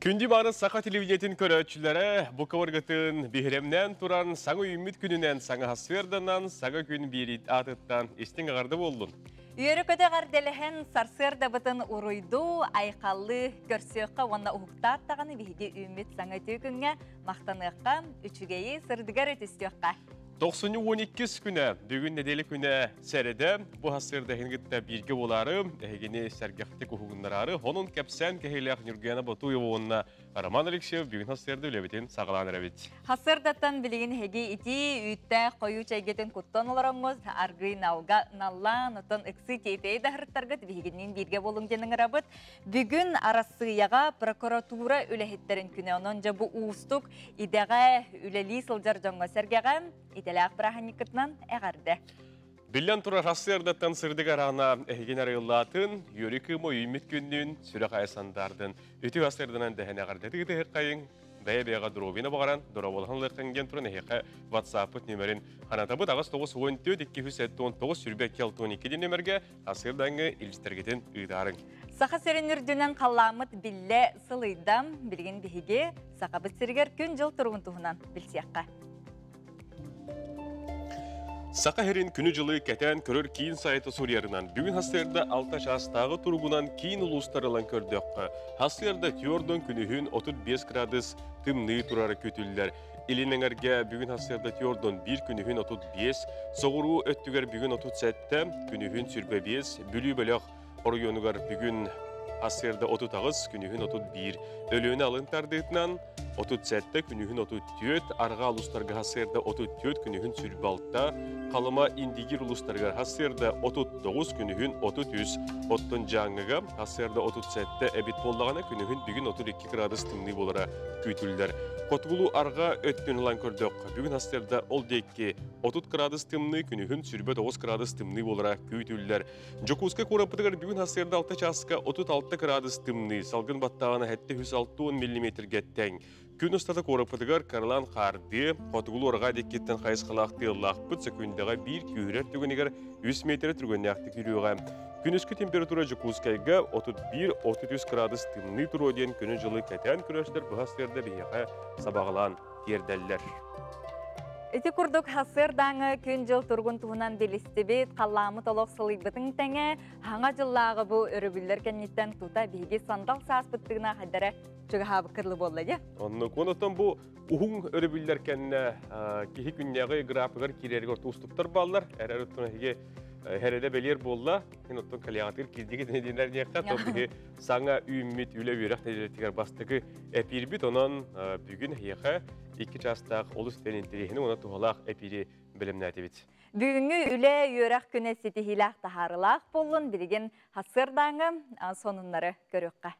Күнді бары сақа телевидениетін көрәтшілері бұ кавырғытын бігіремнен тұран саңы үміт күнінен саңы хасверданан саңы күн берет атыттан естің ағарды болдың. Үйері көте ғарделіхен сарсырда бұтын ұруйду, айқаллы көрсеққа онна ұғықтар тағаны бейді үміт саңы түйкінге мақтаныққа үчігейі сырдығар өтістеққа. 9-12 күні, бүгін неделі күні сәреді, бұл хасырда хенгітті бірге болары, әйгені сәргіқті құғынлары, оның кәпсән кәхейліғ нүргені бұту еуынна Роман Алексеев бүгін хасырда үлебетін сағыланыр әбет. Хасырдаттан білген хеге ити үйтті қойу чәйгетін құттан оларыңыз, арғы науға наллан, ұтын үксі кейтей дағырттарғыт бігінен бірге болың денің рабыт. Бүгін арасыяға прокуратура үләхеттерін күні онын жабы уыстық идеға үләлі сылжар жоңға сәргеға ителәқ біраханикытнан әғарды. Білен тұра хасырдаттан сырдық арағына әйген арайлатын, үйрікі мұ үймет күннің сүрек айсандардың үті хасырдынан дәхіне ғардеті ғыты қайын, бәйбәйға дұробені бағаран, дұраболған лыққанген тұрын әйеқі WhatsApp-ыт нөмерін қанатабыт ағыз 9-14-219 сүрбек келтон 2 нөмерге хасырдаңы илістергетін ұйдарың. Сақа сәрінірдінен қаламыт білі сылыйдам білген бігіге сақабыт сіргер күн жыл тұрғын тұғынан білсияққа. Сақа херин күні жылы кәтән көрір кейін сайты сұрерінан. Бүгін хасырда 6 жастағы тұрғынан кейін ұлыстарылан көрдіққа. Хасырда тиордон күнігін 35 градус тымны тұрары көтілдер. Илинеңерге бүгін хасырда тиордон 1 күнігін 35, соғыру өттігер бүгін 37, күнігін сүрбе 5, бүлі бөліқ орыйонығар бүгін хасырда 30 күнігін 31, өліні алынтардығынан 37 күнігін 34, арға ұлыстарға хасырда 34 күнігін сүрбалта, қалыма индигир ұлыстарға хасырда 39 күнігін 33, оттын жаңыға хасырда 37 әбет болдағана күнігін бүгін 32 градус тымны болара күйтілдер. Қотғылу арға өттін ұлан көрдіқ. Бүгін хасырда ол дейкі 30 градус тымны күнігін сүрбе 9 градус тымны болара күйтілдер. Жокузка қорапыдығар бүгін хасырда 6 часқа 36 градус тымны, салғын баттағана әтті 160 мм геттен. Күн ұстаты қорапыдығар Карлан қарды, қотғылу ұрға деккеттен қайыз қалақты ұллақпыт сөкіндіға бір күйірер түгінігер 100 метр түргенняқты күріуға. Күн үскі температура Жокускайға 31-33 градус тымны тұруден күні жылы кәтен күрәштер бұғастерді бейеға сабағылан тердәлілер. Эти курдук хасырдаңы күн жыл тургун туунан белистебет, қаламы толық сылыйбытың тәңе, хаңа жыллағы бұ өрібілдер кәнеттен тута бейге сандал сааспыттығына қадары жүгіғабы кырлы болды, де? Онытан бұ ұғын өрібілдер кәнне кейі күннегі графығыр керерігір туыстыптар балылар, әрі өттігі Herede belir bolla, henotton kaliyatır kildiği denediğinler niyakta tabii sana ümit üle üyrak nedeniyle bastığı epirbit onun bugün hiyaka 2 çastaq olus denetlerine ona tuhalaq epiri bilimnati bit. Bugünkü üle üyrak küneseti hilaq taharılaq bollun bilgin hasırdanı sonunları görüqqa.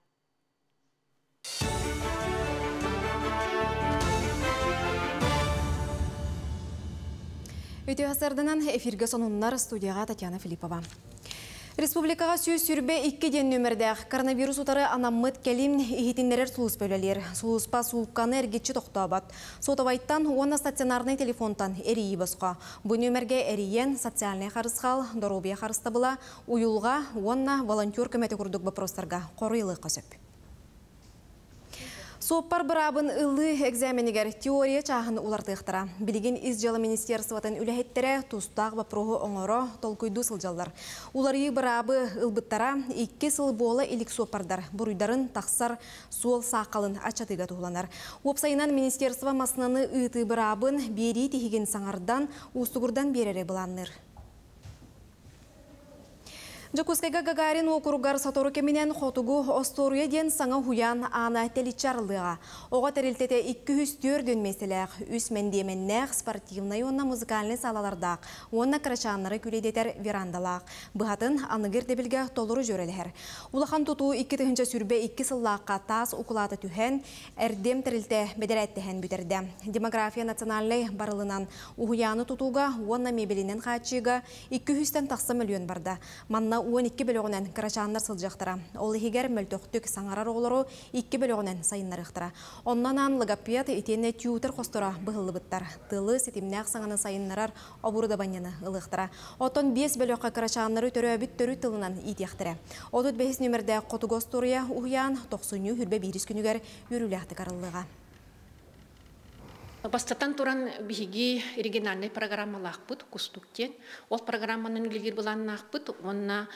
Өте асырдынан эфирге сонуннар студияға Татьяна Филиппова. Республикаға сүйіз сүрбе 2 ден нөмірдәқ коронавирус ұтары анаммыт кәлім ехетінлерер сұлыс бөлелер. Сұлыспа суыққаны әргетші тоқтабат. Сотавайттан оны стационарный телефонтан әрейі басқа. Бұл нөмірге әрейен социальный қарысқал, доробия қарыстабыла, уюлға, онна волонтер көмәті күрдік бапростарға қорыйлы қасып. Соппар бұрабын ұлы экзаменігер теория чағын улардықтыра. Білген изжалы министерствотын үләхеттері тұстақ бапроғы оңыры толкүйді сылжалдар. Улары бұрабы ұлбыттара 2 сыл болы илік соппардар. Бұруйдарын тақсар суол сақалын ачатыға туғыланар. Опсайынан министерство масынаны ұйты бұрабын бері тегеген саңардан ұстығырдан берері бұланыр. Жокускайга Гагарин округар сатору кеминен хотугу осторуя ден саңа хуян ана теличарлыға. Оға тәрелтете 204 меселәқ, үс мәндеменнәқ спортивный онна музыкальный салалардақ, онна крачанлары күледетер верандалақ. Бұғатын анығыр дебілге толыру жөрелер. Улахан тұту 2 сүрбе 2 сыллаққа тас ұқылаты түхен, әрдем тәрелте бедерәттіхен бүтерді. Демография национальный барылынан ұхуяны тұтуға, онна мебелінен қачыға 200-тен тақсы миллион барды. Манна 12 бөлігінен кырачаннар сылжақтыра. Ол егер мөлтөқтік саңарар олару 2 бөлігінен сайыннарықтыра. Оннан логопед етені тютер қостыра бұғылы бұттар. Тылы сетімнәқ саңаны сайыннарар обурда баняны ылықтыра. Отон 5 бөліққа кырачаннары төрі өбіт төрі тылынан итияқтыра. Отут 5 нөмірді қотугостурия ұғиян 90 хүрбе бирис күнігер үріләқті қарылыға. Бастатан туран биһиги региональный программалаақпыт кустуктен. Ол программанын үлгер буланнаақпыт, онна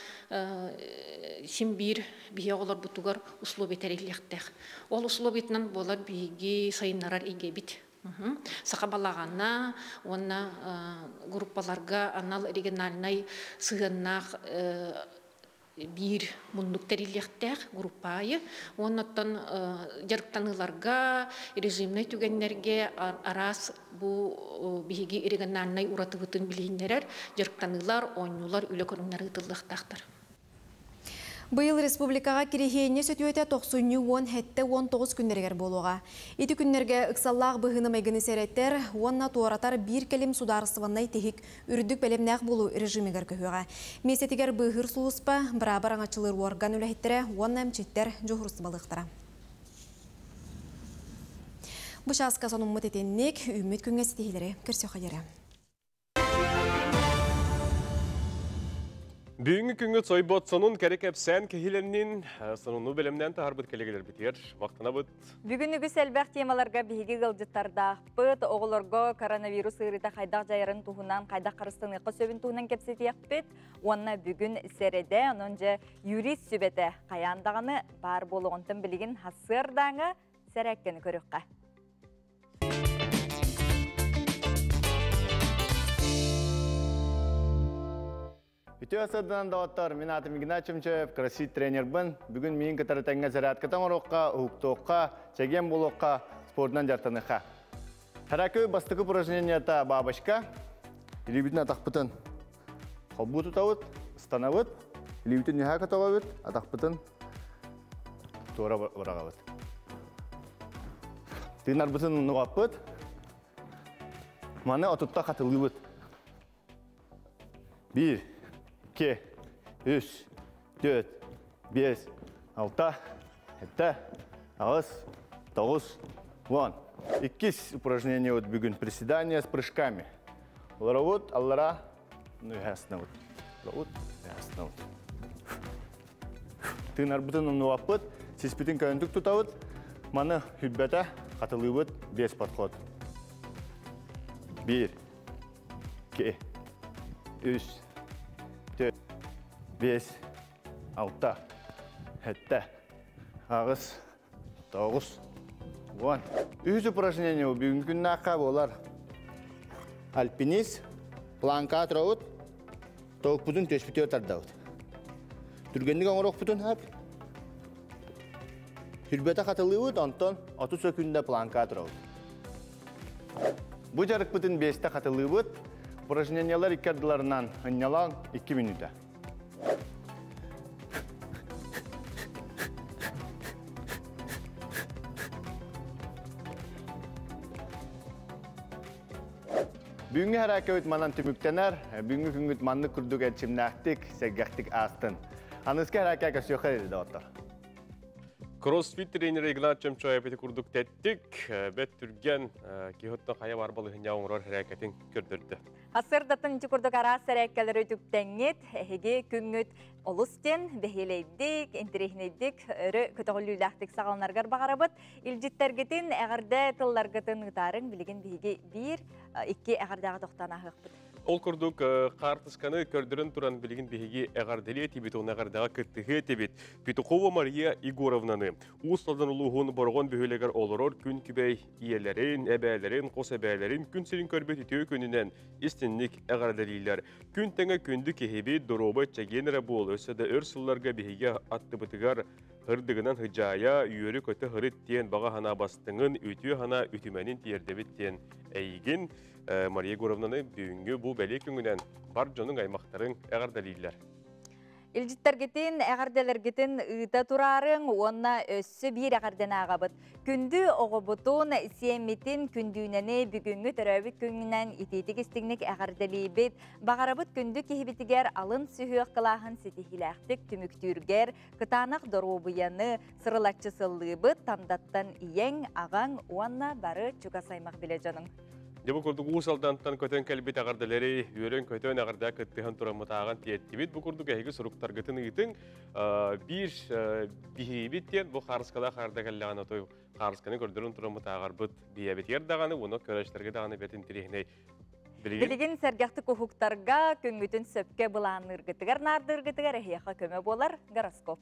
симбир биһи олар бутугар условий тарихлектех. Ол условийтнан болар биһиги сайыннарар игебит. Сақабалаганна, онна группаларга анал региональный сыгыннақ бир мундук терилектер группайы, оннан жарыктаныларга, режимный түгеннерге арас бу биһиги региональный уратыгытын билейнерер, жарыктанылар, ойнулар, үлөкөнүнөр ытылдыктактар. Быйыл республикаға кирихейне сөтуөте 90-10 хетте 19 күннергер болуға. Ити күннерге ыксаллақ бұғыны мәгіні сәреттер, онна туаратар бір келім сударысываннай техик үрдік бәлемнәқ болу режимігер көйіға. Месетігер бұғыр суыспа, бірабар аңачылыр орган үләхеттері, онна әмчеттер жоғырсы балықтыра. Бұшасқа соның мұтетеннек, үміт күнге сетейлері кірсе қадері. Бүгінгі күнгі сойбот сонун кәрек әпсән кехиленнин сонуну бәлемнен тахарбыт келегелер бітер. Вақтына бұд. Бүгінгі сәлбәқ темаларға бігі ғылжыттарда бұд, оғылырға коронавирус ұрыта қайдақ жайырын туғынан, қайдақ қарыстың иқы сөбін туғынан кепсетияқ бет. Онна бүгін сәреде, онынжы юрист сөбеті қаяндағыны бар болуғынтын білігін хасырдаңы сәрәккені көріққа. Ütüö sırdınan dağıttar, min atım Игнат Чымчев, красит тренер бін. Бүгін мен кітары тәңге зарядкатан орыққа, ұқтуыққа, чеген болуыққа, спортынан жартаныққа. Харакөй бастықы упражненията бабашка, или бітін атақпытын қолбу тұтауыт, станавыт, или бітін неға қатауыт, атақпытын тура ұрағауыт. Тыйнар бітін нұғаппыт, маны отутта қатылығыт. 1, 2, 3, 4, 5, 6, 7, 8, 9, 10. 2 упражнения вот бүгін приседания с прыжками. Ларавут, аллара, ну и яснавут. Ларавут, яснавут. Ты нарбытын нуаппыт, сеспитин кайынтук тутавут, маны хүлбәті қатылығыт 5 подход. 1, 2, 3, 4, 5, 6, 7, 8, 9, 10. Үз упражнение бүгінгі күнні аққа болар. Альпинист, планка тұрауыт, тоғық бұдың төшпіте өтардауыт. Түргендік оңырық бұдың әп. Хүрбеті қатылығыт, онтон 30 секундда планка тұрауыт. Бұл жарық бұдың 5-те қатылығыт, упражнениялар иккардыларынан ұнялан 2 минута. Бүгінгі әрәкәуіт манан түміктенер, бүгінгі күнгіт манны күрдік әтшімнәқтік, сәгәқтік астын. Анызғы әрәкәк өсіоқыр еді дауыттар. Кроссфит тренері Игнат Чымчев әпеті күрдік тәттік, бәт түрген кейхоттың қая бар балығын яуыңырар әрәкәтін көрдірді. Асырдатын чукурдук ара сәрәккәлері түптәңет, әхеге күнгіт олыстен, бәхелейдік, интерехнейдік, өрі көтіғылүләқтік сағалынарғар бағарабыт, илжіттергетін әғірді тылларғытын ұтарын білген бейге 1-2 әғірдағы тоқтан ағық бұд. Ол күрдік қартысқаны көрдірін тұран білген бейге әғарділі әтебет, оң әғардағы күттігі әтебет. Петухова Мария Егоровнаны ұсталдан ұлығын борған бөхелегер олырор күн күбәй иелерін, әбәлерін, қос әбәлерін күн сірін көрбет үтеу күнінен істінлік әғарділілер. Күн тәңі күнді кехебет дұробы чәгенері бол, өсіді өрсілларға бейге атты бұтығар ғырдығынан ғыжая, үйері көті ғырыт тен баға хана бастыңын, үтіу хана үтіменін тиердебет тен әйген. Мария Егоровнаны бүгінгі бұл бәле күнгінен бар жоның аймақтарын әғардалилер. Iljittärgetin, ägardelergetin ıta turarın, onna össü bir ägarden ağabıt. Kündü oğubutun siyemitin kündüğüneni bügüngü töröbüt küngünen ititik istignik ägardelibit. Bağarabıt kündü kihibitiger alın sühüök kılahın sitihilähtik tümüktürger, kıtanak dorubuyanı sırılatçı sıllıbıt tandattan iyeng ağan onna barı çuka saymak bile canın. Дебу курдук усалдантан көтөн келбит агарделери үйрөн көтөн агарда кыттыхан турамытаган тиеттибит бу курдук эги суруктаргытын ыйтын бир бихибиттен бу харыскала харда келлаган отой харысканы көрдөрүн турамытагар бут биябит ердаганы уну көрөштөргө даганы бетин тирихне Билигин сәргәхті кухуктарга көңгүтін сөпке бұланыргытыгар нардыргытыгар эхияқа көмө болар гороскоп.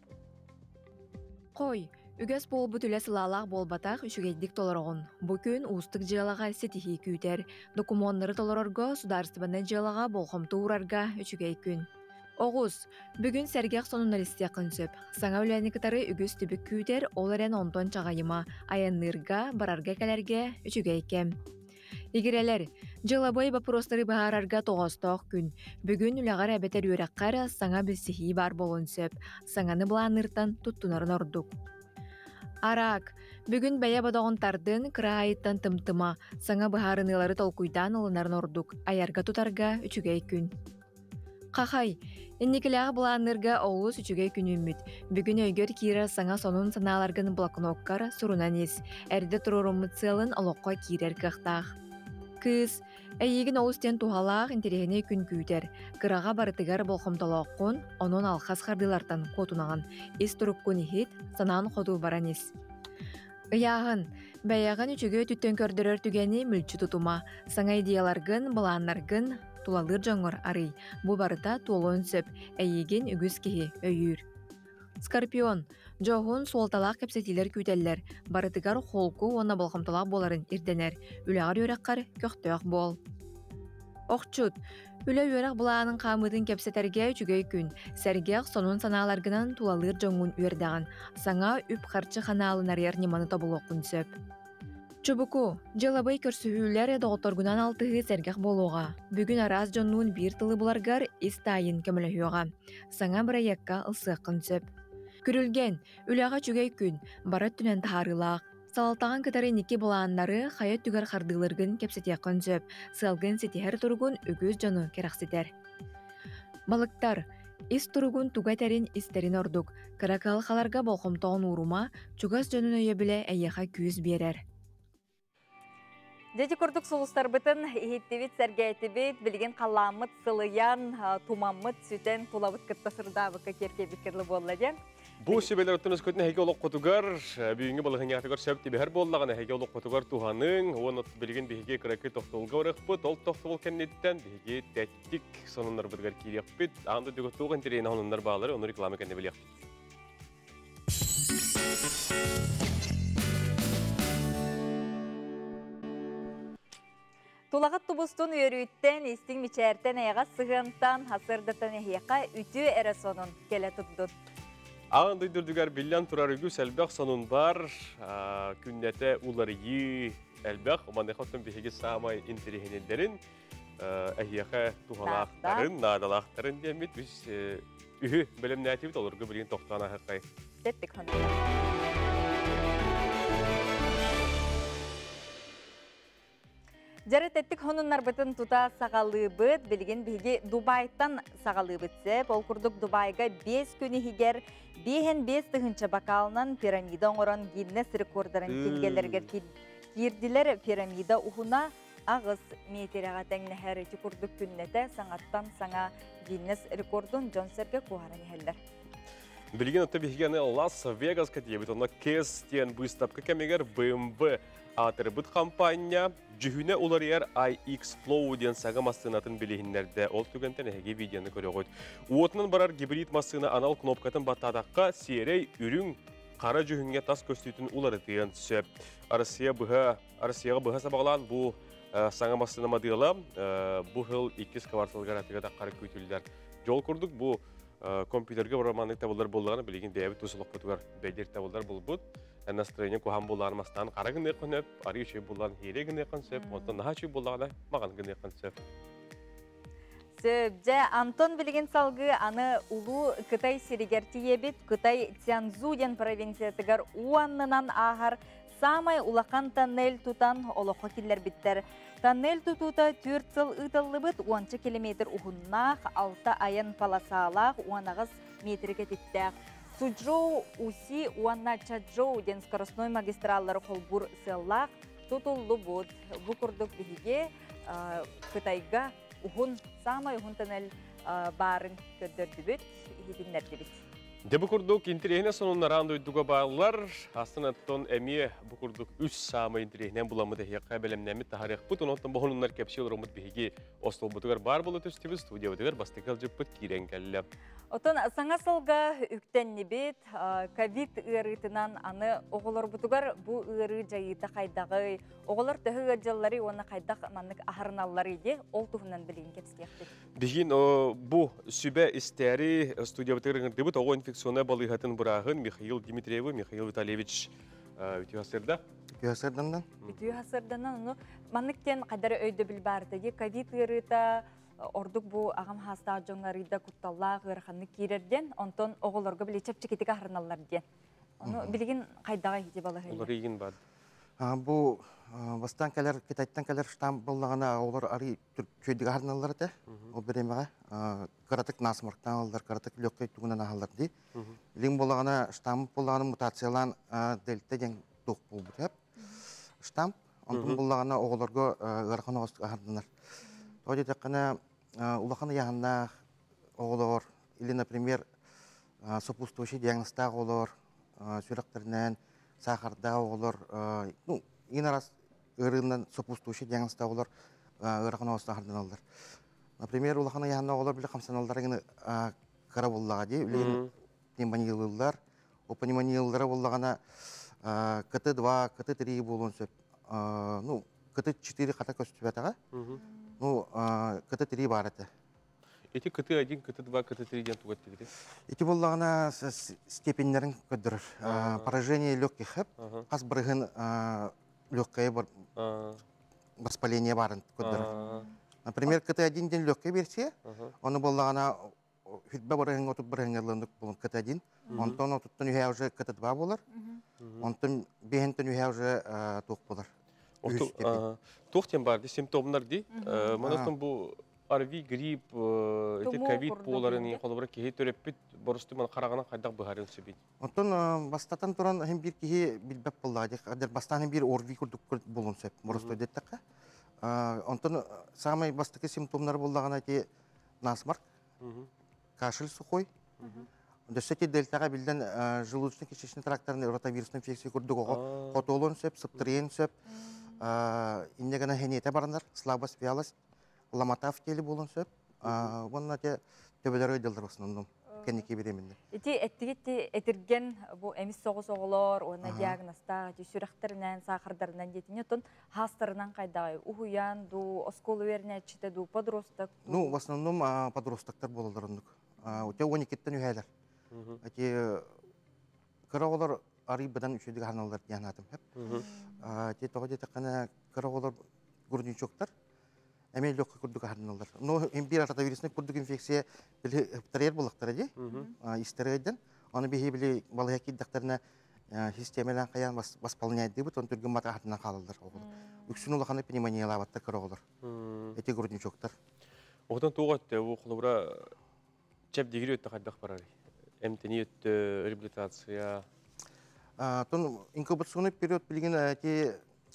Қой, үгәс болбут үлес лалақ болбатақ үшігейдік толорғын. Бұ күн ұстық жылаға сетихи күйтер. Документары толорорго сударыстыбаны жылаға болхомты урарга үшігей күн. Оғыз, бүгін сәргәқ сонуналистия қынсөп. Саңа үләні кытары үгіс түбік күйтер, оларен онтон чағайыма, аяннырга, барарга кәлерге үшігей кем. Игерелер, жылабой бапростары бағарарга тоғыстоқ күн. Бүгін үлағар әбетер үйраққар саңа білсихи бар болын сөп. Саңаны бұланыртан тұттунарын ордук. Арак, бүгін бәйе бадағынтардың қырағайыттан тымтыма, саңа бұхарынылары толкуйдан олынарын ордук. Аярга тұтарға үчігей күн. Қақай, инникіліға бұланырға оғыз үчігей күн үміт. Бүгін өйгер кира саңа сонун саналаргын блокноккар сурунан ес. Әрді тұрурымыт сылын олыққа кирер қықтақ. Кыз, әйегін олыстен тухалақ интерегіне күн күйтер. Қыраға барытыгар болхымталаққын, onun алқас қардылартан қотунаған. Ес тұрып күн ехет, санан қоту баран ес. Ыяғын, бәяғын үчіге түттен көрдірер түгені мүлчі тұтума. Саңа идеяларгын, бұланларгын, тулалыр жоңыр арый. Бұ барыта туолын сөп, әйеген үгіз кеге өйір. Скорпион, жоғын солталақ кәпсетилер күйтеллер. Барытыгар холку оны болхымталақ боларын ирденер. Үләғар өрәққар көқтөк бол. Оқчут, үлә өрәқ бұлағының қамыдың кәпсетерге үчігей күн. Сәргеқ сонун саналаргынан тулалыр жоңын өрдаған. Саңа үп қарчы қаналын арияр неманы табыл оқын сөп. Чубуку, жылабай көрсүхүлер доғыторгунан алтығы сәргеқ болуға. Бүгін араз жонуын бір тылы бұларғар истайын көміліхуға. Саңа бірайекка ылсықын сөп. Күрілген, үләға чүгей күн, барат түнен тағарылақ. Салалтаған кытары неке болағанлары қайет түгер қардылыргын кепсетеқін сөп, сылғын сетихер тұрғын үгіз жоны керақсетер. Балықтар, ис тұрғын тугайтерин истерин ордук, каракалқаларға болқымтауын урума, чугас жонын өйе біле әйеға күйіз берер. Дети курдук сулустар бытын ихиттибит сәргәйтибит, білген қаламыт, сылыян, тумамыт, сүтен, тулабыт кыттасырда бұққа керке бікірлі болла ден. Бу себелер өттініз көтіне хеге олық қотугар, бүйінгі балығын яқтығар сөпті бәр боллағаны хеге олық қотугар туғаның, оны білген бігеге кірәкі тоқтылға орық бұд, ол тоқтыл кәннеттен бігеге тәттік сонынлар бұдығар кейлек бұд, аңды дөгі туған терейін онынлар бағалары, оны рекламы кәнне білек. Тулағат тубустун өрүйттен, истин мичәртен аяға сығынтан, хасырдатан аяға үті әрі сонын келе тұттын. Ағынды дүрдігер білен тұрар үгі сәлбәқ сонын бар, күннәті улар үй әлбәқ, оманды қоттың бігеге сағамай интерегенелдерін, әйеға туғалақтарын, надалақтарын демет, біз үхі білім нәтебет олырғы білген тоқтаған ағықай. Деттік ханды. Жары тәттік хонуннар бұтын тута сағалы бұд, білген бігі Дубайттан сағалы бұтсы. Ол күрдік Дубайға 5 күні хигер, 5 тұхынча бакалынан пирамида оңыран Гиннес рекордарын келгелергер керділер пирамида ұхына ағыз метеріға тәңні әрі күрдік күннеті саңаттан саңа Гиннес рекордын Джонсерге қуғаран елдер. Білген өтті бігені Лас-Вегас кәтебет, оны кестен бұйстапқа кәмегер BMW атыры бұд компания, жүхіне олар ер iX Flow ден саға мастығынатын білігінлерді ол түгентен әге видеоны көрі қойд. Уотынан барар гибрид мастығына анал кнопкатын баттадаққа серей үрің қара жүхінге тас көстейтін олары дейін сөп. Арысияға бұға сабағылан бұл саңа мастығына мадыла, бұл хыл 2 кварталға ратыға да қары көйтілдер. Жол көрдік бұл компьютерге бараманның табылдар болдағаны білеген бәйбі тұсылық бұтығар бәйдер табылдар бұл бұд. Настроение куһам буллармастан кара гыны көнөп, ари чөй буллан хире гыны көнсөп, онтон наха чөй буллагана маган гыны көнсөп. Сөбже Антон билеген салгы аны улу Кытай сиригертиебит Кытай Цянзуден провинциятыгар уаннынан ахар самай улақан тоннель тутан олоқо киллер биттер. Тоннель тутута 4 сыл ытыллыбыт 10 километр ухуннах 6 айын паласалах 10 метрге титтәк. Суджоу уси уанна Чаджоу ден скоростной магистраллары холбур сыллах тутуллу буд. Бу курдук биге Кытайга ухун самай ухун тоннель барын көддөрдүбүт, хидиннердибит. Дебі күрдік интерегіне сонуына ранды өйдігі бағылар. Астынаттон әме бұл күрдік үш самы интерегінен бұламыды еққа бәлемнәмі тахарек бұт. Онықтан бұғынынлар кәпшел ұрымыд бейге остол бұтығар бар болы түстібі студия бұтығар бастықал жүп бұт кейрен кәлі. Отон саңа салға үктенні бет, ковид ұрытынан аны оғылар бұтығар бұл ұры жайыта қайдағы. Оғылар түхі жаллары оны қайдақ манық ахарыналар еді, ол тұхынан білген кепскеқті. Бейгін бұл сүбә істәрі студия бұтығар бұт, оғы инфекционная балығатын бұрағын Михаил Дмитриевы, Михаил Витальевич үтіғасырда. Үтіғасырдандан? Үтіғасырдандан, манықтен қадары өйді біл барды. Ковид ұрыта ордук бу агам хаста жоңарыда кутталла гырханны кирерден онтон оголорго биле чепчекетиге харналар ден. Аны билген кайдага хите бала хәй. Олар еген бад. Бу бастан келер Китайдан келер штам буллагана олар ари чөйдиге харналар да. Ол беремеге каратык насмырктан алдар каратык лёккой тугунан алдар ди. Билген буллагана штам буллаганы мутациялан дельта ден тук булып хеп. Штам онтон буллагана оголорго гырханы харналар. Тоди такана улахана яғанна оғылар, или, например, сопутствующий диагнозда оғылар, сүйректерінен, сахарда оғылар, ең арас ұрығынан сопутствующий диагнозда оғылар, ұрақына осына қардын алдар. Например, улахана яғанна оғылар білі қамсаналар егіні қара боллаға дей, білейін пневмониялылар, о пневмониялылары боллағана КТ-2, КТ-3 болуын сөп, КТ-4 қата көстіп әтіға, КТ-3 бар әті. Эти КТ-1, КТ-2, КТ-3 ден тугат дегде? Эти боллағына степенлерін көддірір. Поражение легких хэп, қас бірігін легкое воспаление барын көддірір. Например, КТ-1 ден легкое берсе, оны боллағына хүтбе бірігін отып бірігін әліндік болын КТ-1, онтон отыптың үйе уже КТ-2 болар, онтон бейінтің үйе уже тоқ болар. Тоқтен барды, симптомлар дей. Манастан бұл арви, грипп, ковид боларын қолыбыра кеге төреп бет, бұрысты мана қарағынан қайдақ бұғарын сөбейді. Онтон бастатан тұран hem bir кеге білбәп болды. Бастан hem bir орви күрдік болын сөп, бұрысты өдеттіққа. Онтон самай бастықы симптомлар болдағына те насмарк, кашель сухой. Дөсеті дельтаға білден желудочно-кишечный тракторный ротавирусный инфекция күрдік оғы қотолын сөп, сыптырен сөп, иннегана хенете барандар, слабость, вялость, ломота в теле болын сөп. Онна те төбелер өйділдір осынындым, кәнеке беремінде. Эти әттігетті әтірген бұл әміс соғыс-оғылар, оны диагнозта, сүрәқтерінен, сақырдарынан детіне, тұн хастарынан қайдағай, ұхуян, осколы веріне әтшіті, подростық? В основном подростықтар болылар ондық. Өте 12-тен үйәлер. Кырағылар арый бұдан үшедігі арналар дейін атым. Тоғы деті қана кырағылар көрдіншоқтар, әмей лөккі көрдігі арналар. Бір ротавирусный көрдік инфекция білі үптірер болықтар әде, истерейден. Оны бейі білі балығы кеддіқтарына системелен қаян баспалынайды бұд, оны түрген мата артынан қалылдар. Үксін олақаны пневмония лаваттар кырағылар. Әте көрдіншоқтар. Оғдан тоғатты, ол қолыбыра чәп дегірі өтті қайдақ барар? Әмтені өтті, реабилитация? Инкубационный период білген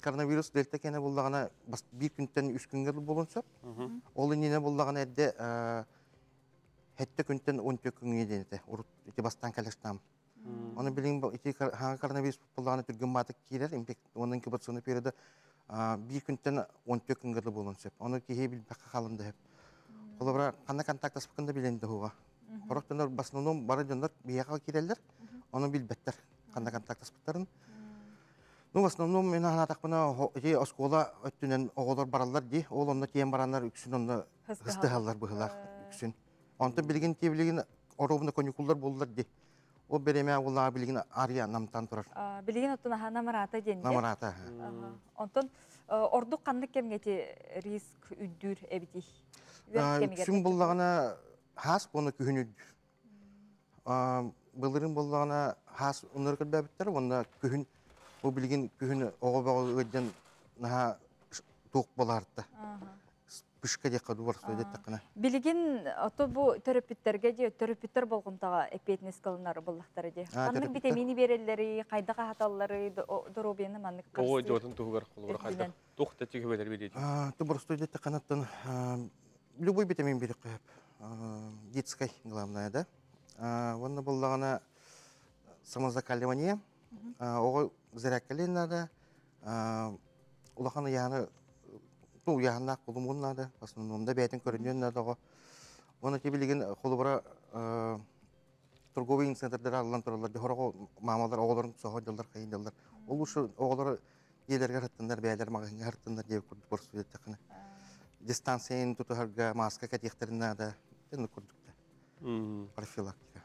коронавирус дельта кәне болдағана бір күнттен 3 күнге болын сөп. Ол инене болдағана әдді әтті күнттен 14 күнге дейінді. Өте бастан кәліштам. Оны білген коронавирус болдағана түрген матық кейлер, оның инкубационный периоды бір күнттен 14 күнге болын сөп. Оны кейе біл баққа қалымды әп. Қолыбыра қанна контакт аспықында біленді хуға. Қорықтандар басынан бары жондар бияға керелдер, оны білбеттер қанда контакт аспықтарын. В основном мен анатақпына оскола өттінен оғылар баралар дей, ол онда кейін барандар үксін, онда ғыстығалар бұғылар үксін. Онда білген те білген оробында конюкулдар болдылар дей. Ол береме олаға білген ария намтан тұрар. Білген оттын намарата ден. Намарата. Онтын ордық қандық кемгеті риск үддір әбіті? Үксүн боллағана хас боны күхінүд. Былырын боллағана хас ұныр кірбәбіттер, онда күхін, бұл білген күхін оғы бағы өйден наға туық боларытты. Пүшке де қаду бар сөйдет тақына. Билигин ото бу терапевттерге же терапевттер болгонтага эпетнес кылынар боллактары же. Канның витамини берелleri, кайдага хаталлары, доробияны маннык кырсы. Ого, жотун тугар кылыр кайда. Тохта тегебелер берет. Ты бар сөйдет тақанаттан любой витамин берек қойып. Детской, главное, да? Онда боллағана самозакаливание, оғы зрякалин надо, улаханы яғаны яғына қолымын надо, в основном, бәйтін көрінен надо оғы. Оны тебелеген қолы бара торговый центрдер алылан тұралар, дұхырағы мамалар оғыларын тұсаға жылдар, қайын жылдар. Ол ұшы оғылары елерге ғырттындар, бәйлер мағайынға ғырттындар деп көрді бір сөйдет тақыны. Дистанциян тұтығарға маска кәтектерін надо, дені көрдікті. Профилактика.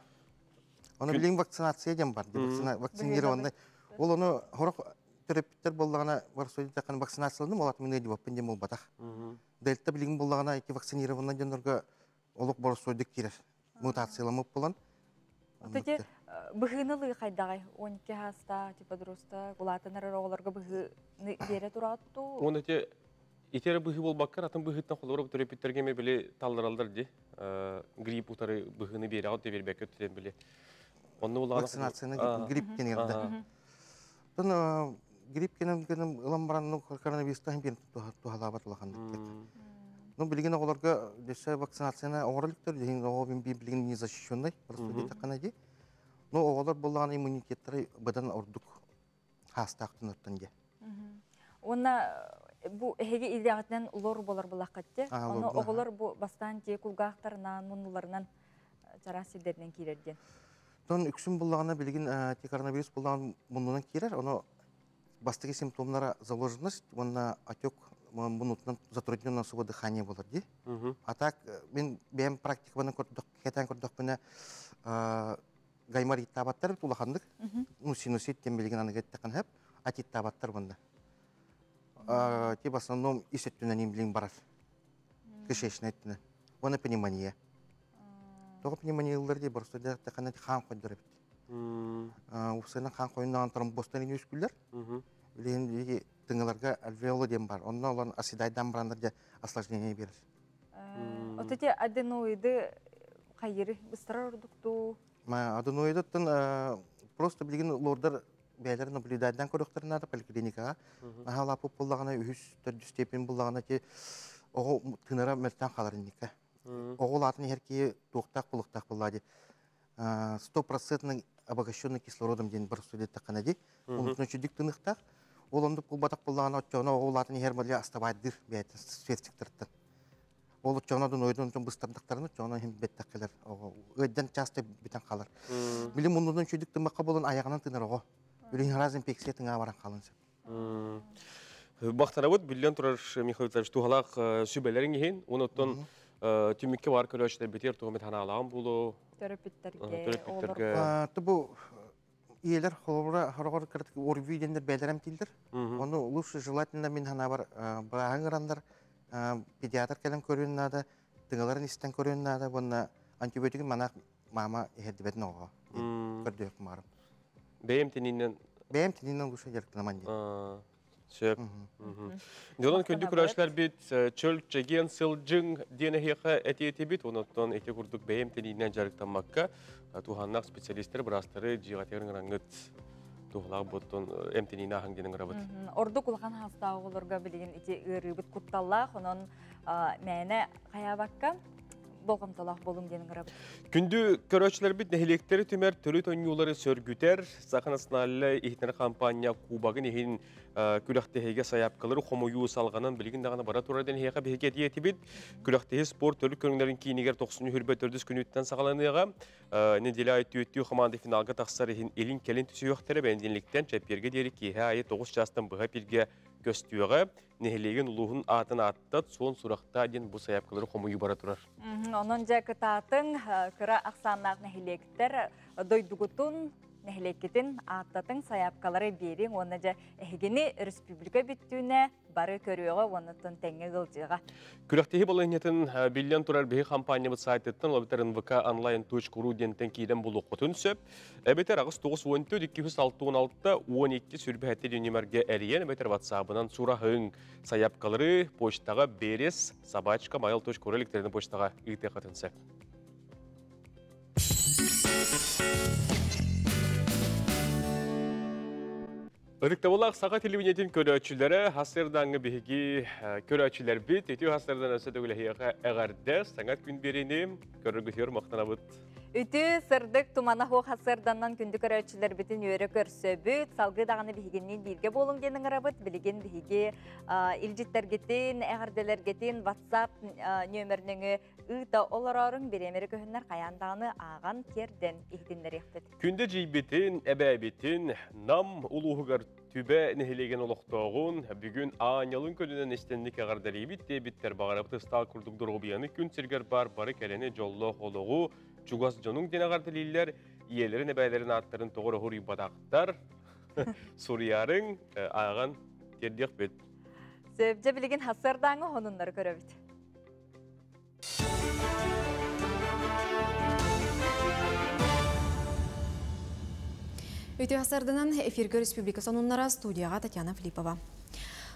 Оны білген вакцинация дем бар, вакцинированный. Ол оны хорақ терапевттер болдағана бар сөйдет тақаны вакцинациялыным, ол атымен өйді баппен дем ол батақ. Дәлітті білген болдағана эти вакцинированный денлерге олық бар сөйдік керер. Мутацияламып болан. Отыте бұғынылы қайдағай? 12 хаста, типа дұрыста, құлатынары оғыларға бұғыны бере тұратту? Оны те итері бұғы болбаққар, атын бұғыттан қолуырып терапевттерге ме біле талдыралдар де. Грипп ұтары бұғыны бере ауды бербәкі өттіден біле. Вакцинацияны грипп кенерді. Грипп кенем ылам баранның коронавирустан бен тухалабат улахандык. Ну билген оларга десе вакцинацияны оғырлыктыр, деген оғы билген незащищенный, просто де тақана де. Ну оғылар болған иммунитеттері бұдан ордук хастақтын өттін де. Онна бу эһеге идеятынан лор болар булаккатте. Оны оғылар бу бастан же кулгақтарынан, муннуларынан жарасидерден кирерден. Тон үксүн болғаны білген коронавирус болған мұнынан керер, оны бастығы симптомлары заложенность, онна отек бұнутынан затрудненное особо дыхание болар де. А так, мен бәйім практикабаны кәтен көрдік бұны гаймарит табаттар тұлақандық, синусит тем білген аны кәттіқан әп, атит табаттар бұнда. Те в основном исеттінен ембілген барар, кішешін әттінен. Оны пневмония. Тоғы пневмониялар де бар, сөйді тәқанат қан қойдыр әбіт. Усайынан қан қойынаған тромбостан ене өскілер. Білген тыңыларға альвеолы дем бар. Онына олан асидайдан барандар де осложнение берір. Отыте аденоиды қайыры бұстырар ұрдықту? Аденоидыттың просто білген лордар бәлері наблюдайдан көріқтерін ады поликлиникаға. Нағала поп болағына 3-4 степен болағына те оғы тыныра мөлттен қаларыннекі. Оғыл атын еркеге тоқтақ бұлықтақ болады. 100% обогащенный кислородом ден бір сөйлетті қанады. Оның үшідік тынықтақ. Ол ондық бұл батақ болағына отчауына оғыл атын ермәлі аставайдыр бәйті сверстіктірді. Ол отчауынадан ойдың бұстардықтарыны отчауына hem бәттақ келер. Өйден часты бітен қалар. Білім мұндан үшідік тымаққа болын аяғынан тыныр оғы. Үлін раз инфекция тыңа баран қалынсы. Бақтарабыд, білден тұрар Михаил Витальевич туғалақ сүбәлерін еген, оны оттан түмікке бар көрәшілер бетер тұғымет хана алаған болу. Терапевттерге. Бұл иелер хорғыр кірдік орвидендер бәлерім тілдір. Оны лучше желательно мен хана бар бағын ғырандар, педиатр кәлім көрін нады, тыңыларын істен көрін нады, бұнна антибиотигін манақ мама ехерді бәтін оға. Көрді өкім арым. Бәйім тенінен лучше еріктіна ман дейді. Сөп. Донан күнді күрәшілер бет чөл чеген сылжың дені хеқа әте бет, онықтан әте күрдік бәйім тенінен жарықтанмаққа туғаннақ специалистер бірастары жиғатерін ғыраңғыт туғылағы бұттын әмтеніне ағың денің ғырабыт. Орды құлған хастағы оларға білген әте ғырыбыт құтталлақ, онын мәне қаябаққа болғымталақ болың денің ғырабыт. Күнді көрәшілер бет нәхелектері түмер түрі төнюлары сөргүтер, сақынасыналы ихтер компания Кубағын ехін күліқтіхеге саяп қалыр, қомойу салғанын білген дағаны бара тұрардан хеға бігеге дейеті бет. Күліқтіхе спорт түрлі көріңдерін кейінегер 90 хүрбе түрдіс күніттен сағаланыға. Неделі айты өтті қаманды финалға тақсар елін келін түсі өқтері бәнденліктен чәпперге дері кейі айы 9 жастан бұға перге көстіуіға нехелеген ұлығын атын аттат, соң сұрақта ден бұл саяп қалыр қомойу бара тұрар. Onun jakıtatın kıra aksanlaq nehilekter doydugutun нәһлекетин аттатын саяпкалары берин оны жа эхигини республика биттүүнэ бары көрүөгө онутун теңге кылжыга. Күрәктеһи болынетін билен турар бейі компаниябыт сайттын лобитер НВК онлайн.ру дентен кейден булуққытын сөп. Әбетер ағыз 9-14-216-12 сүрбәхетті дүнемерге әріен әбетер ватсабынан сурахың саяпкалары почтаға берес собачка mail.ru электерін почтаға үйте қатын сөп. Ырыктабылақ саға телевинетін көрөчілері хасырдаңы бейгі көрөчілер бит, етеу хасырдан өсі төгілігі әғарды саңат күн беренем көрігітер мақтанабыд. Үті сырдық тумана хоқ хасырданнан күнді көрөчілер бітін өрі көрсөбіт, салғы дағаны бейгеннен бірге болың денің арабыд, білген бейге илжіттергетін, әғарділергетін, WhatsApp нөмірніңі ұйта оларарың беремері көхінлер қаяндағыны аған керден ихтіндер еқпет. Күнді жейбетін, әбәбетін, нам ұлуғығар түбә нәхелеген олықтауғын, бүгін аңялын көлінен істендік әғардар ебіт, дебіттер бағарапты стал күрдігдір ғобияны күн сіргер бары кәлені жоллы қолығы, Чугас жонун денагарды лилер, иелерин әбәйлерин аттарын тоғыр ғыр ибадақтар, Сурьярың аған тердек бет. Сөбже білген хасырдаңы онынлары көрөбіт. Өте хасырдынан эфирге республика сонуннара студияға Татьяна Филиппова.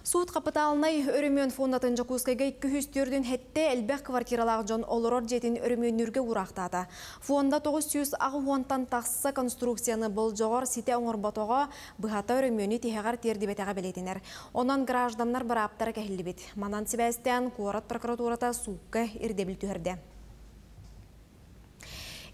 Суд қапыталынай өрімен фондатын Жакускайга 204-ден хетте әлбәқ квартиралағы жон олорор жетін өріменүрге урақтады. Фонда 900 ағуантан тақсы конструкцияны бұл жоғыр сите оңыр батоға бұхата өрімені тегағар тердібетеға белетінер. Онан граждандар бір аптары кәхілі бет. Манан Себастьян Куарат прокуратурата суққа ирдебіл түхірді.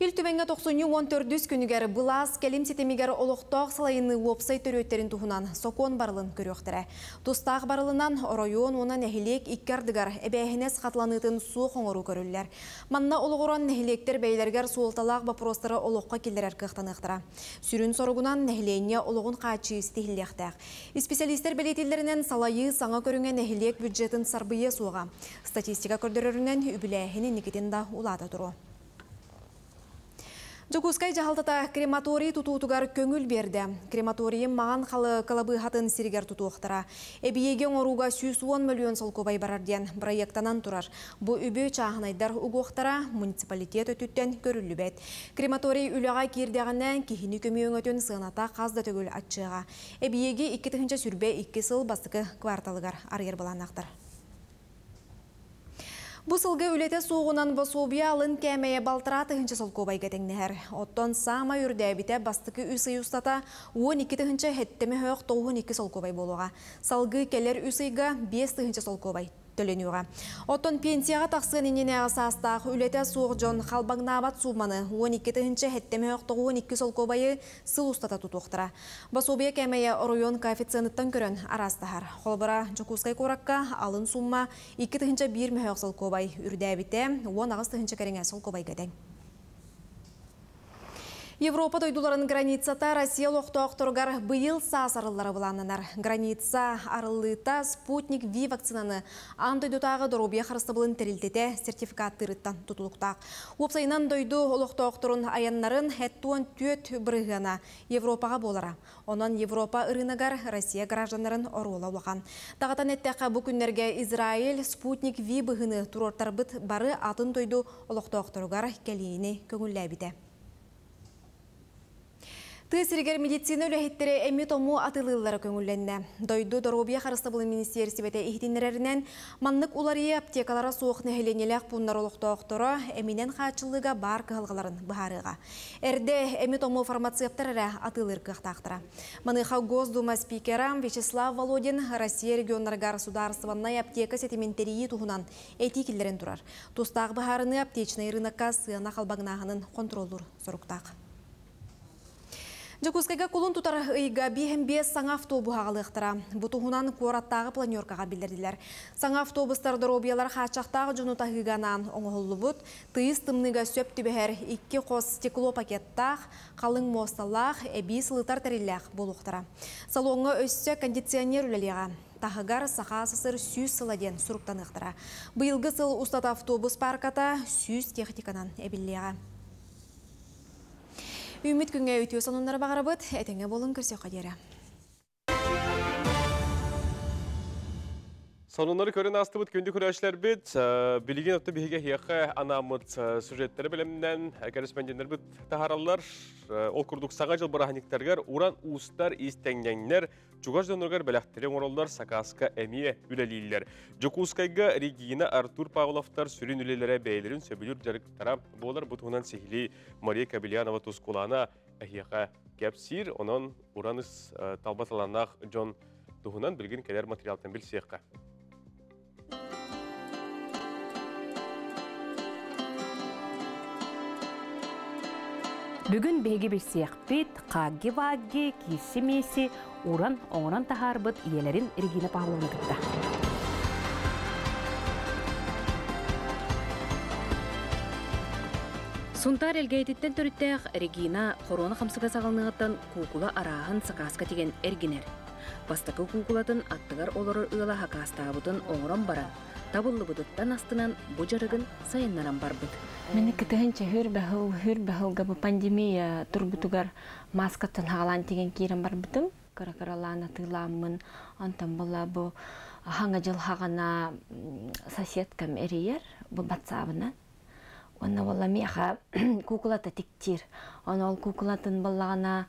Илтүбәңге 90-14 күнігер бұлас кәлім сетемегер олықтақ салайыны уопсай төрөттерін тұхынан сокон барылын көріқтірі. Тұстақ барылынан оройон ona нәхилек иккардығар әбәйхінес қатланытын су қоңыру көрілілер. Манна олығыран нәхилектер бәйлергер суылталақ бапростары олыққа келдерер қықтанықтыра. Сүрін сорғынан нәхилене олығын қачы істихілдектәк. Специалистер бәлетелерінен салайы саңа көріңе нәхилек бюджетін сарбые суға. Статистика көрдірерінен үбіләйхіні некетінде улады тұру. Жокускай жағалтата крематорий тутуутугар көңіл берді. Крематорийім маған қалы калабы хатын сиригер тутуықтыра. Эбиеген оруға 110 миллион сол көбай барарден проекттанан тұрар. Бұ үбі чағынайдар уғуқтыра муниципалитет өтіттен көрілі бәд. Крематорий үліға кердеғінен кехіні көмейін өтін сығыната қазда төгіл атшыға. Эбиеге 2 сүрбе 2 сыл бастықы кварталығар арьер баланақтыр. Бұл сылғы үлеті соғынан басобия алын кәмәйе балтыра тұхынчы сол көбай кәтіңнер. Оттон сама үрдәбіте бастықы үсі ұстата 12 тұхынчы хеттемі хөк 12 сол көбай болуға. Салғы кәлер үсіға 5 тұхынчы сол көбай төленуға. Оттон пенсияға тақсығын енене ағасастағы үлеті соғы жон қалбағнабат суманы 12 тұхынчы хеттемі хөк 12 сол көбайы сыл ұстата тұтуқтыра. Басобия кәмәйе оройон коэффициенттан көрін арастағар. Қолбыра Жокускай коракка алын сумма 2 тұхынчы 1 мөхөк сол көбай үрдәбіте 10 тұхынчы кәріңе сол көбай кәден. Европа дойдуларын границата Россия лоқтоқтырғар бұйыл сасарылары бұланынар. Граница арылыта спутник V вакцинаны андойдутағы дорубия қарыстабылын тәрілтете сертификаттырыттан тұтылықтақ. Опсайынан дойду лоқтоқтырын аяннарын әттуан төт бірігіна Европаға болара. Онан Европа ырынагар Россия гражданларын оруыла олаған. Тағатан әттәқі бұл күннерге Израиль спутник V бұғыны тұрортарбыт бары атын дойду лоқтоқтырғар кәлейіні көңілләбіде. Тысыргер медицина үләхеттері әмі тому атылылары көңілленді. Дойду Доробия Қарыстабылы министерсібеті ихтинерерінен маннық улария аптекалара соқ нәхеленелек бұндар олықты оқтыры әмінен қачылыға бар қығылғаларын бұхарыға. Әрде әмі тому фармацевтары атылыр қықтақтыра. Маныға Госдума спикера Вячеслав Володин Россия регионларға сударсываннай аптека сетиментерии тұғынан этикелерін тұрар. Тустақ бұхарыны аптечный рыныққа сыяна қалбағнағының контролдыр сұрықтақ. Жокускайга кулун тутар ыйга бихембе саңа автобу хағалықтыра. Бұтуғынан куараттағы планеркаға білдірділер. Саңа автобустар дробиялар қачақтағы жонута хыганан оңғылы бұд, тыйыз тымныға сөп түбәр 2 қос стекло пакеттақ, қалың мосталақ, әбей сылытар тәрелләқ болуқтыра. Салонға өссі кондиционер үлелеға. Тахыгар саха сысыр сүйіз сыладен сұрықтанықтыра. Бұйылғы сыл ұстат автобус парката сүйіз техниканан әбіллеға. Үміт күнге өйтіе сонунлары бағарабыт, әтеңе болын көрсе қадері. Сонунları көрін астыбыт күнді күрәшілер біт, білген өтті бігі хияқы анамыт сюжеттері білімнен кәріспенденер біт тахаралар, ол күрдік саға жыл бараханиктергер, уран уыстар истенгенлер, чугаш дөнергер бәләхтерен оралдар сакаска әмие үләлейлер. Жокускайга Регина Артур Павловтар сүрін үлелері бәйлерін сөбілір жарықтара болар бұтығынан сехили Мария Кабельянова Тускулана әхияқа кәпсир, онын ураныс талбаталанақ Джон Тухунан білген кәлер материалтан біл сеққа. Бүгін бәйге білсек бет, қағги-вағги, кесі-месі, уран оңыран тахар бұд иелерін Регина Павловна күтті. Сунтар әлгәйтеттен төріттәқ Регина корона қамсыға сағалнығыттан кукула арағын сақасқа теген әргенер. Бастақы кукулатын аттығар олары ұйла хақастабытын оңыран бара. Табылы бұдыттан астынан бұ жарығын сайыннаран бар бұд. Мені кітігінші хүр бәхіл ғабы пандемия тұрбытығар маскаттан хағалан теген кейрен бар бұдым. Кара-каралана тыламын, антан бұла бұ хаңа жыл хағана соседкам әрейер, бұ батсабынан. Онна бұла меха кукулата тіктер. Оны ол кукулатын бұлағана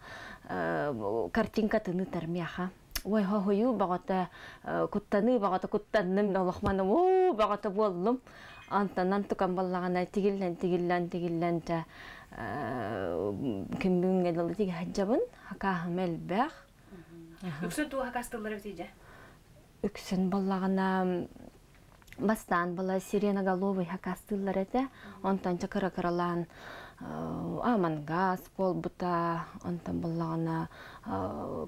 картинкатын ұтар меха. Ой, хойу бағата куттаны, бағата куттанным, олықманым, бағата болдым. Антанан тұқан балағана тегіллән күмбің әлілі теге хаджабын, хақағым әлбәқ. Үксін туға хақастылары бітейді? Үксін балағана бастан бала сиреноголовый хақастылар әді, онтан чакыра-каралан амангаз пол бұта, онтан балағана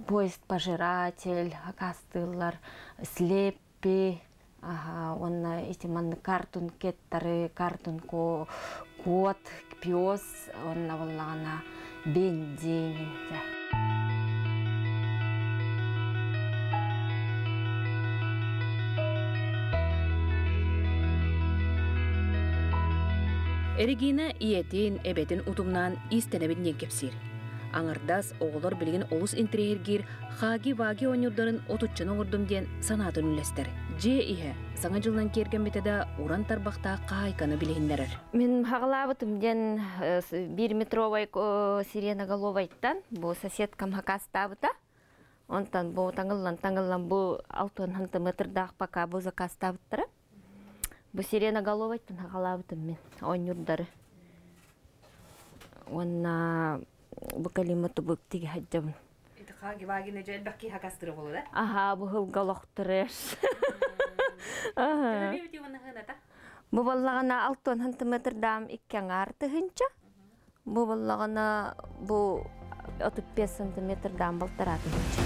поезд-пожиратель хақастылар, слеппи, онна истиманны картун кеттары, картун кот, пиос, онна балағана бензининті. Регина иетин эбетин утумнан истенебин кепсир. Аңардас оғылар білген олыс интерьергер хаги-ваги ойнырдарын отутчын оңырдым ден санатын үлестер. Же ihe, саңа жылдан керген бетеда уран тарбақта қайқаны білгендерер. Мен хағалабытым ден 1 метровай сиреноголовайттан, бұл соседкам хақастабыта. Онтан бұл таңылан бұл 6 метрдақ пока бұл закастабыттары. Бұл сиреноголовайттан хағалабытым мен ойнырдары. Онна бұл калиматы бұл тегі хаджабын. Это хаги-ваги не жел бәкки хақастыры болу да? Аха, бұл ғылғалақтырыр. Бұл балағана 6 метрдам 2 арты хынча. Бұл балағана бұл 35 сантиметрдам балтараты хынча.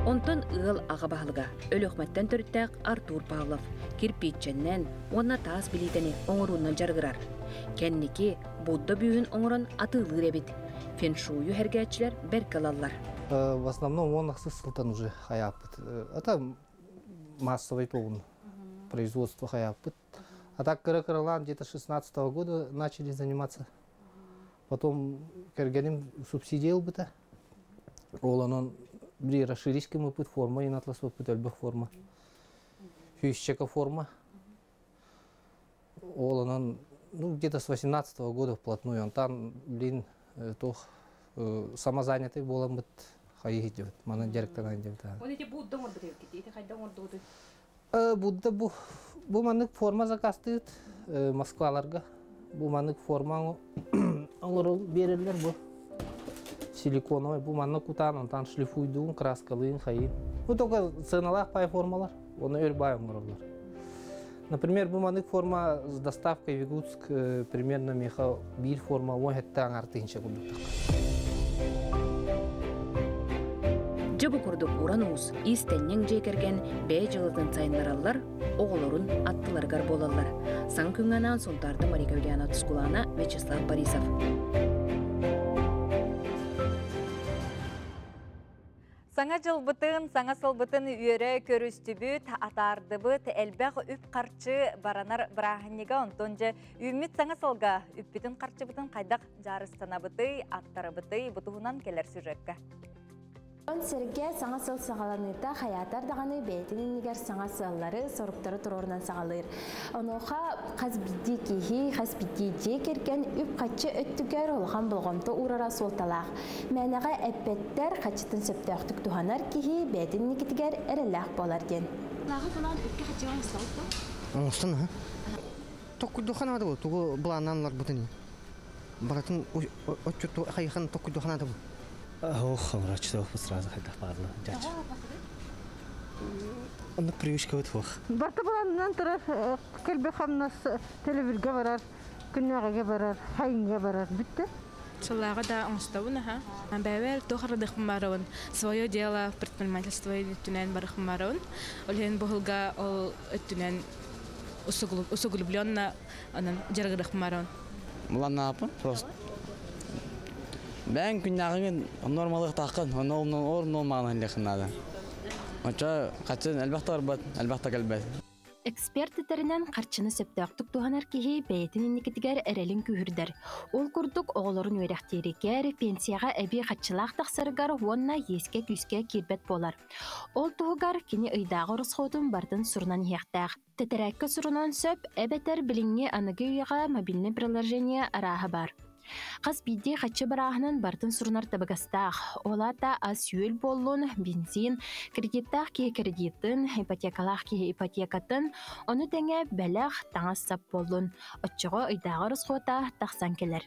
Онтон ығыл аға бағылыға, өліқмәттен түріттәк Артур Павлов, кирпиченнен, онна таас білетені оңыруннан жарғырар. Кәннеке Будда бүйін оңырын атылыр әбет. Феншую әргәтшілер бәркалалар. В основном он ақсы сылтан уже хаяпыт. Это массовый полный производство хаяпыт. А так Кыры-Кырылан где-то 16-го года начали заниматься. Потом кергеним субсидиел быта. Оланон бри расширийский опыт форма, и натлас опыт альбах форма. Фьючека форма. Оланон где-то с 18-го года вплотную. Он там, самозанятый болам быт хайы идет. Мана директорна идет. Он эти Будда он бытыр кетті, эти хайда он доды? Будда бу манык форма закастыт Москваларга. Бу манык форма олар берерлер бу. Силиконовый, бу манык кутан, он там шлифуйдуын, краскалыын, хайын. Бу только ценалах пай формалар, он өрбайым мұралар. Например, бу манык форма с доставкой в Якутск примерно меха бир форма, он хеттан артынча кудуттак. Жабы күрдік Уранус, истеннен жекерген бәй жылытын сайынларалар, оғылырын аттыларғар болалар. Сан күнганан сонтарды Мария Кабельянова Тускулана, Вячеслав Борисов. Саңа жылбытын, саңа сылбытын үйері көрістібіт, атардыбыт, әлбәқ үп қарчы баранар бірахынега онтонжы үміт саңа сылға үппітін қарчы бұтын қайдақ жарыстана бұты, аттары бұты бұтығынан келер сүрекке. Серге саңа сыл сағаланыйта хаятар дағаны бәйтінен егер саңа сыллары сорыптары тұрорынан сағалыр. Оноға қазбиді кейі, қазбиді же керген үп қатчы өттігер олған бұлғымты ұрара солталақ. Мәнеға әппеттер қатчытын сөптіқтік туғанар кейі бәйтінен екетігер әріләқ болар ден. Лағы бұлан үпке қатчыған ұсталықты? Оңыстын, Tokkudukhanada bu, tuğu bulananlar butini. Baratın oçutu kayıkhan tokkudukhanada bu. Врачи сразу хотят парла. Он привычка вот фух. Барта буланнан тарaf kelbe xamnas televirge barar, künnäge barar, hayınga barar bitti. Чаллага да оңстабына ха. Бәвер тохардык маравын. Своё дело предпринимательство түнен барык маравын. Олен бохылга ол түнен усуглублённо анан жаргыдык маравын. Мулана апын просто. Ben günahın normallik takın, normal leknada. Onca kaçın elbette gelbet. Эксперттарынан қарчыны сөптөктүк туганар кихи бәйтин никитигер эрелин күһүрдер. Ол курдук оголорун өрәхтерикер пенсияга эби качылак таксыргар онна еске күскә кирбет болар. Ол тугар кини ыйдагы русходун бардын сурунан яктак. Тетерәккә сурунан сөп эбетер билинге аныгыйга мобильный приложение араһы бар. Қас бидде қатшы барағынан бартын сұрынар табығастақ. Олата аз үйел болуын, бензин, кредиттақ кей кредиттін, ипотекалақ кей ипотекатын, оны тәңе бәләқ таңас сап болуын. Отчығы ұйдағы рұсқота тақсан келер.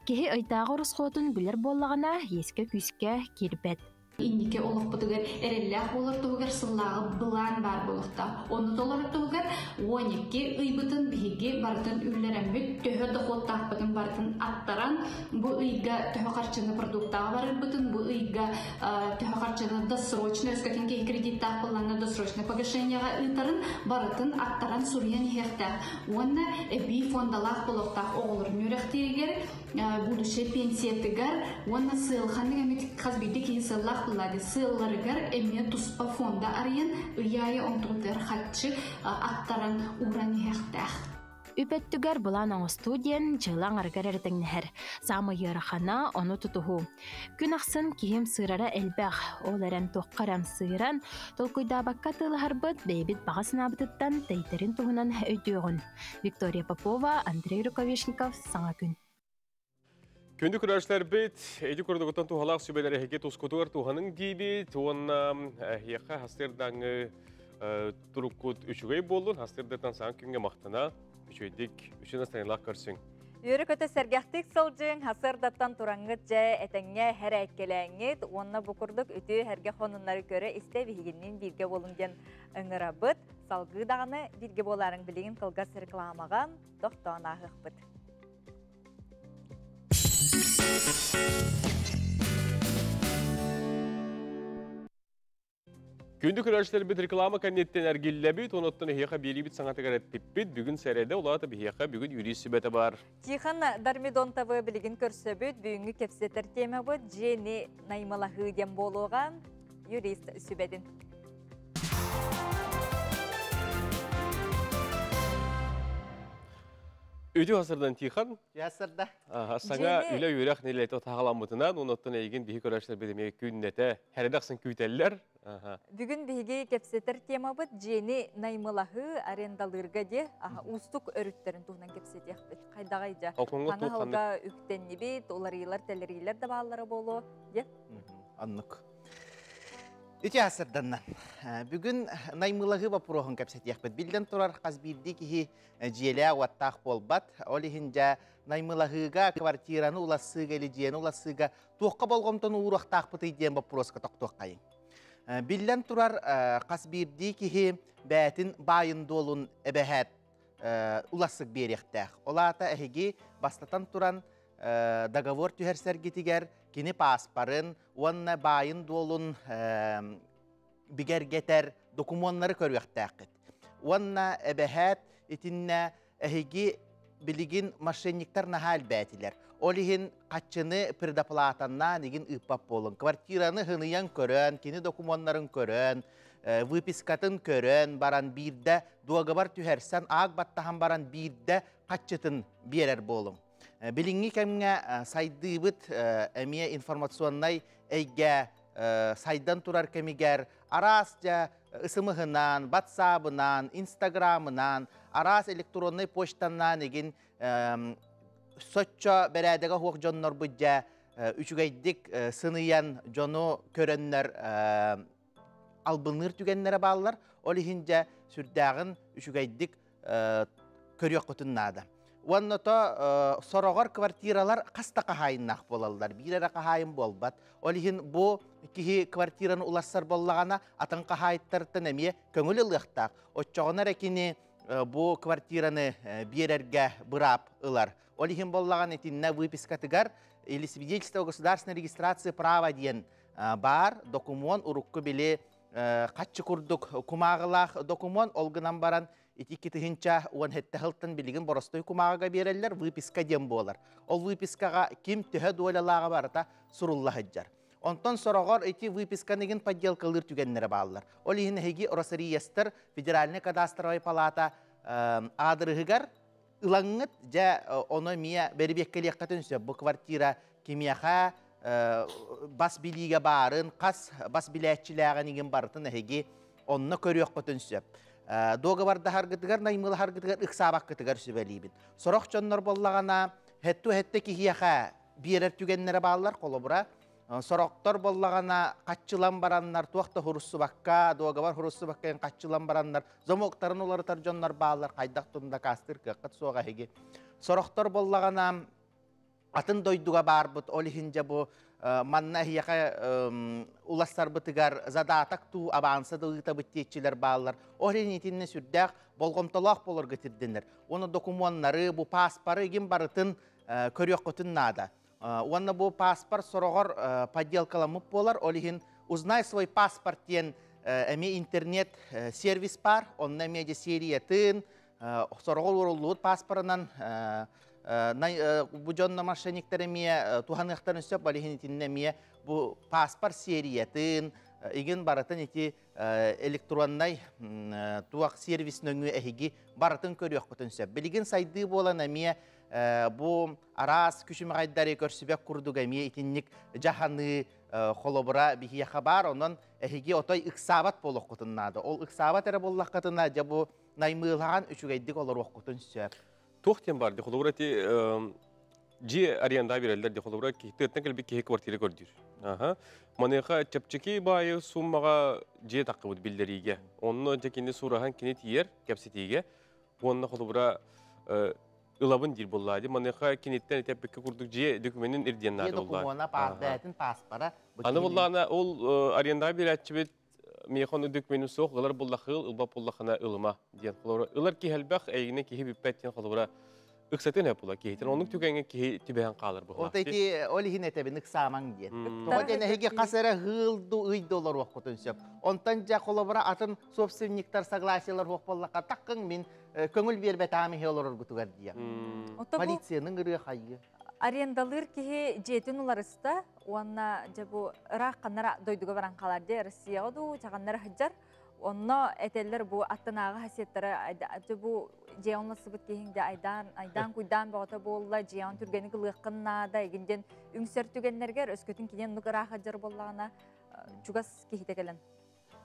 Кей ұйдағы рұсқотын білер болағына ескі күске кербет. Индике олық бұтығыр әрелләқ болыр тұғығыр сыллағы бұлан бар болықта. Оны толар тұғығыр 12 ұйбытын бігі бардың үллерәмбет төхірді қоттақ бұтын бардың аттаран бұл ұйға төхі қарчыны продуктаға барыр бұтын, бұл ұйға төхі қарчыны досрочны, өскетін кей кредиттақ бұланны досрочны погашенияға ұйтарын барытын аттаран сұриян херттақ. Оны бей фондалақ болықтақ оғылырын өріқтерігер, будущее пенсиятығар, оны сылғаны әмет қазбейді кейін сыллақ бұлады. Сылларығар әме тұспа фонда арыян ұяйы онтығылар қатшы аттаран уран херттақ. Үпеттігер бұлан оңы студиян жылан аргар әрдіңнәр. Самы еріхана оны тұтуғу. Күн ақсын кейім сырара әлбәқ. Ол әрін тоққарам сыран, толкуйда баққа тылығар бұд бейбіт бағасын абытыттан тәйтерін тұғынан өйдеуғын. Виктория Попова, Андрей Руковешников, Саңа күн. Күнді күрәшілер бет, әйді көрдігіттен туғалақ сөбелері әке тұскутығыр туғаның дейбі, туғанна әйеқа хастердаңы тұрыққыт үшігей болын, хастердерден саң күнге мақтана, үшейдік, үшін астанилақ көрсің. Үйірі көті сәргәқтік сылжың, хасырдаттан тұраңғыт жә әтәңе әр әккеләңет, онына бұқырдық үті әрге қонынлары көрі істе бігіннен бірге болынген ұңырабыт, салғы дағыны бірге боларын білігін қылғас рекламаған тоқтауын ағық бұд. Күнді күрәшілер бет реклама кәнеттен әргелі бет, оныттың хеқа бері бет саңатығар әттіп бет, бүгін сәрәді олаты бейеқа бүгін юрисі беті бар. Тихан Дармидон табы білігін көрсі бет, бүгінгі кепсетер тема бұд, жені наймалағы дем болуған юрист сүбәдін. Өйді ғасырдан Тихан? Ясырда. Саңа үлі үйрек нелеті тағаламытынан, оныттың әйген бейі көрәшілер бетімеге күннеті, әредақсын күйтәлілер. Бүгін бейге кепсетер тема бұд, жені наймалағы арендалырға де, ұстық өріттерін туғынан кепсетек бет. Қайдағайда. Қаңа халға үктенні бет, оларыйлар, тәлерейлер де бағалары болу. Аннық. Үте асырданнан. Бүгін наймылығы бапырохын кәпсетек бет. Білден тұрар қазбирді кихи жиелі ағуаттақ болбат. Олихінжа наймылығыға квартираны уласыға әлі жиені уласыға туаққа болғымтын ұруақтақ бұты иден бапыросқа тоқтуақ қайын. Білден тұрар қазбирді кихи бәтін байын долын әбәхәт уласыг беректәқ. Олата әхеге бастатан тұран договор түхәрсәр кетігер, кені паспарын, онна байын долын бігергетер документары көрвектәқіт. Онна әбәхәт етінне әхеге biligin mошенниктар нахал бәтилер. Олиһин каччыны предоплатанна нигин ыппап болын. Квартираны хыныян көрөн, кини документтарын көрөн, выпискатын көрөн, баран бирде дуагабар түһәрсән аг баттахан баран бирде каччытын берер болын. Билинги кемге сайдыбыт эмие информационнай эйге сайдан турар кемигер арасча ысымыһынан, WhatsApp-ынан, Instagram-ынан, арас электронный почтаннан егин соччо берәдеге хуак жоннор бұджа үчүгейдик сыныян жону көрөннөр албыныр түгеннері балылар, ол ихинже сүрдәғын үчүгейдик көрөк құтыннады. Онното сорогор квартиралар қаста қахайыннақ болалдар, бирері қахайын болбат. Олихин бұ кихи квартираны улассар боллағана атын қахайыттарытын әмие көңілі лықтақ. Отчоғынар әкені бұ квартираны берерге бұрап ылар. Олихин боллаған етінне выпискатыгар или свидетельство государственной регистрации права ден бар документ урукку біле қатчы күрдік кумағылақ документ олғынан баран Итикетихинча уан хеттахылтан билигин боростой кумага береллер выписка дем болар. Ол выпискага ким төһө дуалалага барата сурулла хаджар. Онтон сорогор эти выписканыгин подделкалыр түгеннере баалар. Ол ихин хеги Росреестр Федеральный кадастровый палата адрыгар ылаңыт жа оно мия бербеккелияккатын сөп. Бу квартира кимияха бас билиге барын, қас бас билетчилягыныгин бартын хеги онно көрөккөтүн сөп. Доғабарда харгытыгар, наймылы харгытыгар, ықсабақ кытыгар сөбәлейбін. Сорок жоннор боллағана, хетті кихияға берер түгеннері балылар қолы бұра. Сороқтор боллағана, қатчылан бараннар, туақта хұрыссы баққа, доғабар хұрыссы баққайын қатчылан бараннар, зомоқтарын оларытар жоннор балылар, қайдақ тұнда кастыр, қыққыт соға хеге. Сороқтор боллағана, атын дойдуға бар бұд, олихинже бұ, манна хияқа уластар бытыгар задатак ту абанса дылыта быттетчилер баллар. Орен етінне сүрдәк болғымталақ болыр гетирденер. Оны документтары, бұ паспары еген барытын көрек көтін нада. Оны бұ паспар сорогор подделкаламып болар. Олихин узнай свой паспорт ден әме интернет сервис бар. Онна әме де сериятын сорогор орылуыт паспарынан bu jonda mошенниктереме туханыктарын сөп балихин итиннеме бу паспорт сериятын иген баратын ити электроннай туак сервис нөңү эһиги баратын көрөк көтөн сөп билген сайды болан эме бу арас күшүмгайдары көрсүбөк курдуга эме итинник жаханы холобура бихия хабар онон эһиги отой ыксабат болок көтөннады ол ыксабат эре боллак кытына жабу наймылаган үчүгейдик олор окутун сөп Tohtien var, dehulurati ji ariyanda birelder dehulurati kihterten kelbi kihe kvartire gördür. Aha, maneha çapçaki bayi summaga ji takkabud bilderiga. Onno tekinde surahan kinet yer kapsitiga. Onna hulura ılabın dil bolladı. Maneha kinetten tepki kurduk ji dokümenin irdiyanlarda bolladı. Dokumenta pardatin paspara. Ana bollana ol ariyanda biretçibet meyxonu dökmenin soğuk, ılar bollakıl, ılbap bollakına ılma diyen xolora. Ilar ki helbaq eğine kihi bippettiyen xolora ıksatın hep ola kihiten. Onun tükenge kihi tübeyen qalır bu. Ortaki olihin etebin ıksaman diyen. O dene hege qasara hıldu $1 vaqtın söp. Ondan ja xolora atın собственниктар согласиялар вақ боллақа таққың мен көңіл бербет ами хелорор гутугар диyen. Полицияның ыры хайы. Арендалыр кихи жетин уларыста, уанна жабу ырак канара дойдуга баран каларде Россияга ду чаганнар хаджар. Онно этеллер бу аттанага хасеттері жабу жеонла сыбыт кихинде айдан куйдан багыта болла жеон түргени кылыккыннада эгинден үңсөр түгеннергер өскөтүн кинен нук ырак хаджар боллагана жугас кихитекелен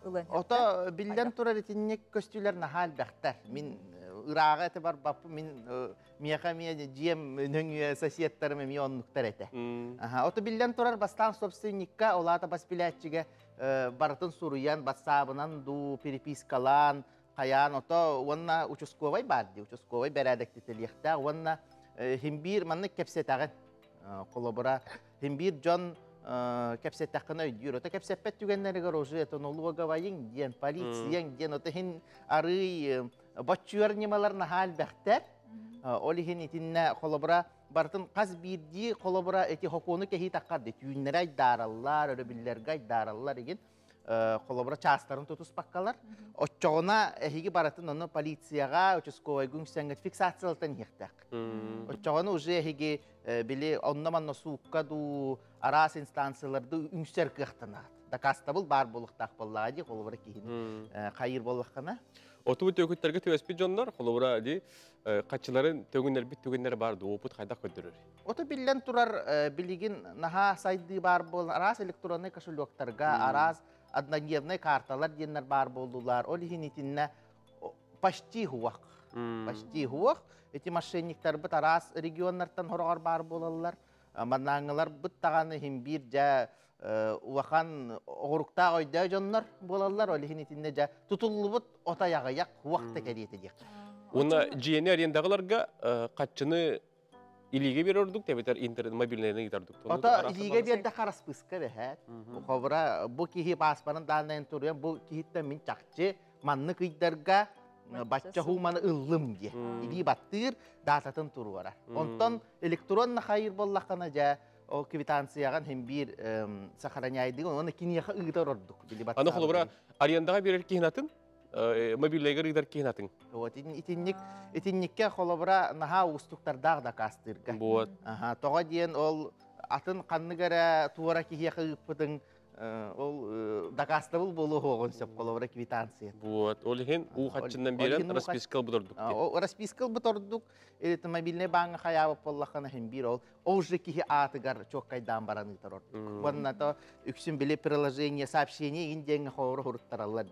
ылын. Ото билден турар этиннек көстүлөр нахал бактар. Мен ырага эте бар бапы мен мияха мия жием нөңү соседтериме мионнуктар эте. Ото билден турар бастан собственникка олата баспилячиге бартын суруян басабынан ду перепискалан каян ото онна участковый барды. Участковый берадек тетелиякта онна химбир манны кепсетагы колобура химбир жон кепсеттаққына өйдер. Ота кепсеппет түгенлерігер уже это налоговайың ден, полицияң ден, ота хин ары бачуар немаларына хал бәқтер. Оли хин итинне қолыбыра бартын қаз бирди қолыбыра эти хокуны кехи таққарды. Түйінлер айдаралар, өрөбілерге айдаралар еген. kolabora çastарын tutus bakkalar. Oçoğuna ehigi baratın onu polisiyaga, uçuskoy gün sengit fiksasiyaltan yektak. Oçoğuna ucu ehigi bili onnaman suukka du aras instansiyalarda ünsер kıhtına. Da kastabıl bar boluq taqballağı di kolabora kihin kayır boluqana. Otu tökütlerge tüvespi jonlar, kolabora di kaçıların tөгүннер bardı, oput kayda ködürür. Otu billen turar biligin naha saydı bar bol aras elektronik kaşuloktarga aras adnagiyevne kartalar diyenler bar boldular. Olihin itinne paşti huwaq. Paşti huwaq. Eti maşennikler bit aras regionlardan horar bar bolallar. Mananglar bit tağanı him bir ja uwakan oğrukta oyda jonlar bolallar. Olihin itinne ja tutulubut otayağayak huwaq tekeriyeti dik. Ona jiyeni ariyendağılarga kaçını İliğe bir orduk tabiler internet mobillerine giderdik. Ota iliğe bir de karas pıska behet. Kobra bu kihi paspanın dalından turuyan bu kihitten min çakçı manlı kıydarga başça humanı ıllım diye. İliği battır datatın turu var. Ondan elektron hayır bollakana ja o kvitansiyagan hem bir sakaranyaydı onu kiniyaka ıgdar orduk. Ana kolubra ariyandağa bir erkeğin atın mobillerine gider kihin atın. Вот итинникке холобра наха устуктардаг да кастырга. Вот. Ага, тога диен ол атын канныгара туара кихия кыппытың ол дакастабыл болу хогон сеп холобра квитанция. Вот. Олихин у хатчындан берен распискал бутордук. О распискал бутордук. Элет мобильный банк хаябы поллахана хем бир ол. Уже кихи атыгар чоккайдан бараны торор. Ванна то үксүн биле приложение сообщение инден хору хуруттаралар.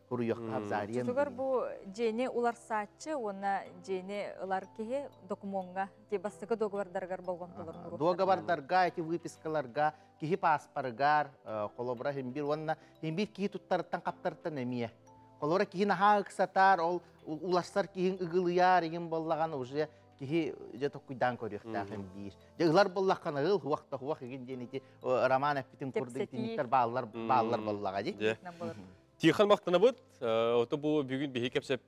Tutugар bu jene ular saçı, ona jene ular kihe dokumonga, ki bastıkı dogavardargar bolgon tolor. Dogavardarga, ki выпискаларга, kihi paspargar, kolobra himbir, ona himbir kihi tuttartan kaptartan emiye. Kolobra kihi naha ıksatar, ulaşsar kihin ıgılıyar, egin bollagan uje, kihi jeto kuydan koruyakta himbir. Jağılar bollakana ıl, huwakta huwak egin jeneti, raman epitin kurdu itinlikler bağlar bollaga di. Тихан мақтана бұд, оты бұл бүгін бейі кәпсеп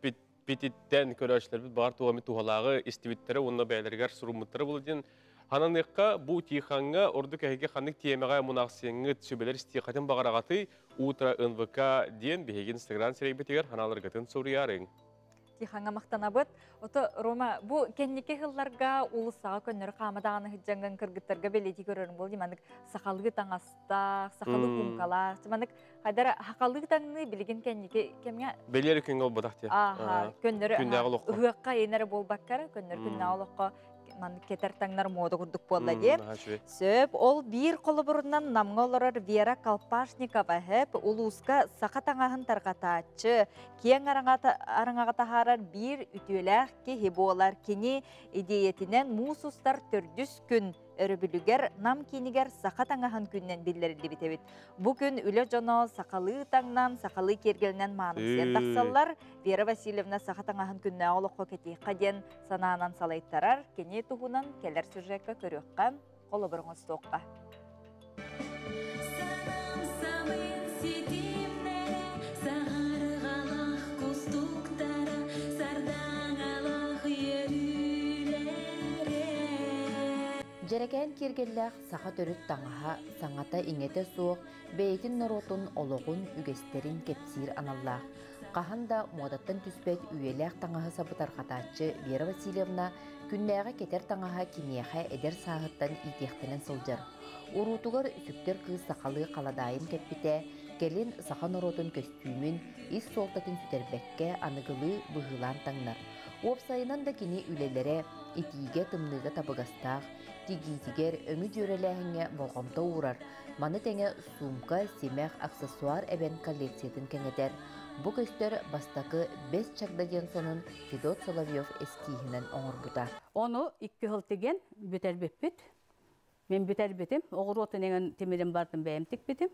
бететтен көрәшілер бұд бар туғамы туғалағы істебеттері, онына бәйлергер сұрумыттары бұл ден. Хананыққа бұл Тиханға орды кәйге ханық темеға мұнақсияңы сөбелер істеқатын бағарағаты Утра НВК ден бейген Инстаграм серейбетегер ханаларғатын сұрыярың. Тиханға мақтана бұд. Оты, Рома, бұл кәннеке ғылларға ұлысаға көннері қамадағаны хүджанған кіргіттарға белеті көрерін бол деймандық сақалығы таңастақ, сақалы құмкалақ, деймандық қайдара хақалығы таңны білген кәннеке кәмге... Белері күн ол бұдақ те. Аха, көннері ұғыққа енері бол баққары, көннері күнна олыққа кетер таңнар мода күрдік болды деп. Сөп, ол бір қолы бұрыннан намға оларар Вера Колпашникова әп, ұлысқа сақа таңағын тарғатачы, кен арыңаға тахарар бір үтеләқ ке хеболар кені идеетінен мұсустар түрдіс күн өрібілігер нам кенігер сақа таңағын күннен білдерілді бітебет. Бұ күн үлі жоно сақалы таңнан, сақалы кергелінен маңызен тақсалар, Вера Васильевна сақа таңағын күнне олыққа кетей қаден сананан салайттарар, кене туғынан келер сүржекке көріққан қолы бұрыңыз тоққа. Жерекән кергелләқ сақа төріт таңаға саңата иңете суық, бәйтін нұротын олығын үгестерін кепсир аналлақ. Қаханда модаттан түспет үйеләқ таңаға сабытар қатачы Вера Васильевна күннәға кетер таңаға кемияға әдер сағыттан итектінен сылжыр. Урутугар үсіктер кыз сақалы қаладайын кеппіте, келін сақа нұротын көстүймін, ис солтатын сүтербәкке анығылы бұғылан таңнар. Опсайынан да кені үлелері итиге тымныға табығастақ, тигитигер өңі жөреләһіңе болғамта урар. Маны тәңе сумка, семәқ, аксессуар әбен коллекциятын кәңетер. Бұ көстер бастақы 5 чагдаден сонын Федот Соловьев эскихінен оңыр бұта. Оны 2 хыл теген бүтер беппет. Мен бүтер бетім. Оғыр отын еңін темірін бардым бәйімтік бетім.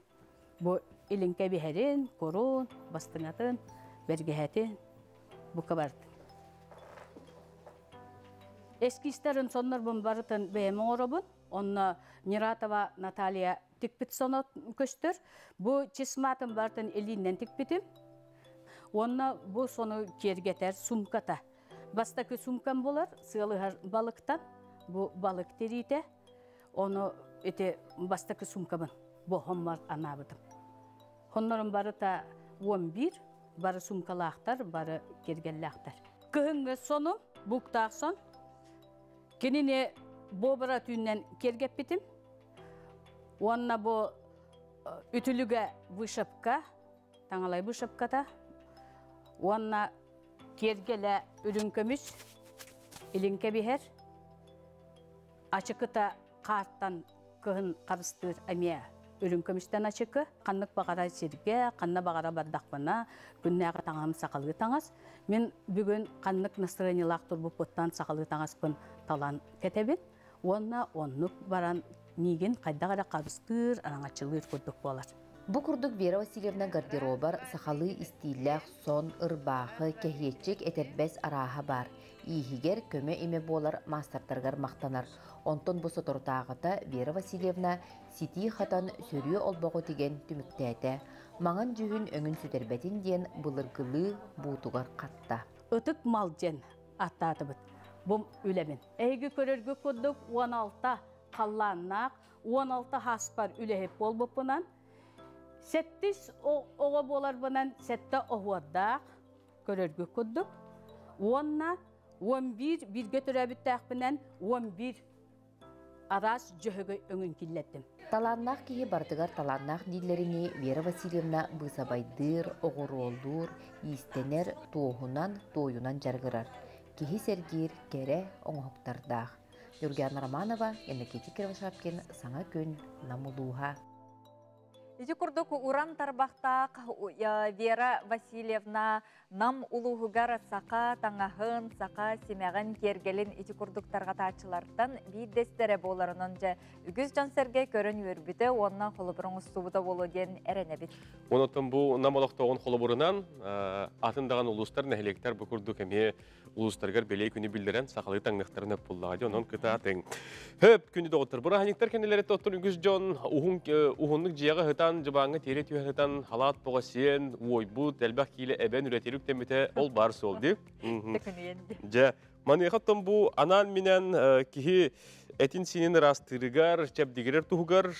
Бұ илінке бихерін, корун, бастыңатын, бергехәтін. Бұқа барды. Eskişlerin sonlar barıtın beyemi orabın. Onunla Niratova Natalya tikpit sonu köştür. Bu çismatın barıtın elinden tikpitim. Onunla bu sonu kergeter sumkata. Bastaki sumkan bolar, sığalı balıktan. Bu balık terite. Onu ete bastaki sumkamın. Bu homlar anabıdım. Onların barıta 11, barı sumkalaqtar, barı kergellaqtar. Kıhınғы sonu, buqtaq son, kenine bobara tüyünden kergep bitim. Onna bu ütülüge vışıpka, tanalay vışıpkata. Onna kergele ürünkömüş, ilinke biher. Açıkıta karttan kıhın karıstır amiya. Ürünkömüşten açıkı, kanlık bağara sirge, kanna bağara bardakbana, günnağı tağam sakalı tağaz. Men bugün kanlık nasranilaq turbu pottan sakalı tağazpın talan ketebin. Onna onluk baran nigen kaydağara karıstır, arаңачылыр kurduk bolar. Bu kurduk Vera Vasilyevna garderobar sahalı istillaq son ırbaqı kehiyetçik eterbes araha bar. İhiger köme ime bolar mastartargar maqtanar. Onton bu sotortağıta Vera Vasilyevna siti hatan sörüye olboğu tigen tümüktete. Mağan cühün öngün süterbetin diyen bılırgılı buğtugar qatta. Itık maljen attatıbıt. Bu ülemin. Egi körörgü kurduk 16 kallanaq, 16 haspar ülehep bol bupunan. Settis oğa bolar banan sette oğuadaq körörgü kurduk. Onna 11 bir götürəbittaq bilen 11 aras jöhögö öngün killettim. Talannaq kihi bardıgar talannaq dillerini Vera Vasilyevna bısabaydır, oğuroldur, istener toğunan toyunan jargırar. Kihi sergir kere oңоқтардақ. Юргена Романова, Енакити Кривошапкин, Саңа күн, Намулуха. Ити курдук уран тарбақтақ Вера Васильевна нам улуғығар сақа таңағын, сақа семяғын кергелін ити курдуктарға тачылардан бейдестере боларынан жа үгіз жансерге көрін өрбіді, онынан қолыбырыңыз субыда болу ден әріне бит. Онытын бұл намалықтауын қолыбырынан атындаған ұлыстар нәхелектер бұл курдук әме улустаргар белей күні білдірен сақалы таңнықтарын өп бұллағады, онын кытатын. Хөп күні доғыттыр. Бұра ханектар кәнелері тоттыр үгіз жон ұғынлық жияға хытан, жыбаңы тере түйе хытан, халат бұға сен, ойбұт, әлбәқ кейлі әбән үретерік тәміті ол бар сол деп. Жа, манеқаттан бұл анан менен кихи әтін сенен растырыгар, чәбдегерер тұғығар,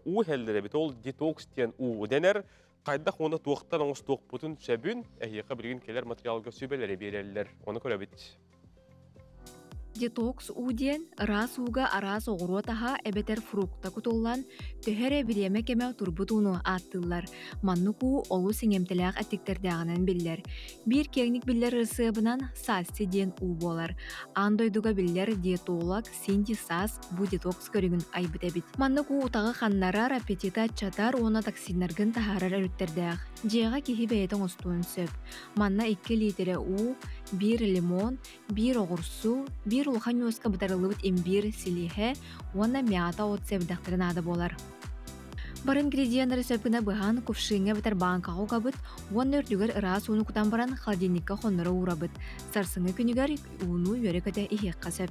у хәлдері бет ол детокс тен у денер, Қайдақ оны туақтан оңыз туық бұтын сөбін, әйеқа білген келер материалға сөбелері берелілер. Оны көрі бет. Детокс уден рас уга арас оғыру таға әбетер фрукта күтоллан төһәрі біреме кеме турбутуну аттылар. Маннуку олу сеңемтіләқ әттіктердіғанын білдер. Bir кегник білдер рысыбынан сасси ден у болар. Андойдуға білдер диетолог Синди Сас бұ детокс көрігін айбыт әбіт. Маннуку утағы қаннарар аппетита чатар оны токсинларгын тахарар өріттердіғ. Жеға кихи бәйетін ұстуын сөп. Манна 2 литре у, 1 лимон, 1 оғырсу, 1 улхан yoska бутарылыбыт имбир силихе, уанна мята от сәбдақтырын ады болар. Бар ингредиенттері сөпкіна бұған кувшинге бітер банкаға қабыт, уанна өрдігер ырас уны күтан баран холодильникка қоныры урабыт. Сарсыңы күнігер уну өрекеті ихеққа сөп.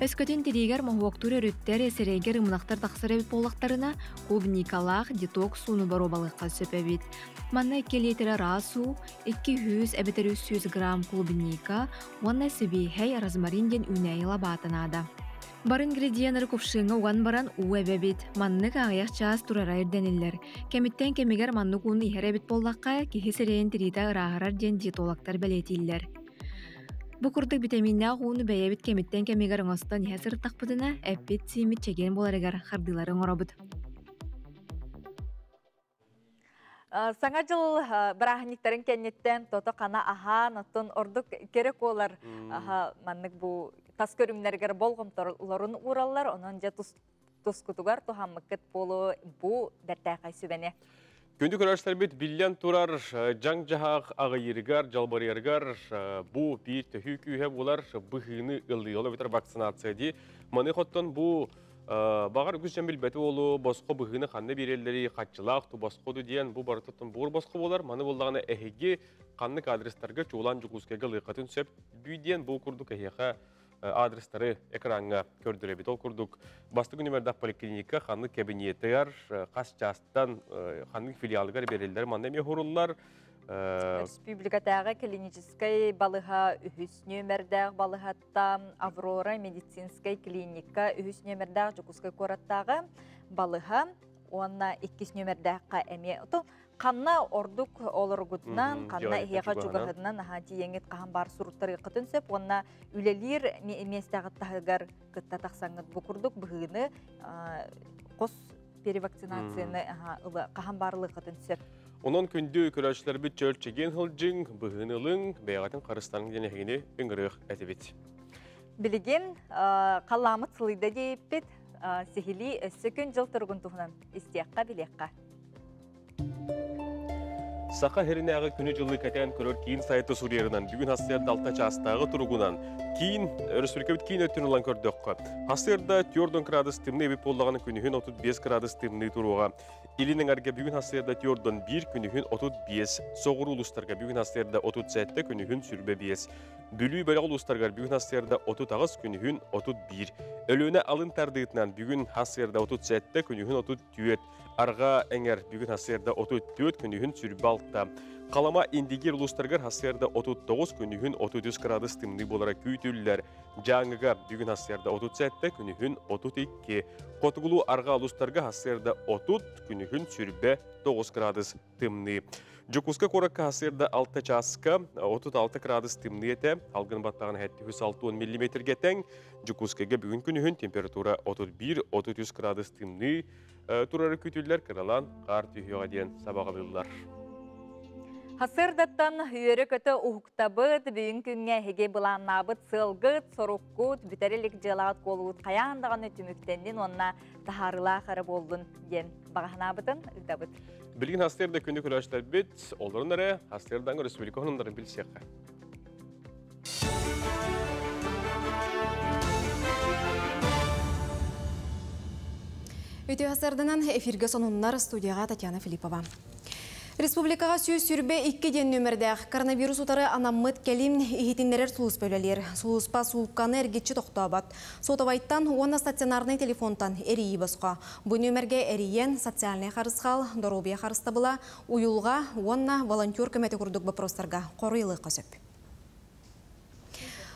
Өскөтін тиригер махуактур өріттер есерегер ымынақтар тақсыр әбіт болақтарына клубникалақ детокс суны бару балыққа сөп әбіт. Манна 2 литр расу, 200 әбітер 300 грамм клубника, уанна себейхей розмаринден үнәйіла батынады. Бар ингредиенттері кувшыңа уан баран у әбәбіт. Маннык ағаяқ час турара үрденілер. Кәміттен кемегер маннык уны ихер әбіт боллаққа кехи сірейін тирита ырағарар ден диетологтар бәлетейлер. Бу курдук витаминна гууну бәйәбит кемиттен кемигер оңостон ясыр тақпытына әппет симит чеген боларыгар хардыларын оробыт. Саңа жыл бірахниктарын кәнеттен тоты қана аха нотын ордук керек олар маннык бу тас көрімлергер болғымтарларын ураллар, онын же тускутугар тухаммыккет болу бу дәртәқай сүбәне. Күнді көрәштер бет билен турар жаң жағақ ағайыргар, жалбарыяргар, бұ бір төхі күйе болар бұғыны ұлды олы бітір вакцинация де. Маны қоттан бұ бағар үгіз жәмбіл бәті олу, босқо бұғыны қанны берелері, қатчылақ, ту босқоду дейін бұ барытыттан бұғыр босқо болар. Маны болдағына әхеге қанны адрестарға чуылан жүгізкеге лықатын сөп бүйден бұ күрдік әхеға адрестары экранға көрдірі бет. Ол күрдік басты күнімердақ поликлиника қанны кабинеттер, қас частан қанны филиалығар берелдер манда ме хұрылар. Республикатағы клинической балыға үхіс нөмірдәғ балығатта Аврора медицинскай клиника үхіс нөмірдәғ жүкізгі кораттағы балыға онна 2 нөмірдәғқа әме. Қанна ордук олыргутнан, қанна ихеға жүгіғыдынан тиеңет қаған бар сұрыттары қытын сөп, онна үлелер местағыттағығар күтті тақсаңыд бұқырдық бұғыны қос перевакцинацияны қаған барлы қытын сөп. Onun күнді көрәшілер бүт чөлчеген ғылжың, бұғынылың, бәйғатын қарыстаның денегіне үңіріқ әтібет. Білген қаламы цылыйда дейіппет, сехили өссі күн жыл тұрғын тұғынан істияққа білеққа. Сақа херінәғы күні жылы кәтен көрір кейін сайты Сурьерынан бүгін хастырды алта частағы тұрғынан кейін Республикабет кейін өттін ұлан көрдіққа. Хастырда 4 градус тымны ебіп болдағаны күнігін 35 градус тымны тұруға. Илінің әрге бүгін хастырда 4-1 күнігін 35, соғыр ұлыстарға бүгін хастырда 37 күнігін сүрбе 5. Бүлі бөлі ұлыстарға бүгін хастырда 30 күнігін 31. Өліні алын тәрдігітінен бүгін хастырда 37 күнігін 34. Арға әңер бүгін хастырда 34 күнігін сүрбе 6. Қалама индигер ұлыстарғар хастырда 39 күнігін 33 градус тымны болара күйтілілер. Жаңыға бүгін хастырда 37 күнігін 32. Қотығылу арға ұлыстарға хастырда 30 күнігін сүрбе 9 градус тымны. Жүкізгі қораққа хастырда 6 часқа 36 градус тымны еті. Алғын баттаған әтті 160 мм тәң. Жүкізгеге бүгін күнігін температура 31-33 градус тымны. Турары күтілілер кіралан қар түйеға ден сабаға білілер. Хасырдаттан үйері көті ұхықтабыд, бүйін күнге хеге бұланнабыд, сылғыд, сорыққуд, бүтәрелік жылағыд қолуыд, қаяндаған өтіміктенден онына тахарыла қары болдың ден бағанабыдын ұлдабыд. Білген хастырда күні күләштер бет, оларын әрі хастырдан республика ғынымдарын білсеққа. Өте хасырдынан эфирге сонуннар студияға Татьяна Филиппова. Республикаға сүйіз сүрбе 2 ден нөмірдәқ коронавирус ұтары анаммыд кәлім ихетіндерер сұлыс бөлелер. Сұлыспа сұлыққаны әргетші тоқтабат. Сотавайттан оны стационарный телефонтан әрейі басқа. Бұл нөмірге әрейен социальный қарысқал, доробия қарыстабыла, уюлға, онна волонтер көмәті күрдік бапростарға қорыйлы қосып.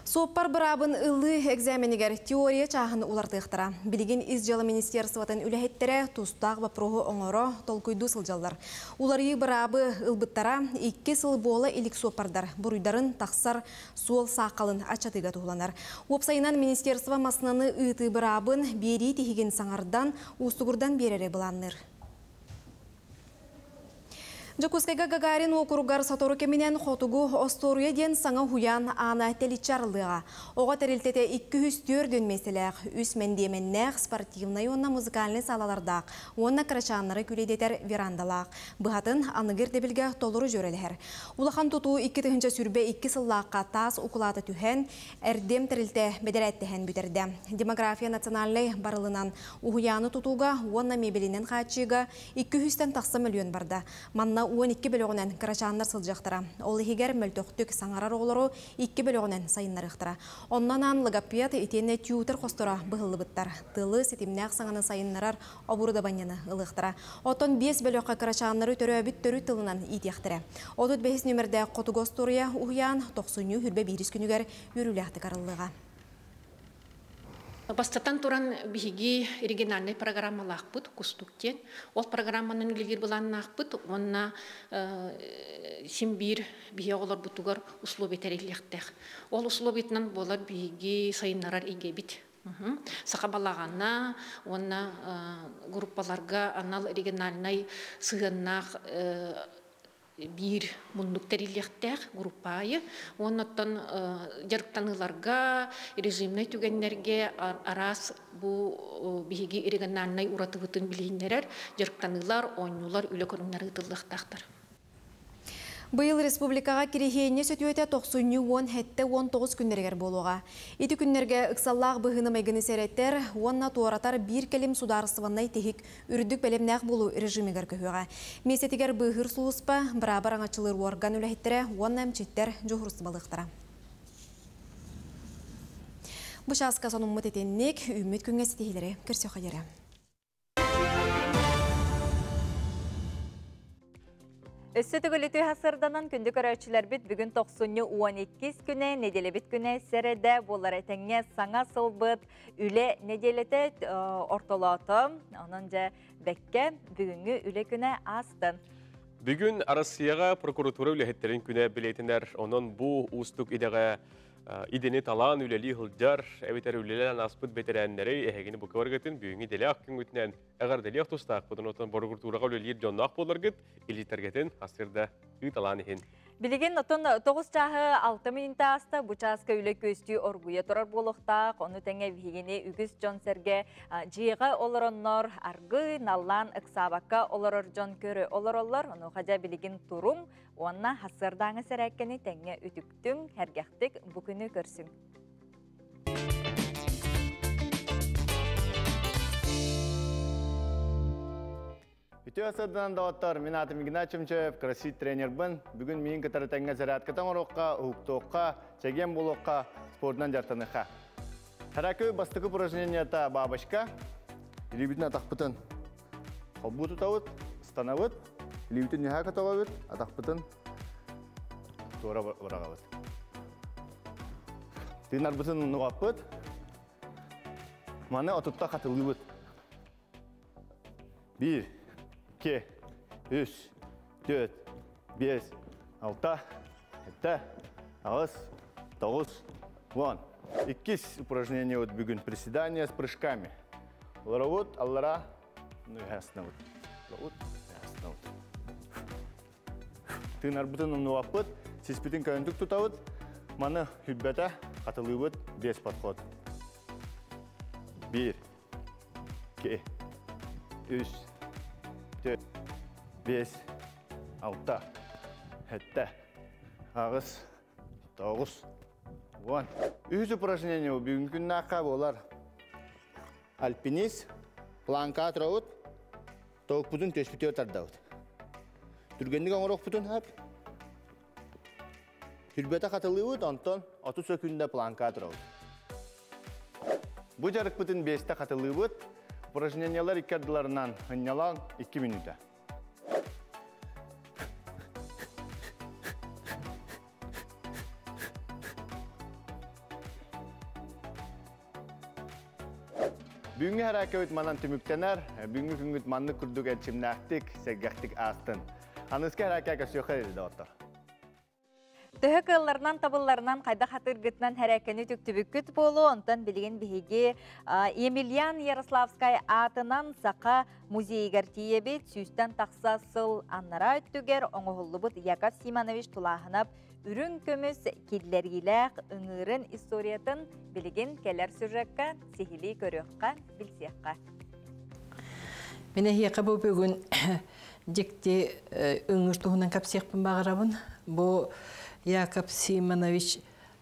Соппар бұрабын ұлы экзаменігер теория чағын улартықтыра. Білген изжалы министерствотын үләхеттері тұстақ бапроғы оңыры толкүйді сылжалдар. Улары бұрабы ұлбыттара 2 сыл болы елік соппардар. Бұруйдарын тақсар суол сақалын ачатыға туғыланар. Опсайынан министерство масынаны ұйты бұрабын бері тегеген саңардан ұстығырдан берері бұланыр. Жакускайга Гагарин округар сатору кеминен хотугу осторуя ден саңа хуян ана теличарлыға. Оға тәрілтете 204 меселәқ, үс мәндеменнәқ спортивнай онна музыкальный салалардақ, онна крачаннары күлейдетер верандалақ. Бұхатын анығыр дебілге толыру жөрелер. Улахан туту 2 сүрбе 2 сыллаққа тас укулаты түхен, әрдем тәрілте бедерәттіхен бүтерді. Демография национальный барылынан ухуяны тутуға, онна мебелінен қачыға 200 тақсы миллион барды. Манна 12 бөлігінен қарачанлар сылжақтыра. Ол егер мөлтөқтік саңарар олару 2 бөлігінен сайынларықтыра. Оннан логопед етені тютер қостыра бұғылы бұттар. Тылы сетімнәқ саңаны сайынларар обурда баняны ылықтыра. Отон 5 бөліққа қарачанлары төрі өбіт төрі тылынан итияқтыра. Отут 5 нөмірді қотугостория ұғиян 90 хүрбе 1 күнігер үріләқті қарылыға. Бастатан туран биһиги региональный программа лахпыт кустуктен. Ол программанын илгир булан нахпыт, онна симбир бие олар бутугар условий терелектех. Ол условийтнан болар биһиги сайыннарар игебит. Сақабалагана, онна группаларга анал региональный сыгыннах бир мундуктарилектер группайы, оннан жарктаныларга, режимный түгеннерге арас бу биһиги региональный уратыбытын билиннерер, жарктанылар, ойнулар, үлөкөрүннөр ытылдыктактар. Быйыл республикаға керехейіне сөтуеті 90-10 хетті 19 күннергер болуға. Еті күннерге ұқсаллақ бұғыны мәгіні сәреттер, онна туаратар бір келім сударыстываннай тегік үрдік бәлемнәқ болу режимігер көхіға. Месетігер бұғыр сұлыспа, бірабар аңачылыр орган үләхеттері, онна әмчеттер жоғырысты балықтыра. Бұшасқа соның мұтетеннек, үміт күнге сетехілері кірсе қадері. Өссі түгіліті хасырданан күнді көрәчілер біт бүгін 12 күне, неделе бит күне сәреді болар әтәңе саңа сылбыт, үле неделеті ортолаты, onun жа бәкке бүгінгі үле күне астын. Бүгін Россияға прокуратура үләхеттерін күне білетінер, оның бұл ұстық идеға идені талан үлелі ғылдар, әветер үлелен аспыт бетерәннері әхегені бұқы барғытын бүгінгі делі аққын өтінен әғар делі ақтустақ бұдың отын прокуратураға үлелер жоннақ боларғыт, елітергетін асырда ұйталан ехін. Билеген отын 9 чағы 6 минута аста бұчаска үлі көсті оргуя тұрар болуқтақ, оны тәңе вегене үгіз жон сәрге жиға олыроннор, арғы наллан ұқсабаққа олырыр жон көрі олыролар, оны қажа билеген турум, онна хасырдаңы сәрәккені тәңе үтіктің әргәқтік бүкіні көрсің. Үтіе асырдынан дауаттар, мен атым Игначимчев, красит тренер бін. Бүгін мен кітары тәңге зарядкатан орыққа, ұқтуыққа, чәген болуыққа, спортынан жартаныға. Харакөй бастықы упражненията бабашка, илебітін атақпытын қолбу тұтауыт, станавыт, илебітін неға қатауабыт, атақпытын туара барағабыт. Түйін арбытын нұғаппыт, маны отытта қатылыбыт. 1, 2, 3, 4, 5, 6, 7, 8, 9, 10. 2 упражнения вот бүгін. Приседания с прыжками. Ларовод, аллара, ну и яснавод. Ларовод, яснавод. Ты нарбытын умнуаппыт, сеспитин кайынтук тутавыт, маны хүлбәті қатылыбыт 5 подход. 1, 2, 3, 4, 5, 6, 7, 8, 9, 10. 3 упражнения бүгінгі күнін аққа болар. Альпинист, планка тұрауыт, тоғық бұтын төспіте отардауыт. Түргендік оңырақ бұтын әп. Түрбеті қатылығыт, онтон 30 секундда планка тұрауыт. Бұл жарық бұтын 5-те қатылығыт, упражнениялар 2 ардыларынан ғынялан 2 минута. Бүгінгі әрәкі өтманан түміктенер, бүгінгі күнгіт манны күрдік әтшімнәқтік, сәгәқтік астын. Анызғы әрәкі сөйқі елді отыр. Төһө кылларынан табылларынан қайда хатыргытынан әрәкені түктүбүккүт болу, онтан билген биһиги Емельян Ярославскай атынан сақа музейгер тиебет, сүйстен тақса сыл аннара өттүгер, оңғылыбыт Яков Симонович тулағынап, үрін көміс кедлергіләқ үңірін историятын білген кәлер сүржекка, сихили көріққа, білсеққа. Мене хияқа бұл бүгін жекте үңір тұғынан капсеқпін бағырабын. Бұл Яков Симонович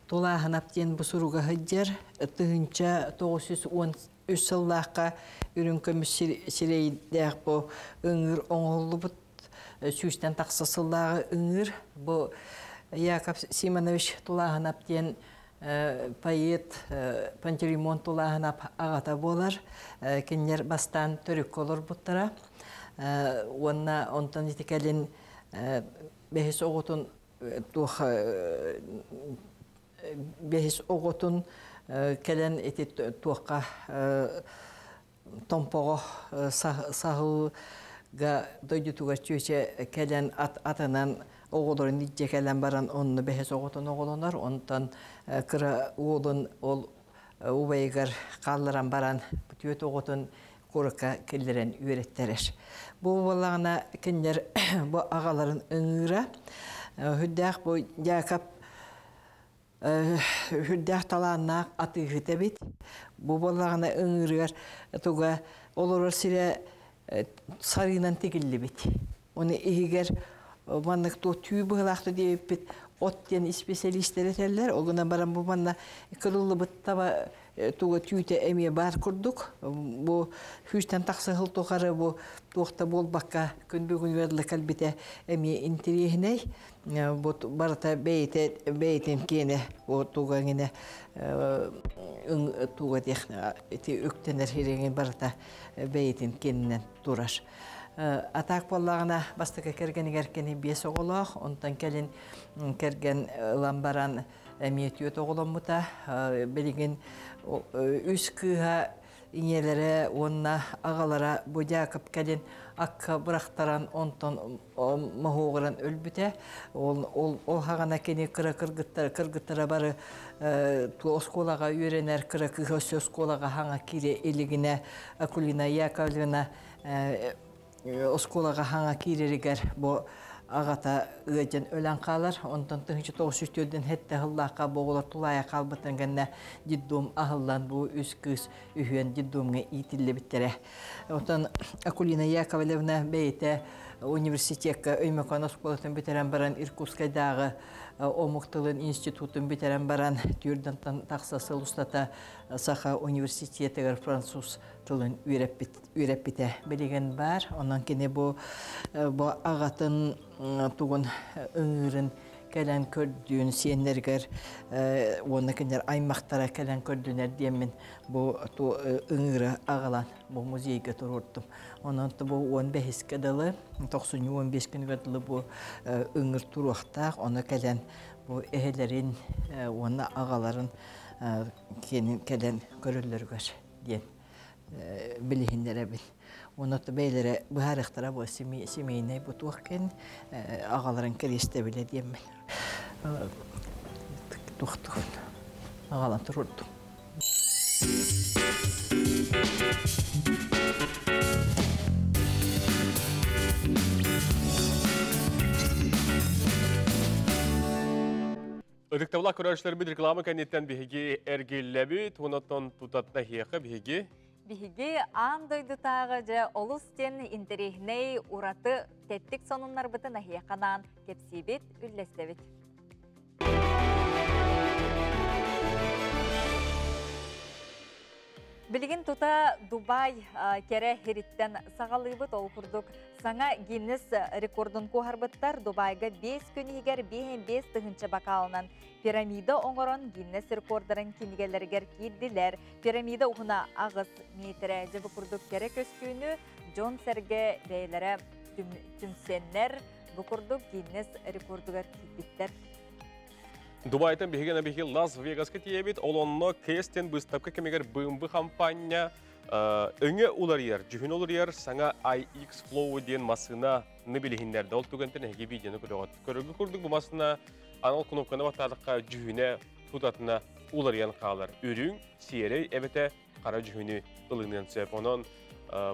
тулағынап ден бұсыруға ғыджар, тұғынша 913 сыллаққа үрін көміс сирейдәқ бұл үңір оңғылыбыт сүйістен тақсы сыллағы үңір. Бұл Яков Симонович тулағынап ден поэт Пантелеймон тулағынап ағата болар. Кенер бастан түрік олар бұттыра. Онтан етекәлін бәхес оғытын бәхес оғытын кәлін еті туаққа томпоғы сағылға дойды туғар түйесе кәлін атынан оғылырын итже кәлін баран онны бәхес оғытын оғылынар. Онтан кіра оғылын ол ұбайығар қалыран баран түйет оғытын қорыққа келдерен үйреттерер. Бұл болағына кендер ағаларын үңіра. Хүддәқ бұл Яков хүддәқ таланнақ атығыта бет. Бұл болағына үңірер тұға олырыр сірі сарынан тегілі бет. Оны егер маннық түй бұғылақты деп бет оттен специалистер етерлер. Оғына баран бұл манна кырылы бұт таба туға түйті әме бар күрдік. Бұл хүштен тақсы ғыл тұқары бұл туақта бол баққа күнбігін верілі кәлбеті әме интерегіней. Бұл барыта бәйтен кені туға ғіне туға өктенер хереген барыта бәйтен кенінен тұрар. Атақ боллағына бастыға кергені кергені бес оғылақ, онтан келін керген ламбаран әмиет оғылан мұта. Білген үс кыға инелері, онына ағалара бұдякып кәлін аққа бұрақтаран онтан мағуғыран өлбіте. Ол хағана кені кыргыттара бары осколаға үйренер кыра кыгасы осколаға хаңа кире елігіне Акулина Яковлевна осколаға хаңа кирерігер бұ ағата өйден өлен қалар. Онтан 1994-ден хетті ғыллаққа боғылар тулая қалбытын ғанна диддум ағылдан бұ үз күз үйен диддумға итілі біттері. Онтан Акулина Яковлевна бейті университетка өймекан осколатын бітерен баран Иркутскайдағы Омуқтылын институтын бітерен баран түйірден тақсасы ұстата Саха университетігер француз тылын үйреп біте білеген бар. Онан кені бұ ағатын туғын өңірін кәлән көрдüğün сенергер, оны кендер аймақтара кәлән көрдüğünер деймін бұл өңірі ағалан бұл музейге тұрырттым. Онан бұл 15 кәділі, 90-15 кәділі бұл өңір тұруқтақ, оны кәлән бұл әйелерін, оны ағаларын кәлән көрілергер дейін білігіндер әбін. Оны бейлері бұхарықтара бұл семейіне бұтуақкен ағаларын кересте біле деймін. Тұқтығын ағалан тұрырдым. Ödüktavla körüşler bir reklama kendinden bihigi ergillebi, tuğunattan tutatna hiyakı bihigi. Биһиги аан дойдутағы жа олустен интерихней ураты теттик сонуннар бытын ахияқанан кепсибит үллестебит. Билигин тута Дубай кере хириттен сағалыбыт ол күрдік. Саңа Гиннес рекордын кухарбыттар Дубайга 5 күнігер 5 тыгынчы бакалынан пирамида оңорон Гиннес рекордарын кинигелергер кирдилер. Пирамида уғына ағыз метре жабы күрдік кере көскүйіні Джон Серге бейлері түмсеннер бұ күрдік Гиннес рекордығар кирдиттер. Дубайдан бігген әбігі Лас-Вегаска тиебет, олонно кестен бұстапқа кемегер бұмбы компания өңі олар ер, жүхін олар ер, саңа iX Flow ден масына нөбілігіндерді. Ол түгентен әге бейдені көріғат. Көрігі көрдік бұл масына анал кнопканы бақтардыққа жүхіне тұтатына олар ен қалар. Үрің, сиерей, әбеті қара жүхіні ылыңнен сөп. Онын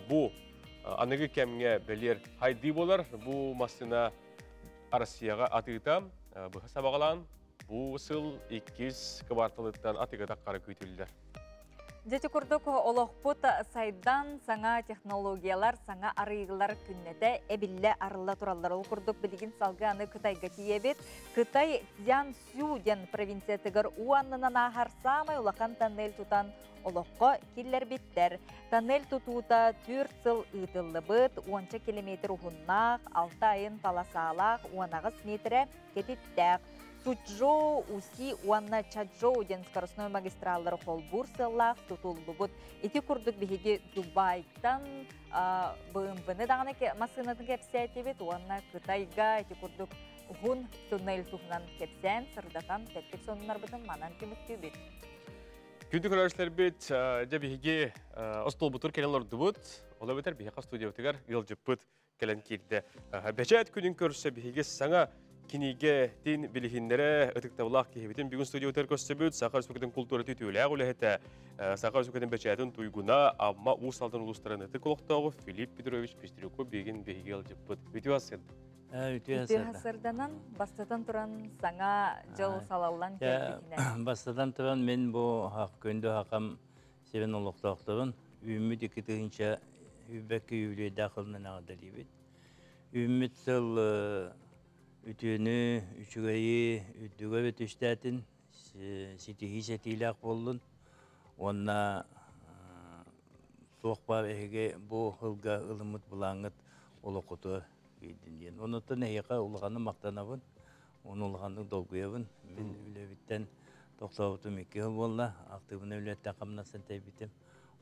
бұл анығы кәмге білер хайды болар. Бұл масына Арасияға атығыта бұғы сабағалан. Бұл сыл 2 кварталыттан атыға таққары көйтілдер. Жеті күрдік олықпұт сайдан саңа технологиялар, саңа арыйғылар күннеті әбілі арылы туралар. Ол күрдік білген салғаны Қытайға тиебет. Қытай Цзянсю ден провинциятығыр уаннынан ағар самай олақан тоннель тұтан олыққа келлер беттер. Тоннель тұтуыта 4 сыл ұйтылы бұд, 10 километр ұғыннақ, 6 айын паласалақ, 10 метрі кететтәк. Суджоу, Уси, Уанна, Чаджоу ден скоростной магистраллары холбур сыллақ тұтылды бұд. Эти күрдік бігеге Дубайдан БМВ-ні дағаны масынатын кепсәйті бет, Уанна Қытайға эти күрдік ғын туннель тұғынан кепсән, сырдатан тәттік сонынар бұдын манан кемікті бет. Күнді көрәшілер бет, жа бігеге остол бұтыр кәлелер дүбіт, ола бетер бігеға студия өтігер ел жіппіт кәлен келді. Бәжәт күнін көріші бігеге саңа киниге тин билихиннере ытыктавлах кихибитин бүгүн студия өтер көссөбүт Сахар Сүкетин культура түтүүлээг үлэхэтэ Сахар Сүкетин бечаатын туйгуна амма уусалдан улустарын ытык олоқтоогу Филипп Петрович Пестрюков бегин бегигел жыппыт. Үтү асырды. Үтү асырданан бастатан туран саңа жыл салаллан кертикине. Бастатан туран мен бу көндө хакам себен олоқтооктобун үмүт икитигинче үбөккө үйлү дакылынан агадалибит. Үмүт сыл Ütünü, üçügeyi, ütüge ve tüştətin sitihi setiylək bollun. Onna soğukba vehege bu hılga ılımıt bulağıt oluqutu gidin. Onu da neyeqa ulağanı maqtanabın, onu ulağanı dolguyabın. Ben ülevitten 92 yıl bolla, aktıbını ülette qamnasan teybitim.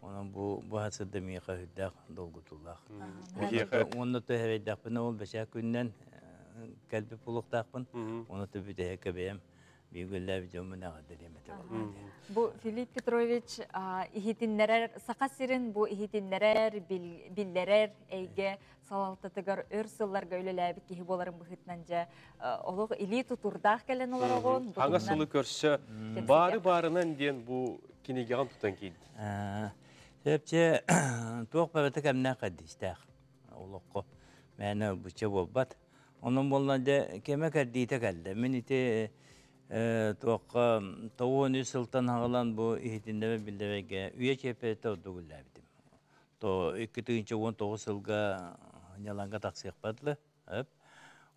Onun bu hasırda miqa hüddaq dolgutulaq. Onu da heveyddaqpın ol beşak gündən kalbi puluqtaqpın. Onu da büteye kabeyem. Bir güller bir camı ne kadar yemete var. Bu Filip Petrovich ihitinnerer sakasirin bu ihitinnerer billerer eyge salaltatıgar örsıllar göylelebit kihi boların bu hitnanca oluq ili tuturdaq gelen olaroğun. Hangasılı körse barı-barınan diyen bu kinigan tutan kiydi. Sebepçe tuğuk babata kamna kaddistaq. Oluqo. Mene bıça bolbat. Onun bolunca keme kaddiyte kaldı. Men ite tuğqa tavuğun sıltan hağılan bu ihitindeme bildevege üye çepete odugulla bitim. To 2019 yılga nyalanга taksiyakpadlı.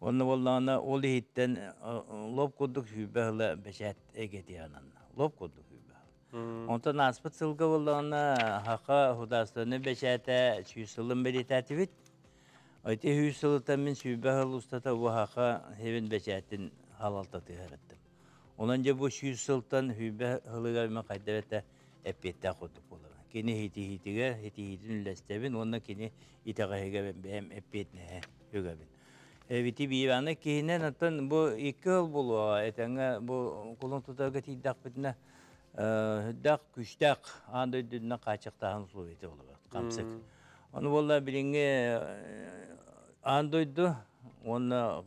Onun bolunca ol ihitten lop kuduk hübehla beşet egeti yanan. Lop kuduk hübehla. Ondan aspıt sılga bolunca haqa hudaslarını beşete süyüsülün beri tertibit. Ayte hüyüsülüten min hübehla ustata bu haqa hevin beşetin halaltatı yaratım. Onunca bu süyüsülten hübe hılıgarıma kaydevete epiyette kuduk olur. Kini hiti ülestebin, onunla kini itağahıga ben epiyetne hügabin. Viti bir yana kihine natan bu 2 yıl bulu etenge bu kulun tutarga tiddak bitne hüddak küçtak anda düdüne kaçıktahan suluveti olur kamsık. Onu valla bilinge andoydu ona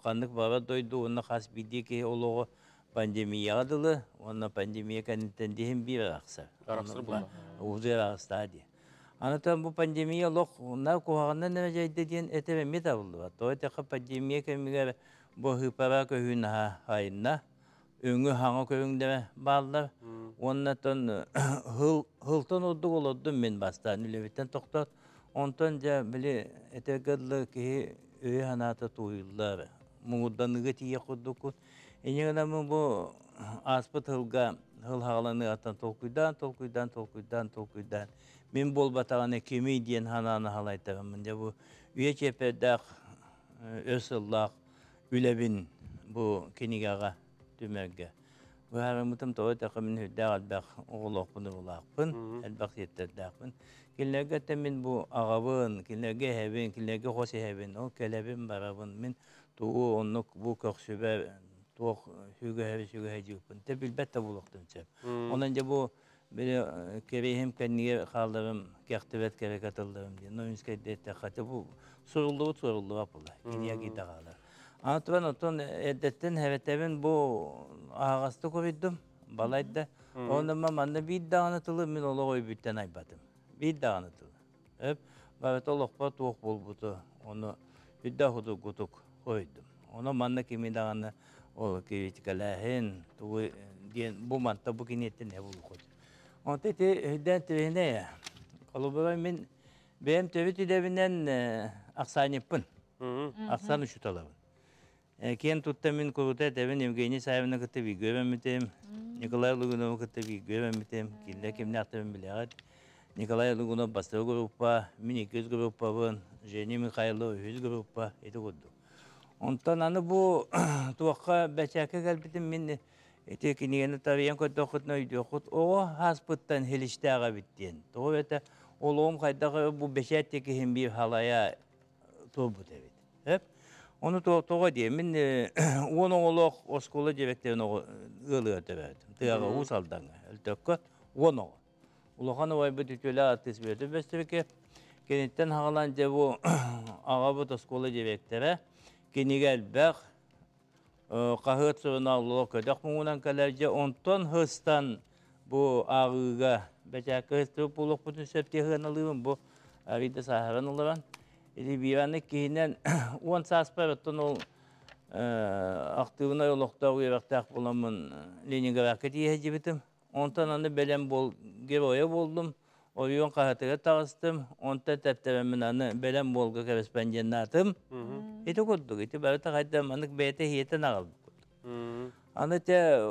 kanlık baba doydu ona khas bildiği ki oluğu pandemiya adılı ona pandemiya kanıttan dihim bir aksa. Araksır bulma. Uzay aksa diye. Anatan bu pandemiya lok onlar kuhağından ne mecaydı diyen eteve metavuldu var. Doğru tekrar pandemiya kemiğe bu hıpara köyün hayınna öngü hangi köyünde bağlılar. Ondan hıltan olduk olurdum ben bastan ülevitten toktat. Ondan da böyle etekadlı ki öğe hanata tuyullar. Muğdanlığı tiye kurduk. Enyeğine bu aspıt hılga hıl hağlanı atan tolkuydan. Min bol batağına kemi diyen hananı halaytarım. Bu üye çepedek ösüllak ülebin bu kinigaga tümerge. Bu haramıtım toğu takımın hüdde albaq oğulaqpın oğulaqpın, albaq yetterdaqpın. Killerge temin bu ağabın, killerge hevin, killerge hosi hevin, o kelebin barabın min tuğu onluk bu köksübe tuğ hüge hevi süge hecikpın. Te bilbette buluqtun çep. Onunca bu böyle kereyim kendiye kaldırım, kektivet kerek atılırım diye. Noyunskay deyette katı bu soruldu apıla. Kiniye gide kalır. Anlatıban oton eddetten hevetevin bu ağastı koydum. Balaydı. Ondan bana bir daha anlatılı min ola koy bütten aybadım. Bir daha anlatılı. Hep evet olakpa tuğuk bulbutu. Onu bir daha hudu kutuk koydum. Ona bana kimi dağını o kivitikalayın tuğu diyen bu manta bu kiniyetten ne bulu koydum. Ondan hüdden tüvene ya. Kalıbıra min benim tüvit üdevinden aksan yapın. Aksan uçut alavın. Ken tuttamin kuruta tevin Evgeni sahibine kıtı bir göbemetim. Nikolay Lugunov kıtı bir göbemetim. Kille kimne aktabim bileğat. Nikolay Lugunov bastırı grupa, min 200 grupa bun. Jeni Mikhailo 100 grupa eti kudu. Ondan anı bu tuğakka beçaka kalbitim min eti kiniyeni tariyen kodda okutna uydu okut. O haspıttan heliştağa bittiyen. Doğu vete oluğum kaydağı bu beşetteki hem bir halaya tuğbu tevit. Hep. Onu toğa diye min onu olaq oskola jebeklerini ılıyor teberdim. Tıyağa usaldan eltökkö onu. Ulaqan vay bu tütüle artist verdi. Besteki kenitten hağalanca bu ağabı oskola jebeklere kenigel bek qahıt sığına Allah ködek muğunan kalarca onton hıstan bu ağıga beçakı hıstı buluq bütün septi hığınalığın bu ağıyda saharan olaran. Biranlık kihinen 10 sasparatın ol aktivına yolukta uyaraqtaq bulamın Leningrad'a diye jibitim. Ondan anı belen bol geroya boldum. Oyon qahatıga tağыстım. Ondan teptebemin anı belen bolga korrespondenatım. Eti kudduk. Eti bari taqaydam anık beyte hiyeten ağaldık. Anı te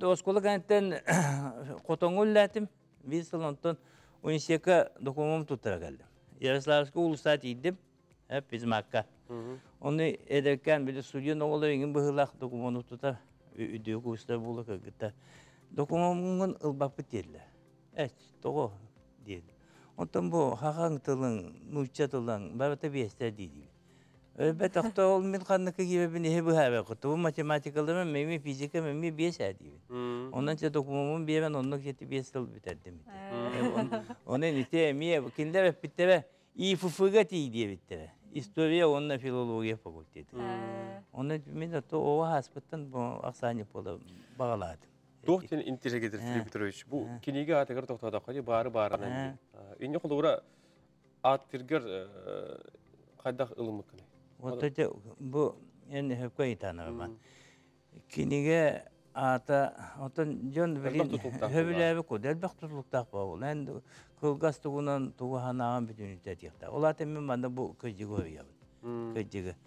oskola kanitten kotongu latim. Bir yıl ondan 12 dokumum tutara geldim. Yaroslavski ulusat idim. Hep bizim hakka. Onu ederken bile Suriye'nin oğlu engin bıhılak dokumunu tutar. Üdüğü kuşlar buluk agıta. Dokumunun ılbak biterler. Evet, doğru дейді. Онтан бұл хақаң тылың, нұйча тылың, бабата бесте дейді. Бәт оқты ол мен қаннықы кебебін ехе бұхабы құтты. Бұл математикалы мен физика мен бес әдейбін. Онан че документын бейбен оннық жеті бес жыл бітәрдім. Онын ите әмей кендер өппіттебе ИФФ-ға тейді біттебе. История онна филология факультеті. Онын мен оға аспыттан ақсаны полы бағаладым. Тоқтен интеже кетір Филипп Петрович. Бұл кенеге атығыр тоқтады қойды бары-барынан. Үйне қолы ұра аттыргер қайдақ ылымы күні? Бұл енді хөпкөй танығы бар. Кенеге ата, отын жон білін хөбіләбі көді, әлбәқ тұтылықтақ ба ол. Әнді кылғас тұғынан тұғы ханаған бүтін үтет еқта. Ол аты мен банда бұл көздегі өйябын. Көздегі.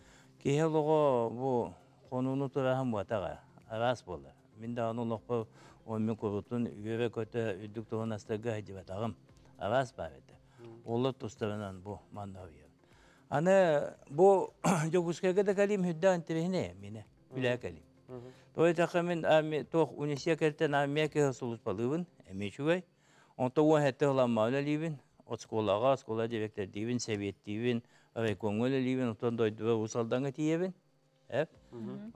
Кейхел оғы бұл қонуыны тұрағын бұатаға, арас болды. Мен де оны ұлықпы онымен көрітін үйе көті үдік тұғын астырға әйді батағым. Арас бар еді. Олы тұстарынан бұл манда өйябын. Аны бұл жоғызкеге де кәлім хүдді антырығыне мені, үлі кәлім. Той тақы мен тоқ университеттен Америка сұлыс балығын, әмешугай. Онта оң әтті ғыланма өлі сколаға, скола директор дейбін, совет дейбін, райкон өлі дейбін, онтан дойдуы ұсалданға тейебін.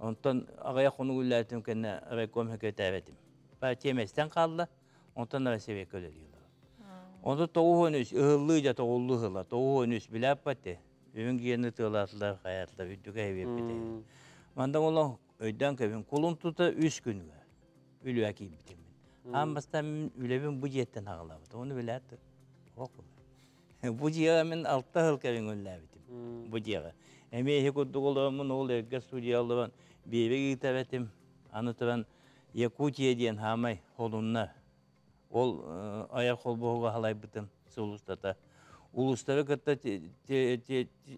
Онтан ағая қону үлләтім кәні райкон хөкеті әветім. Теместен қалды, онтан совет өлі дейбін. Онта тоғы өніс, ұғылы да тоғылы ғыла, тоғы өніс біләп бәтті. Өң кені тылатылар, қаятылар, үттігі әйбеп бітейін. Манда олың өйден көбін қолын тұта 3 күнгі үлі әкейін бітемін. Амбастан мен үлебін бұ жеттен ағылабыды. Оны біләтті. Бұ жеға мен 6 ғыл көбін өлі әбітім. Бұ жеға. Әмейхе көдді қолығымын ол әргі студиялығын бейбек етәбетім. Анытыран Якутия дейін хамай қолынна. Ол аяқ қол бұғыға қалай бітім сұлыстата. Улустары кытта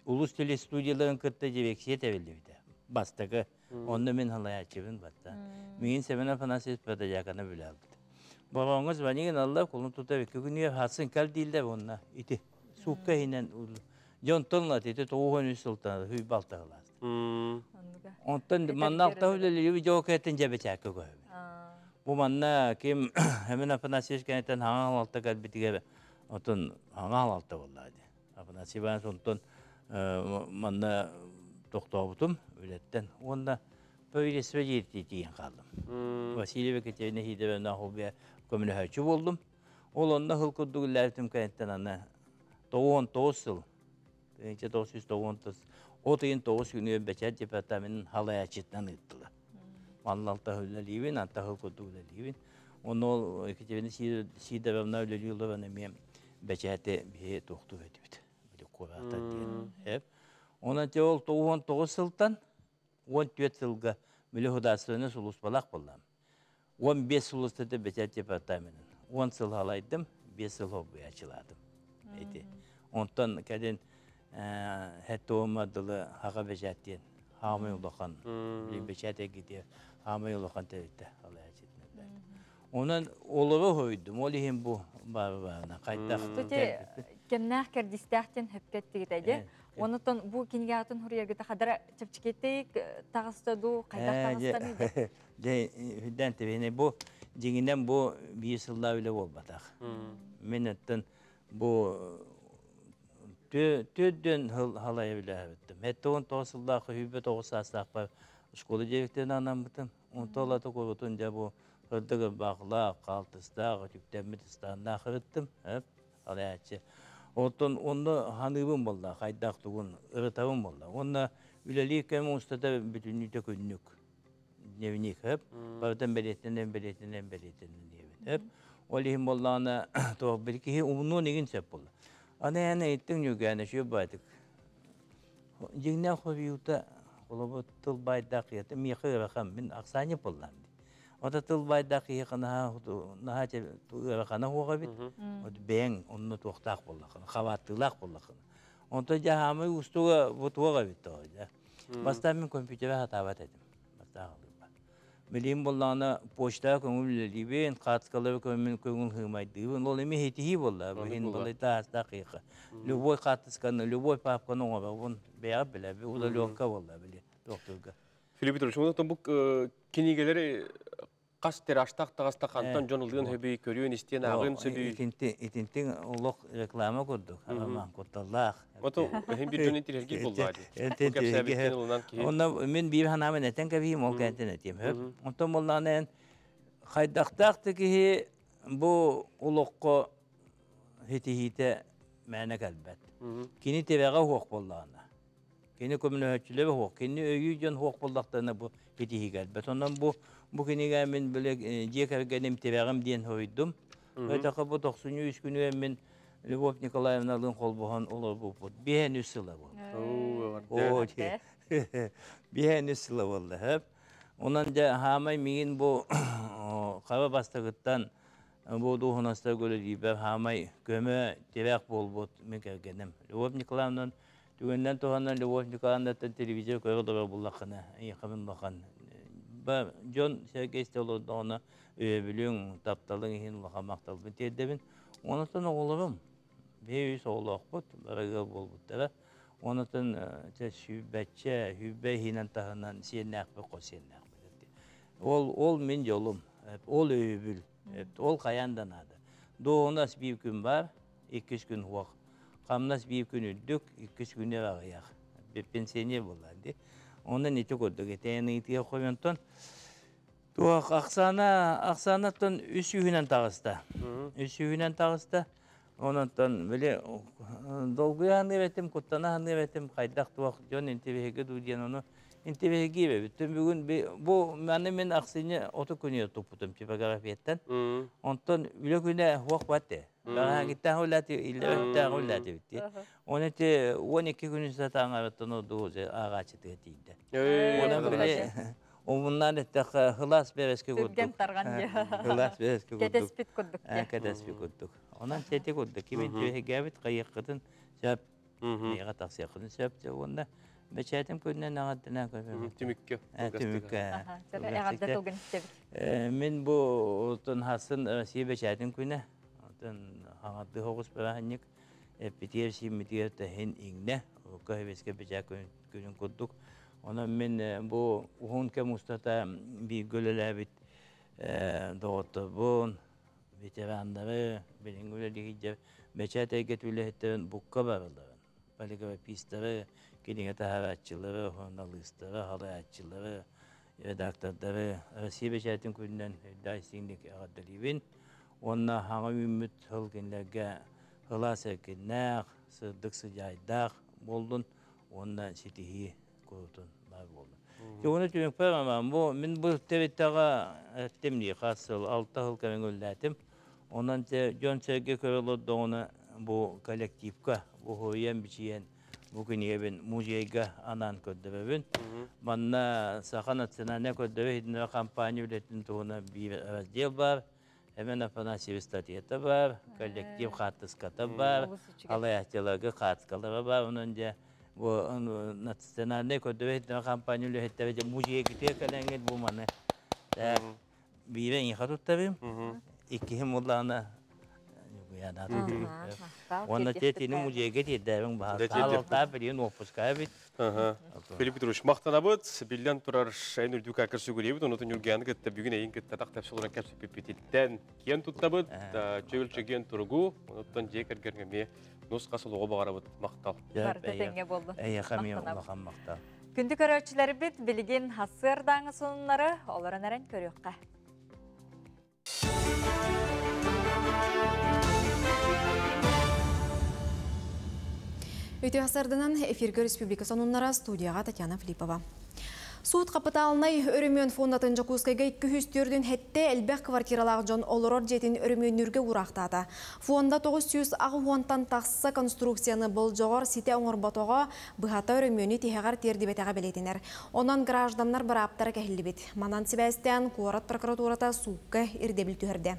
улус телестудияларын кытта жебексие тәбелді біді. Бастығы, онда мен халай ачыбын батта. Мен сәмен Афанасьев Патаяканы білі алды. Бағаңыз банеген Аллах қолын тұта бекі күнге хасын кәл дейілді онна. Ити, суққа хинен ұлы. Жон тылнат, ити тоғын үс сұлтаны, хүй балта ғылазды. Онтан маннақта үлелі жоқ әттен жабы чәкі көйбі. Бұл манна кем әмен Афанасьев кәнеттен хаңа алта кәл бітіге Отын аңа алалты болады. Афанасьев сонтон манна тоқтау бұтым өлеттен. Онда пөйлесіме жерті дейін қалдым. Васильева Кетевіне хейдебен ақылбе көмілі хөйчі болдым. Ол онда хылқыдығы ләртім кәнеттен ана 99 жыл, 1999, отыйын 9 күні бәчәт департаментін халай әчеттен ұйттылы. Манлалта хөлелейбін, анта хылқыдығы ләлейбін. Оны ол Кетевіне сейдебемна өлелейлі мен бәчәті бе тоқты өті біті. Білі қората дейін. Онан те ол 99 сылтан 14 сылға мүлі құдасыны сұлыс балақ болам. 15 сұлыстыды бәчәт департаментін. 10 сыл халайдым, 5 сыл хоббы ачыладым. Онтан кәден әтті олмадылы хаға бәчәттен хамай ұлақан. Бәчәті кеде хамай ұлақан тәрітті халай ачытын. Онан олығы қойдым, ол ең бұл бары-барына қайдақ. Кемнақ кәрдістәқтен хөпкетті кетеді. Онытын бұл кенге атын хүрегіті қадара чөпчікеттейік тағыстаду, қайдақ тағыстаныйды? Хүдден тәбейіне бұл, дегенен бұл бейі сылда өлі ол батақ. Мен өттін бұл төдден халай өлі әбіттім. Әтті 19 сылдағы хүбі 9 састақ бар школы деректерін анам бұтым. 10 қойғытын жа бұл Қырдығы бақылақ, қалтыстағы, түктәмітістанына қырыттым, қалай әтші. Оттан онды ханығым болды, қайдақтығын, ұрытауым болды. Онда үләлі кәмі ұстата бүтінүйті күннік, невінек, барытын бәлетінен. Ол ең болды ана тоқ бір кейі ұмынуын еген сөп болды. Ана әне еттің нүгәні шөп байдық. Жеңнен қобиута, олабы тыл байдақ еті, меқі рақам, мен ақсаны болдам. Ота тыл байдақ еқіна қана оға бет, бәң онны тоқтақ болдақын, қаваттылақ болдақын. Онта жағамы ұстуға бұтуға бет. Бастан мен компьютерға хатабат едім. Білейін болдағына почта көңілілейбен, қатысқалары көңіл ғымайдығын, ол еме хетихи болды, бұхин болды тағыстақ еқі. Любой қатысқаны, любой папқаны оға бұн бәғіп білі, ол да лёгка болды біле, доқтырға. Филипп Петрович, онықтан бұл кенегелері Qas tiraştaq tağasta qantan jonulduğun höbüyü körüyün isteyen ağın söbüyü. İtintin uluk reklama kurduk. Ama kurtallah. Oto hem bir jön intirhelgi buldu hadi. Onda men bir hanamın eten kabiyim ol kentin etiyim. Ondan mollanın haydaqtaqtı ki bu ulukko hitihite mene kalbet. Kini tebeğe huok bollağına. Kini komünöhçülüğü huok. Kini öyü jön huok bollaqtığına bu hitihi kalbet. Ondan bu kiniga men böyle jekergenim tebeğim diyen hoydum. Ve taqa bu 93 günü men Любовь Николаевнa'nın kolbuğun olur bu. Bihen üsüle bu. Bihen üsüle oldu hep. Ondan hamay migin bu kava bastagıttan bu duhunasta göre gibi hamay göme tebek bol bot mekergenim. Любовь Николаевнa'nın düğünden tohandan Любовь Николаевna'nın televizyon koyuyorlar bullakına. Yakın bakan. Ben John Sergey'ste olurdu ona biliyorum taptalın ihin lakamaktal bir tedbin. Ondan oğlum beyiz oğlak bot, baraga bol botlara. Ondan hübbetçe, hübbe hinen tahından siyennak be kosennak. Ol min yolum, ol övül, ol kayandan adı. Doğunas bir gün var, 2 gün huak. Kamnas bir gün üddük, 2 güne varıyak. Bir pensiyoner bulandı. Ondan eti koyduk, eteni itiye koyundan. Doğak aksanattan üsühünen tağısta. Üsühünen tağısta. Ondan böyle dolguya hanıvetim, kuttana hanıvetim, kaydak doğak jon intibehege dudiyen onu intibehege gibi. Bütün bugün bu men aksini otu günü toputum tipografiyetten. Ondan bile güne huak battı. Bana gitten hulati, illa hulati bitti. Onu te 12 gün zaten arattın o doğuze ağaçı tetiydi. Ondan böyle Ondan da hılas bereske kurduk. Türgen targan ya. Hılas bereske kurduk. Kedespit kurduk. Kedespit kurduk. Ondan seti kurduk. Kimi tühe gavit kayıkıdın. Şap. Neye taksiyakıdın şap. Onda beçetim köyünden ağaddına koyuyorum. Tümükke. Tümükke. Ağadda tolgun istebik. Men bu otun hasın siye beçetim köyüne. Otun ağaddı hoğuz berahannik. Bitiyer şimitiyer tehin iğne. O kahveske beçek köyün kurduk. Ona men bu uhun Mustata bir gölele bit doğdu bun veteranları benim göle diye beçete getületten bukka varlar. Balık pistleri kendine taharatçıları, journalistleri, habercileri, redaktörleri, Rusya beçetin kundan daisinlik adalibin. Ona hangi ümit halkınlarga hılasekinler, sıddık sıcaydak boldun. Ona sitihi kurtun var oldu. Onu tüm yapamam. Bu min bu tevittaga ettimli hasıl 6 yıl kamen öldürdüm. Ondan John Sergey Körol'da onu bu kolektifka bu hoyen biçiyen bugün ben muzeyga anan ködebün. Bana sahanatına ne ködebe kampanya üretin tuğuna bir radyal var. Hemen afanasi statiyata var. Kolektif katıskata var. Alayahçılarga katıskaları var. Onunca bu nasyonalde ködebe kampanyayla hette muzeye gidiyor kalenget bu mana. Bir ben yıkatut tabii. İki hem olana ya da onda tetini muzeye gidiyor derim bahar. Sağlıkta bir nofus kaybet. Filipp Petrovич maqtanabıt bilden turar şaynur dükakır sügüleyip onutun yurganı gitti bugün eyin gitti taqtap soğuran kapsı pipititten kiyen tuttabıt çögül çögen turgu onutun jeker gergeme nusqası loğu bağarabıt maqtal. Barda tenge boldu. Eyyakami Allah'ın maqtal. Gündük örölçüleri bit bilgin hasır dağın sonunları olaran eren körüyokka. Өте асардынан эфирге республика сонуннара студияға Татьяна Филиппова. Суд капиталынай өрөмөн фондатын жакускайга 200-түрдүн хетте элбек квартиралағы жон олорор жетин өрөмөнүргө урактады. Фонда 900 агуантан таксы конструкцияны болжогор сите оңорботого быхата өрөмөнү тихегар тердибетеге белетинер. Онан граждандар бараптары кехилибит. Манан Себастьян Куарат прокуратурата сукка ирдебил түһөрдө.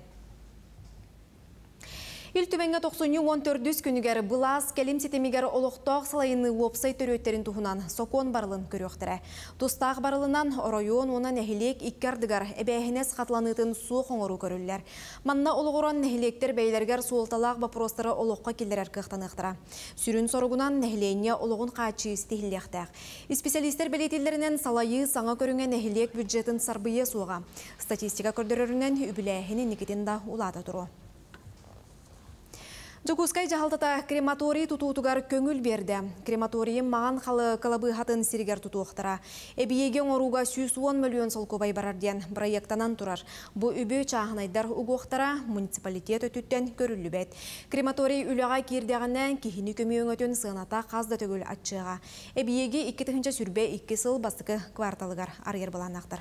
Үлтүмеңе 90-14 күнігер бұлас кәлім сетемегер олықтақ салайыны уопсай төрөттерін туғынан сокон барылын көріқтірі. Тустақ барылынан оройон ona нәхилек иккардыгар әбәйхінес қатланытын су қоңыру көрілілер. Манна олығыран нәхилектер бәйлергер суылталақ бапростары олыққа келдерер кықтанықтыра. Сүрін сорғынан нәхилене олығын қачы істихілдектәк. Специалистер бәлетелерінен салайы саңа көріңе нәхилек бюджетін сарбые суға. Статистика көрдірерінен үбіләйхіні никетінде улады тұру. Жокускай жахалтата крематорий тутуутугар көңүл берді. Крематорийым маған қалы калабы хатын сиригер тутуықтыра. Эбиеген оруға 110 миллион сол көбай барарден проекттанан турар. Бұ үбі чағынайдар угуқтара муниципалитет өтіттен көрілі бәд. Крематорий үліға кердеғінен кихini көмейін өтін сығыната қазда төгіл атшыға. Эбиеге 2 сүрбе 2 сыл бастықы кварталыгар арьер баланақтыр.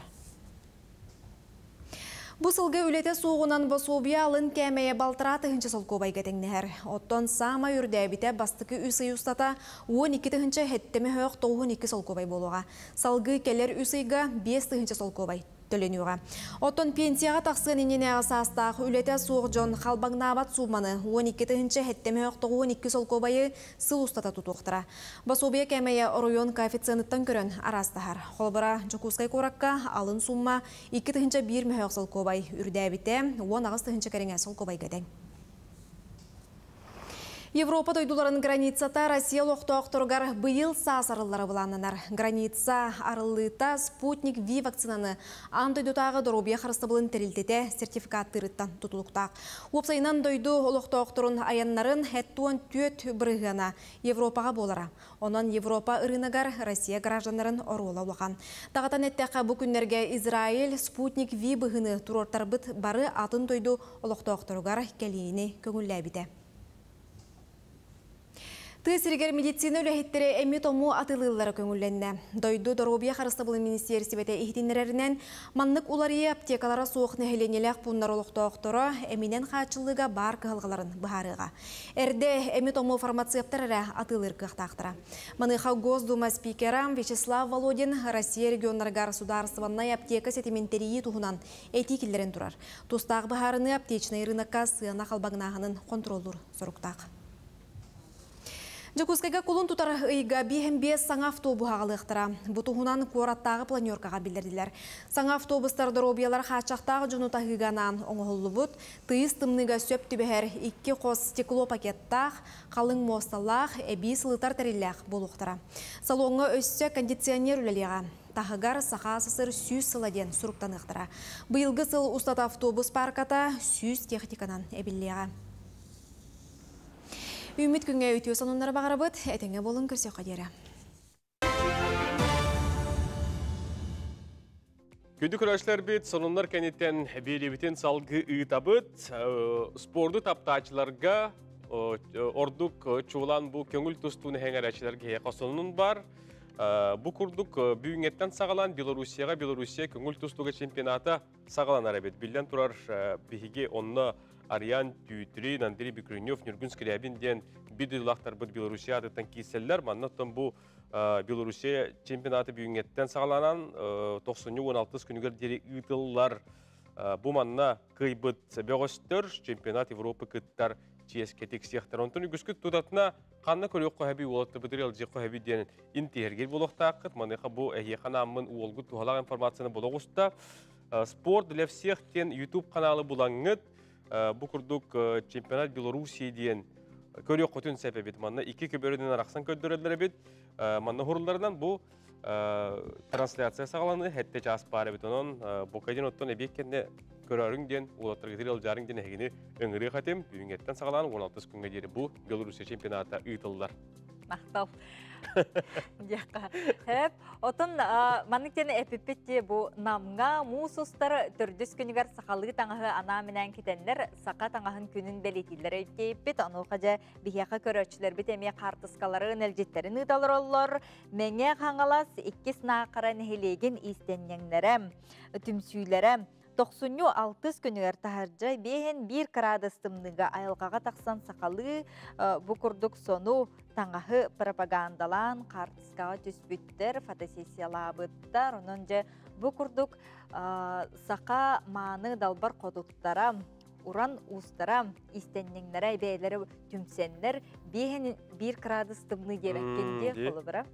Бұл сылғы үлеті соғынан басобия алын кәмәйе балтыра тұхынчы сол көбай кәтіңнер. Оттон сама үрдәбіте бастықы үсі ұстата 12 тұхынчы хеттемі хөк 12 сол көбай болуға. Салғы кәлер үсіға 5 тұхынчы сол көбай төленуға. Оттон пенсияға тақсығын енене асастақ үлеті соғы жон қалбаңнабат суманы 12 тұхынчы хеттемі хөк 12 сол көбайы сыл ұстата тұтуқтыра. Басобия кәмәйе оройон коэффициенттан көрін арастағар. Қолбыра Жокускай коракка алын сумма 2 тұхынчы 1 мөхөк сол көбай үрдәбіте 10 тұхынчы кәріңе сол көбай кәден. Европа дойдуларын границата Россия лоқтоқтырғар бұйыл сасарылары бұланынар. Граница арылыта спутник V вакцинаны андойдутағы дорубия қарысты бұлын тәрілтете сертификаттырыттан тұтылықтақ. Опсайынан дойду лоқтоқтырын аяннарын әттуан төт бірігіна Европаға болара. Онан Европа ырынагар Россия гражданларын оруыла олаған. Тағатан әттәқі бұл күннерге Израиль спутник V бұғыны тұрортар бұт бары атын дойду лоқтоқтырғар кәлейіні көңілләбіде. Тысыргер медицина үләхеттері әмі тому атылылары көңілленді. Дойду Доробия қарыстабылы министерсібеті ихтинерерінен маннық улария аптекалара соқ нәхеленелек бұндар олықты оқтыры әмінен қачылыға бар кығылғыларын бұхарыға. Әрде әмі тому фармацевтары атылыр кықтақтыра. Маныға Госдума спикера Вячеслав Володин Россия регионларға государстваннай аптека сетиментерии туғынан этикелерін тұрар. Тустақ бұхарыны аптечный рыныққа сыяна қалбағынағының контроллур сұрықтақ. Жокускайга кулун тутар ыйга 5 саңа автобус ағалықтыра. Бұтуғынан қораттағы планеркаға білдірділер. Саңа автобустар дробиялар қачақтағы жүнута ғыганан оңғылы бұд, тыйыз тымныға сөп түбәр 2 қос стекло пакеттақ, қалың мосталақ, әбей сылытар тәрелләқ болуқтыра. Салонға өссе кондиционер үлелеға. Тағығар сақа сысыр сүйіз сыладен сұрыптанықтыра. Бұйылғы сыл ұстат автобус парката сүйіз техниканан әбіллеға. Үміт күнге өтіу сонынлары бағара бұд, әтіңе болын көрсе қадері. Күнді күрәшілер бет, сонынлар кәнеттен бейлебітен салғы ұйтабыд, спорды таптачыларға ордық чуылан бұл көңіл тұстуыны әңер әчілерге қосынын бар. Бұл күрдік бүйіңеттен сағалан Белорусия көңіл тұстуға чемпионаты сағалан әрәбет. Білден тұрар бігіге онына Ариан Түйітірі, Нандырий Бекренев, Нюргун Скрябинден бидылақтар бұд Белорусия адыттан кейселлер. Маннаттан бұл Белорусия чемпионаты бүйіңеттен сағаланан 90-16 күнігер дері ұйтылылар. Бұл манна қайбыт бәғыстыр, чемпионат Европы күттар чиескетек сияқтар. Онтын үгіскіт тұтатына қанна көрек қойабі олатты бұдыр елжек қойабі ден интергер болуқта ақыт. Маныға бұл әйеқан амын уолғы туғалақ информацияны болуғыста. Спорт для всех тен YouTube каналы бұлаңыд. Бұл күрдік чемпионат Белоруссия дейін көрек қотын сәпебет. Манна 2 көберден арақсан көддірелер бет. Манна ғұрыларынан бұл трансляция сағаланы әтті жас бар бет. Онын бұқайден оттан әбеккенде көрерің ден, олаттырғытыр елжарың ден әгені өңірі қатем. Үйіңеттен сағаланы 16 күнге дейін бұл Белоруссия чемпионаты ұйтылдар. Мақтау. Дяка. Хеп, отон маныктен эпипетте бу намга мусустар төрдөс күнүгөр сакалыгы таңагы ана менен кетенлер сака таңагын күнүн белетилер эппет аны кажа бияка көрөчүлөр бит эме картыскаларын элжеттерин ыдалар оллор меңе каңалас 2 сынакара нехелеген истеннеңнерем түмсүйлерем 96 күнігер тахаржа бейін 1 градустымныға айылғаға тақсан сақалы бұқырдық сону таңағы пропагандалан қартысқаға түспіттер, фотосессиялабыттар, онын же бұқырдық сақа маны далбар қодуттара уран устара истеннеңнәре бәйләре түмсәннәр bir градус тымны дебәккенде холыбыра.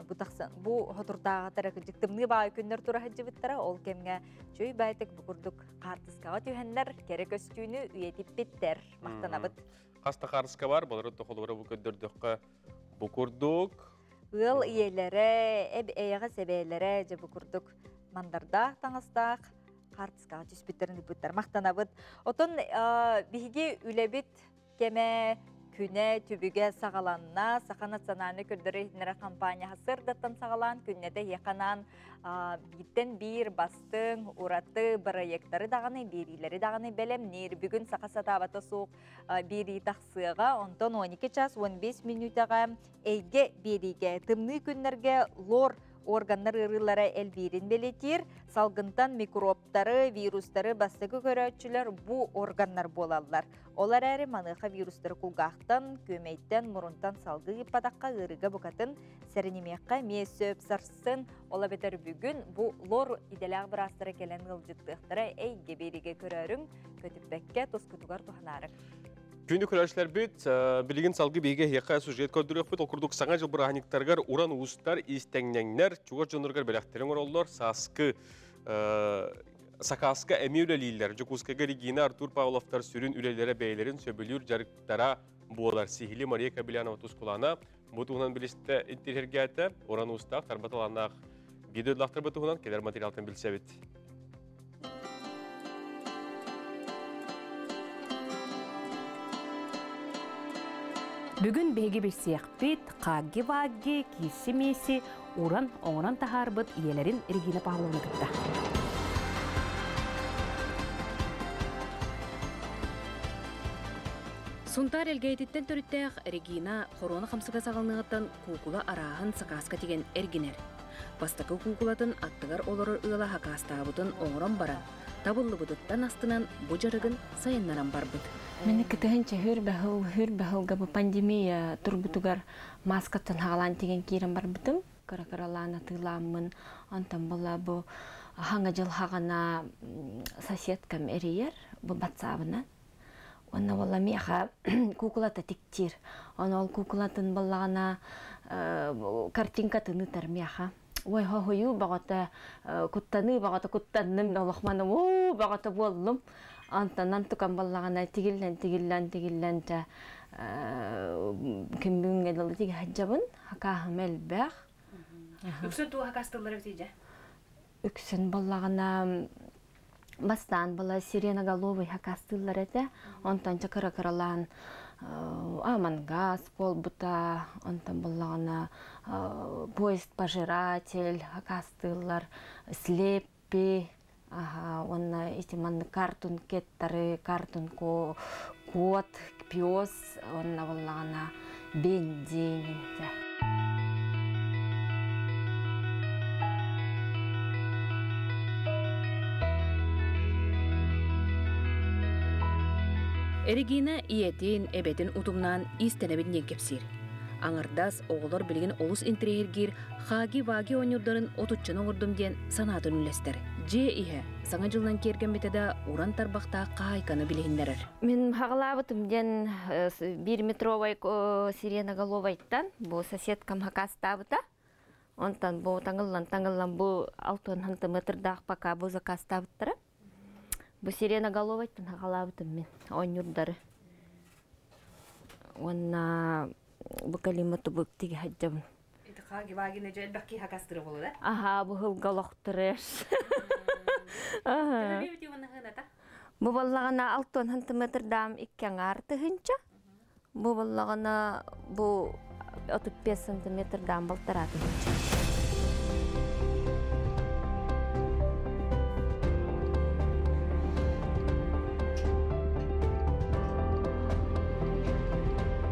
Бу тахсан бу хотуртага таракыжык тымны баа күннәр тура хаҗыбыттара ол кемгә чөй байтык букурдук картыскага түһәннәр керек өстүнү үетип биттер мактанабыт. Каста картыска бар, булар холыбыра бу көддөрдөккә букурдук. Ыл иеләре, эяга себәләре же букурдук мандарда таңастак картыскага түспиттерин биттер мактанабыт. Отон биги үлебит кеме күнә түбіге сағаланна, Саха национальный көрдірі компания хасырдаттан сағалан, күннеде яқанан биттен бір бастың, ураты, проекттары дағаны, берилері дағаны бәлем, нер бүгін Саха сатабаты соқ бері тақсыға, онтон 12 час 15 минутаға әйге бериге, тымны күннерге лор органнар ырылары әлберін белетер, салгынтан микробтары, вирустары бастығы көрәтшілер бұ органнар болалар. Олар әрі маныға вирустары құлғақтан, көмейттен, мұрынтан салғы ипадаққа ырыға бұқатын, сәрінемеққа месөп сарсын, ола бетер бүгін бұ лор иделяғы бір астыры келен ғылжыттықтары әйге береге көрәрің, көтіпбәкке тоскутуғар тұханарық. Күнді көрәшілер бет, білген салғы бейге еқа сюжет көдірек бет, оқырдық саңа жыл бұрағаниктарғар уран ұстар, истәңнәңнер, чуғар жонырғар бәләқтерін оралылар, сақасқа әме үләлейлер, жүкускаға Регина Артур Павловтар сүрін үләлері бәйлерін сөбілер жарықтара болар. Сихили Мария Кабелянова тұскулана, бұтығынан білісті интерергә әті, уран ұстақ, тарбаталанақ бедедлақтар бұтығынан келер материалтын білсәбет. Бүгін бәйге білсек бет, қағги-вағги, кесі-месі, уран оңыран тахар бұд иелерін Регина Павловна күтті. Сунтар әлгәйтеттен төріттәқ Регина корона қамсыға сағалнығыттан кукула арағын сақасқа теген әргенер. Бастықы кукулатын аттығар олары ұйла хақастабытын оңыран бара. Табылы бұдыттан астынан бұ жарығын сайыннаран бар бұд. Мені кітігінші хүр бәхілгі бұл пандемия тұрбытығар маскаттан хағалан теген кейрін бар бұдым. Кара-каралана тыламын, антан бұла бұл хаңа жыл хағана соседкам әрейер, бұл батсабынан. Онна бола меха кукулата тиктир. Оны ол кукулатын болағана картинка тынытар меха. Ой, хойу бағата куттаны, бағата куттанным, олықманым, бағата болдым. Антанан тұқан болағана тегіллән кімбің әділі тегі хаджабын, хақағым әлбәқ. Үксін туға хақастылары өтейді? Үксін болағана бастан была сиреноголовый хакастылар эте, онтан чакыра-каралан амангаз, полбута, онтан боллагана поезд-пожиратель хакастылар, слеппи, онна этиманны картун кеттары, картун кот, пёс, онна боллагана бензин. Регина иетин эбетин утумнан истенебин неңкепсир. Аңырдас оғылар білген олус интерегер хаги-ваги ойнырдарын отутчан оңырдым ден санатын үлестер. Же ihe, саңа жылдан керген бетеда уран тарбақта қайқаны білгендерер. Мен хағалабытым ден 1 метровай сиреноголовайттан, бұл соседкам хақастабыта. Онтан бұл таңылан бұл 6 метрдақ пока бұл закастабыттары. Бұл сиреноголовайттан хағалабытым мен, ойнырдары. Онна бұл калиматы бұл тегі хаджабын. Это хаги-ваги не жел бәкки хақастыры болу, да? Аха, бұл ғылғалақтырыр. Бұл балағана 6 метрдам 2 арты хынча. Бұл балағана бұл 35 сантиметрдам балтараты хынча.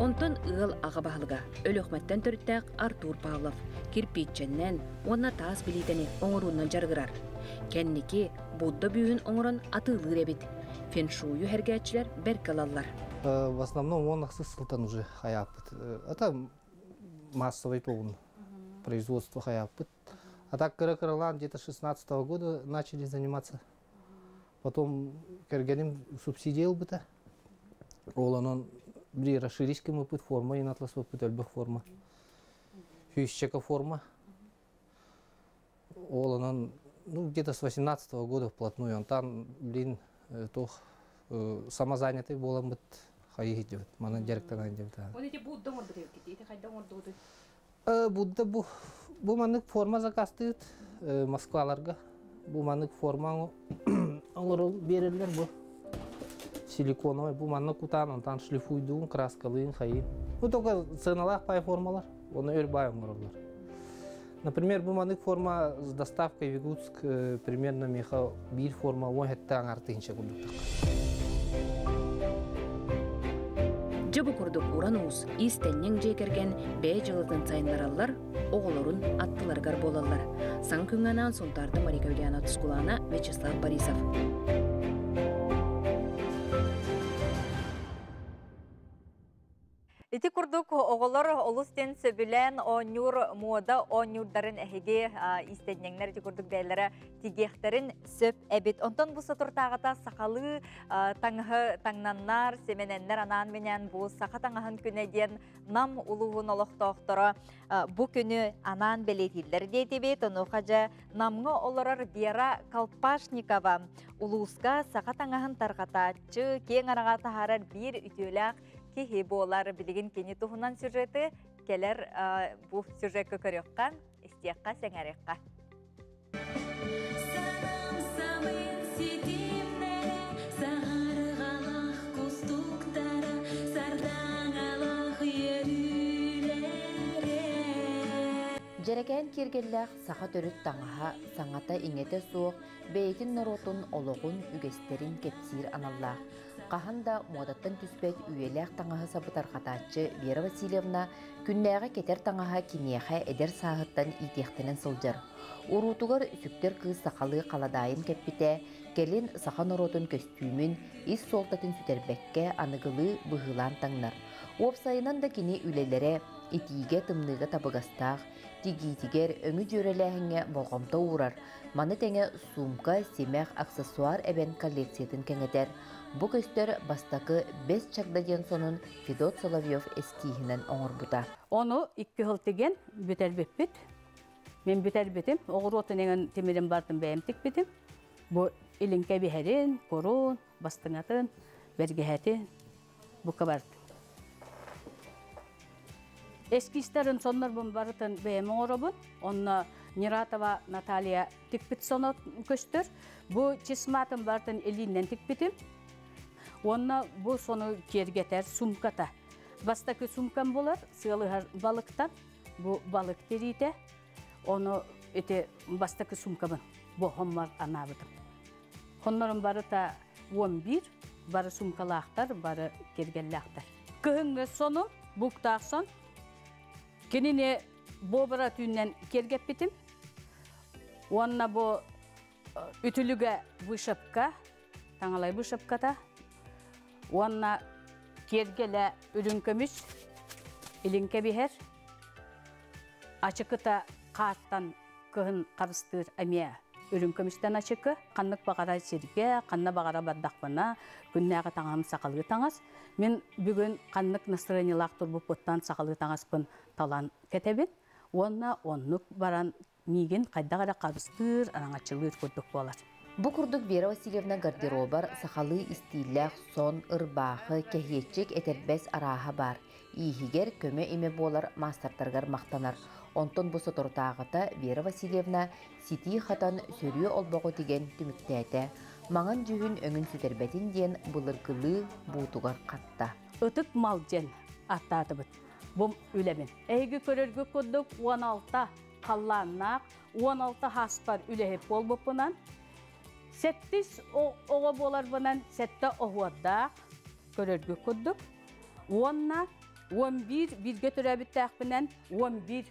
Онтан ығыл аға бағылыға, өліқмәттен түріттәк Артур Павлов, кирпиченнен, онна таас білетені оңыруынан жарғырар. Кәннеке Будда бүйін оңырын атылыр әбет. Феншую әргәтшілер бәркалалар. В основном он сылтан уже хаяпыт. Это массовый полный производство хаяпыт. А так Кара-Каралан где-то 16 года начали заниматься Потом кергеним субсидия быта. Оланан бри расширить мы путь форма и натлас путь альбах форма. Хющека форма. Оланан где-то с 18-го года вплотную. Он там, блин, самозанятый болам быт хайы идет. Мана директор идет. Он эти будут дома древки, эти хоть дома дудут. Будда бу манык форма заказтыт Москваларга. Бу манык форма олар берерлер бу. Силиконовый бу манык утан, он там шлифуйдун, краскалын, хайын. Ну только ценалах пай формалар, он өрбаем муравлар. Например, бу манык форма с доставкой в Якутск примерно меха бир форма 10 гектар артынча кудуктак. Жабы курдук урануус истеннең жекерген бәй жылытын сайынларалар оғылырын аттыларгар болалар. Сан күңганан сонтарды Марика Ульяна Тускулана, Вячеслав Борисов. Ити курдук оголор олустен сөбүлен онюр мода онюрдарын эһиге истеннеңнер ити курдук бәйләре тигехтерин сөп эбит. Онтон бу сатуртагата сакалы таңнаннар, семененнер анан менен бу сака таңаһын күнеден нам улугун олохтоохторо бу күнү анан белетилдер дейтебет. Онухажа намга олорор Вера Колпашникова улууска сака таңаһын таргатачы кең арага тахарар бир үтүлак кихи болар билигин кени тухунан сюжеты келер бу сюжетке көрөккан истиякка сеңерекка. Жереген киргеллях саха төрүт таңаха саңата иңете суох бейтин наротун ологун үгестерин кепсир аналлах. Қаханда модаттан түспет үйелек таңаһы сабытар қатачы Вера Васильевна күннәғі кетер таңаһы кинеħе эдер сағыттан итектенен сылжыр. Урутугар үсүктер кыз сақалы қаладайын кеппите, келин сахан оротын көстүүмүн ис солтатын сүтербекке аныгылы бұғылан таңнар. Опсайынан да кини үлелере итиге тымныға табыгастақ, тигитигер өңі жөреләһіңе болғамта урар. Маны тәңе сумка, семех, аксессуар әбен коллекциятын кәңетер. Бу көстер бастакы 5 чагдаден сонун Федот Соловьев эскихинен оңор бута. Оны 2 хылтыген бүтербеппит. Мен бүтербетим, оғыр отынеген темерен бартын бәйімтік бетим. Бу илинке бихерин, корун, бастыңатын, бергехети, бу кабарт. Эскистерин соннар бун барытын бәйім оңорабын. Онна Нератова Наталья тикпит сонот көстер. Бу чисматын бартын илинен тикпитим. Онна бу сону кергетер сумката. Бастакы сумкам болар, сыйлыгар балыктан, бу балык терите. Оны эте бастакы сумкабын, бу хоммар анабытым. Хоннорын барыта 11, бары сумкалақтар, бары кергеллақтар. Кыһыңы сону, буктақсон, кеніне бобыра түйінен кергеп бітім. Онна бу үтілігі бышыпка, таңалай бышыпката. Онна кергелі үрінкөміс, илінке бігер. Ачықыта қаттан кығын қарыстыр әмия үрінкөмістен ачықы. Қаннық бағара серге, қанна бағара бардақпына, күннәғы таңам сақалғы таңас. Мен бүгін қаннық настроениялақ тұрбы поттан сақалғы таңаспын талан кетебін. Онна оннық баран миген қайдағара қарыстыр, анаңачылыр көрдік болар. Бу курдук Вера Васильевна гардеробар сахалы истилях сон ырбахы кехиетчик этербес араха бар. Ихигер көмө эме болар мастартаргар мактанар. Онтон бу сотортагыта Вера Васильевна сити хатан сөрүө олбого деген түмүктәте. Маңан жүһүн өңүн сүтербетин ден булыргылы буутугар катта. Ытык малжен аттатыбыт. Бум үлемин. Эйги көрөргө курдук 16 қалланнақ, 16 хаспар үлехеп болбопунан. Сеттис оға болар бұнан сетті оғуаддақ көрөргі күрдік. Онна 11 бірге түрәбіттәқ бұнан 11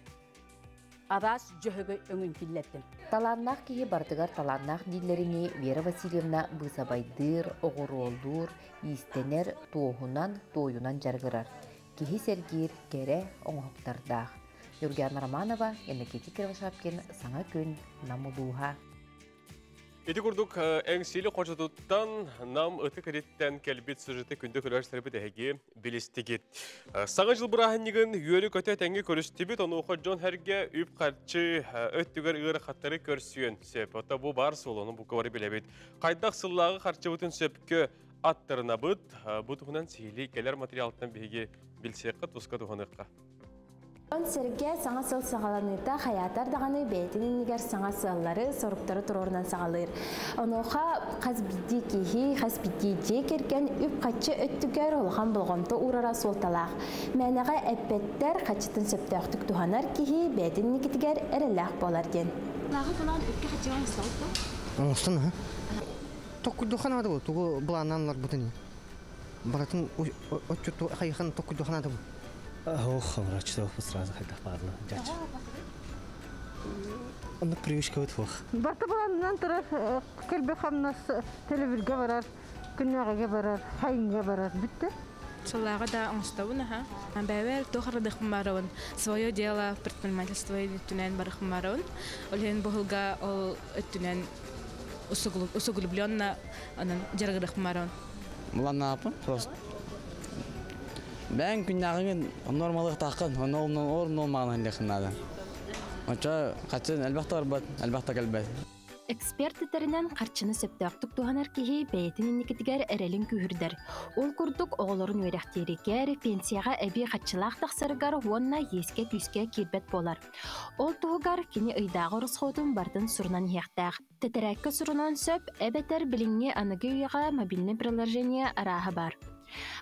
арас жөһігі өңін киллеттім. Таланнақ кейі бардығар таланнақ дилеріне Вера Васильевна бұсабайдыр, оғыролдыр, истенер тоғынан тойынан жарғырар. Кейі сәргер кере оңықтардақ. Юргияна Романова, Энергетик Шапкин, Саңа күн, Намулуға. Ити курдук әңсилі қочатуттан нам ыты кредиттен кәлбет сыжыты күнді көрәш сәрбет әге білістігет. Саңа жыл бұрағыннығын үйелі көте тәңге көрістібет, оны ұқы Джон Хәрге үп қарчы өттігер ұғыры қаттары көрсүйен сөп. Ота бұл бар солының бұл көвары білебет. Қайдақ сыллағы қарчы бұтын сөпкі аттарына бұд, бұтығынан сейлі кәлер материалтын бейге білсеқі тұсқа тұғыныққа. Сәрге саңа сыл сағаланыйта хаятар дағаны бәйтінен егер саңа сыллары сорыптары тұрорынан сағалыр. Оноға қазбиді кейі, қазбиді де керген үп қатчы өттігер олған бұлғымты ұрара солталақ. Мәнеға әппеттер қатчытын сөптіқтік туғанар кейі бәйтінен екетігер әріләқ болар ден. Лағы бұлан үпке қатчыған сылты? Оңыстын, Tokkudduxanada bu, tuğu bulananlar budani. Baratın oçutu xayxan tokkudduxanada bu. Врачи сразу хотят парла. Он привычка вот фух. Барта буланнан тарaf kelbe xamnas televizga barar, günnaga barar, hayinga barar bitti. Солага да аңстауна ха. Бәвер тохрыдык маравын. Свое дело предпринимательство түнен барык маравын. Олен бохылга ол түнен усуглубленно анан жаргырык маравын. Мулана апа просто. Ben günahın normallik takın, normal leknada. Oça kaçın elbette kalbet. Эксперттарынан қарчыны сөптөктүк туганар кихи бәйтин никитигер эрелин күһүрдер. Ол курдук оголорун өрәхтерикер пенсияга эби хатчылак тахсыргар уонна еске күскә кирбет болар. Ол тугар кини ыйдагы русхотун бардын сурнан яктак. Тетерәккә сурунан сөп эбетер билинге аныгыйга мобильный приложение араһы бар.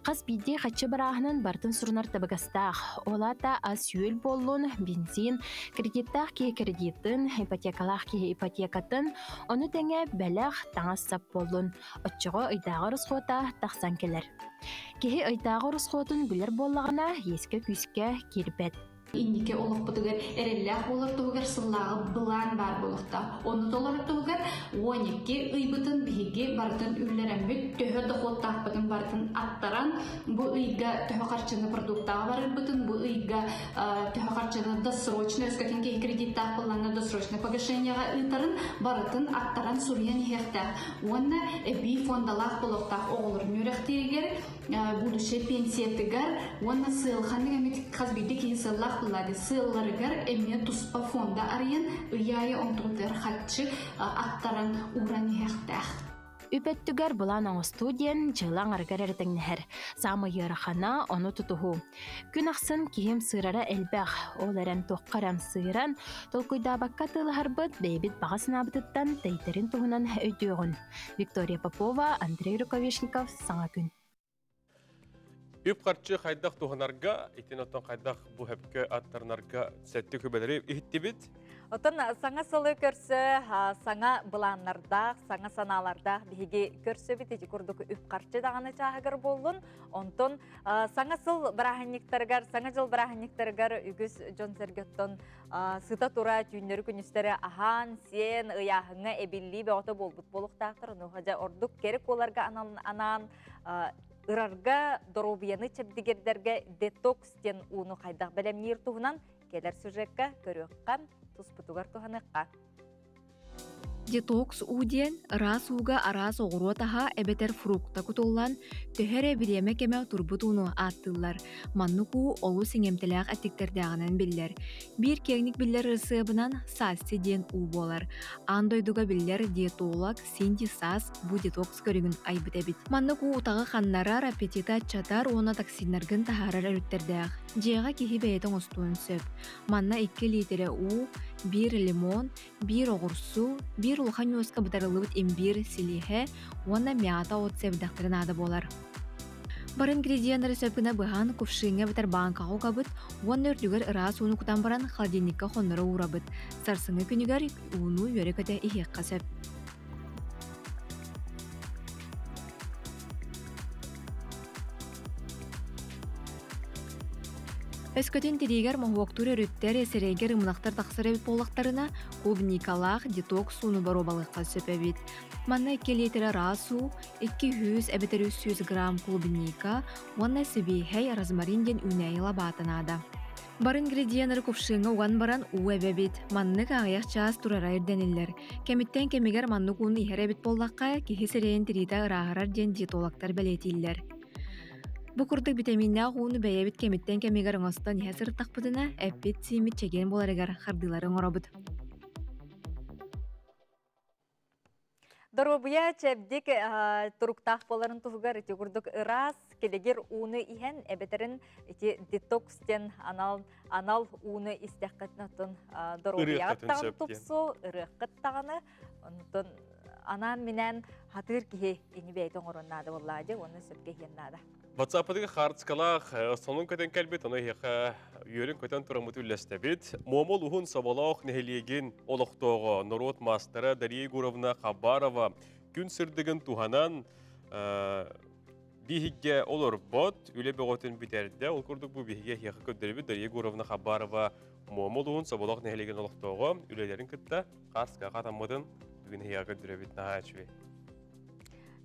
Қас бидде қатшы барағынан бартын сұрынар табығастақ. Олата аз сүйел болуын, бензин, кредиттақ ке кредиттін, ипотекалақ ке ипотекатын, оны тәңе бәләқ таңас сап болуын. Отчығы ұйдағы рұсқота тақсан келер. Кеге ұйдағы рұсқотын бүлер болағына ескі күске кербет. Иннике олық бұтығыр әрелләқ болыр тұғығыр сыллағы бұлан бар болықта. Оны толыр тұғығыр 12 ұйбытын бігі бартын үллерәмбет төхі дұқоттақ бұтын бартын аттаран бұ ұйға төхі қарчыны продуктаға барыр бұтын, бұ ұйға төхі қарчыны досрочны, өскәтін кей кредиттақ бұланна досрочны погашенияға ұйтарын барытын аттаран сүрген херттақ. Оны әбей фондалақ болықтақ оғылыр нөріқтерігер, будущее пенсиятығар, оны сылханы әмет қазбейді кейін сыллақ Лады сылларыгар эме туспа фонда арыян ыяйы онтугар хатчы аттаран уран яхтах. Үпеттүгер булан оң студиен жылаң аргар әртіңнәр. Самы ярахана оны тұтуғу. Күн ақсын кейім сырара әлбәқ. Ол әрін тоққарам сыран, толкуйда баққа тылығарбыт бейбіт бағасын абытыттан тәйтерін тұғынан өйдеуғын. Виктория Попова, Андрей Рукавишников, Саңа күн. Үп қарчы қайдақ туғанарға, итен оттан қайдақ бұл әпкі аттарынарға сәтті көбелері үйттебет? Отын саңа сылы көрсі, саңа бұланлардақ, саңа саналардақ бігі көрсі бет, еті күрдік үп қарчы дағаны чағығыр болын. Онтын саңа сыл бірахыннектарғар, саңа жыл бірахыннектарғар үгіз Джон Сергеттон сыта тұра түйіндері күністері ахан, сен, ұяғыңа әбілі бе оты болбыт болуқтақтыр. Нұғажа ордық керек оларға анан Ырарга доробияны чәбдігердерге детокс ден уны қайдақ бәлемнер туғынан келер сюжетка көріққан тұспытуғар туғаныққа. Детокс уден рас уга арас оғыротаға әбетер фрукта күтоллан төһәрі біреме кеме турбутуну аттылар. Маннуку олу сеңемтіләқ әттіктердіғанан білдер. Bir кеңік білдер ырсыбынан сасси ден у болар. Андойдуға білдер диетолог Синди Сас бұ детокс көрігін айбыт әбіт. Маннуку утағы қаннарар аппетита чатар оны токсинларгын тахарар өріттердіғ. Жеға кехи бәйетін ұстуын сөп. Манна 2 литре у, 1 лимон, 1 оғырсу, 1 улхан өскі бұтарылыбыт имбир, силихе, оны мята от сәбдақтырын ады болар. Бар ингредиенттері сөпіні бұған күпшіңе бұтар банкаға қабыт, оны өрдігер ырас уны күтан баран холодильникка қоныры урабыт. Сарсыңы күнігер уны өрі көте ихек қасып. Өскөтін тиригер махуактур өріттер есерегер ымнақтар тақсыр әбіт болықтарына клубникалақ детокс суны бару балыққа сөп әбіт. Манна 2 литре расу, 200 әбітер 300 грамм клубника, онна сібейхай розмарин ден үнәйіла батынады. Бар ингредиенттер кувшынга уган баран уэбебит. Маннык аяк час турара ирдениллер. Кемиттен кемигер маннык уны ихеребит боллакка кихи сирен тирита ырахарар ден диетологтар белетиллер. Бу курдук витаминнаа уны бэйебит кемиттен кемигер оңостон иһэ сырыттакпытына эппит симит чеген боларыгар хардыларын оробут. Дорубуя чебдик туруктах боларын туфугар ити курдук ырас келегер уны иһен эбетерин ити детокстен анал уны истеккатнатын дорубуя тагын тупсу ырыккыт таганы онтон анан менен хатыр кихи ини бейтен ороннады боллады оны сөпке хиеннады. WhatsApp-ы харцкалах сонун көтен кәлбет, оны хеха үйерін көтен тұрамыты үлестебет. Момол ұхын сабалақ нәхелеген олықтоғы Норот мастера Дарья Егоровна Хабарова күн сырдығын туғанан бейхігге олар бот, үлі беғотын бітерді. Ол күрдік бұл бейхігге хеха көддербет Дарья Егоровна Хабарова момол ұхын сабалақ нәхелеген олықтоғы үлелерін күтті қарсқа қатамыдың бүгін хеха көддербет нағачве.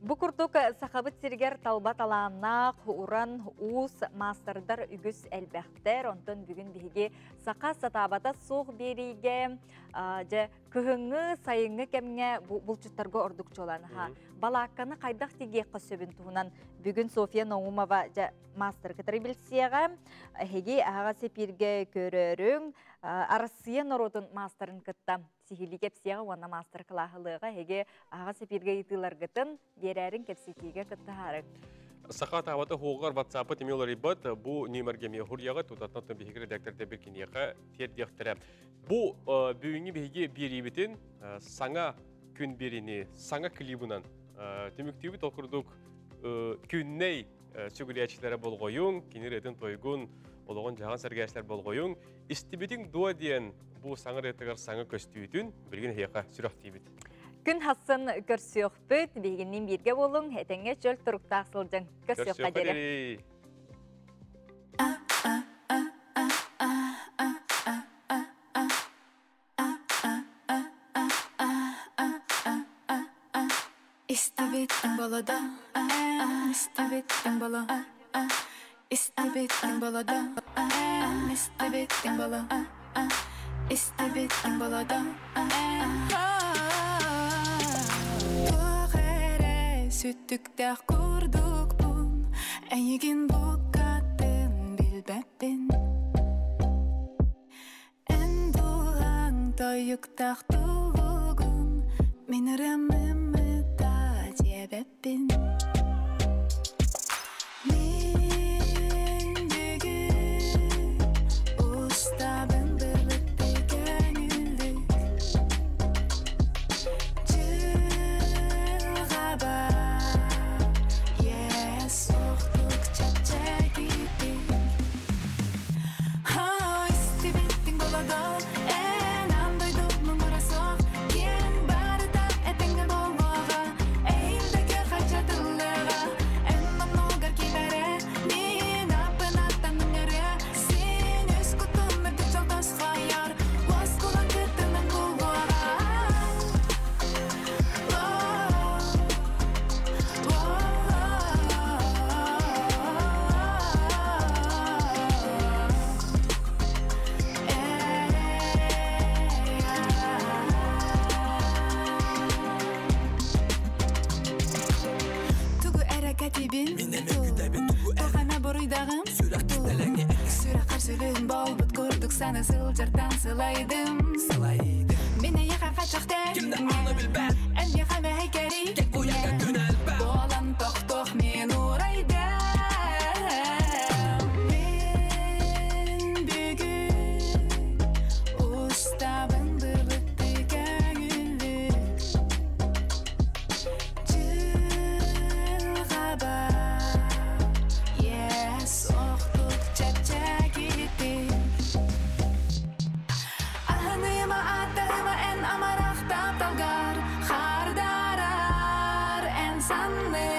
Бу курдук сахабыт сиргер талбат алааннаак уран уус мастердар үгүс элбэхтер онтон бүгүн биһиги сака сатабата суох бериге же күһүңү сайыңы кемге булчуттарга ордукчулан балаакканы кайдах тигиекка сөбүн туһунан бүгүн София Наумова же мастер катрибилсияга хеги ага сепирге көрөрүң Арасия народун мастерын кытта сихили кепсияга уанна мастер клахылыга хеге ага сепирге итыларгытын берәрин кепситиге кыттахарык. Саха табаты хоғар WhatsApp-ы темелер ибат, бұ нөмірге мехурияға тұтатнатын бейгі редакторда бір кенеға тердектірі. Бұ бүйінгі бейге беребетін саңа күн беріне, саңа клибынан теміктеуі толқырдық күнней сөгілячілері болғойын, кенер етін тойғын, олығын жаған сәргәшілер болғойын, істебетін дуа дейін бұ саңа ретігер саңа көстүйетін бірген хеқа сүрақ дейбет. Күн хасын көрсөк бүт, бейгіннен берге болың, әтенге жөл тұрықтақ сылжың. Көрсөк қадері. İstebettin balada, istebettin bala, istebettin balada, istebettin bala, istebettin balada. Süttükler kurduk bun, eğin bu kadın bilbebin. En doğan doyuktak dolugun, miniremimi da cebebin. Min bugün ustabın birlikte gönüllük. Cılgaba sana sılcardan sılaydım Beni yaka kaçakta kimden onu bilber En yakame heykeri tek uyaga tünel ben Doğalan tok tok min uraydım Ben bugün ustabın birlikte gönüllük Cılgaba Yes oxtuk çepçek gittik en amarakta talgar, hardarar en sanne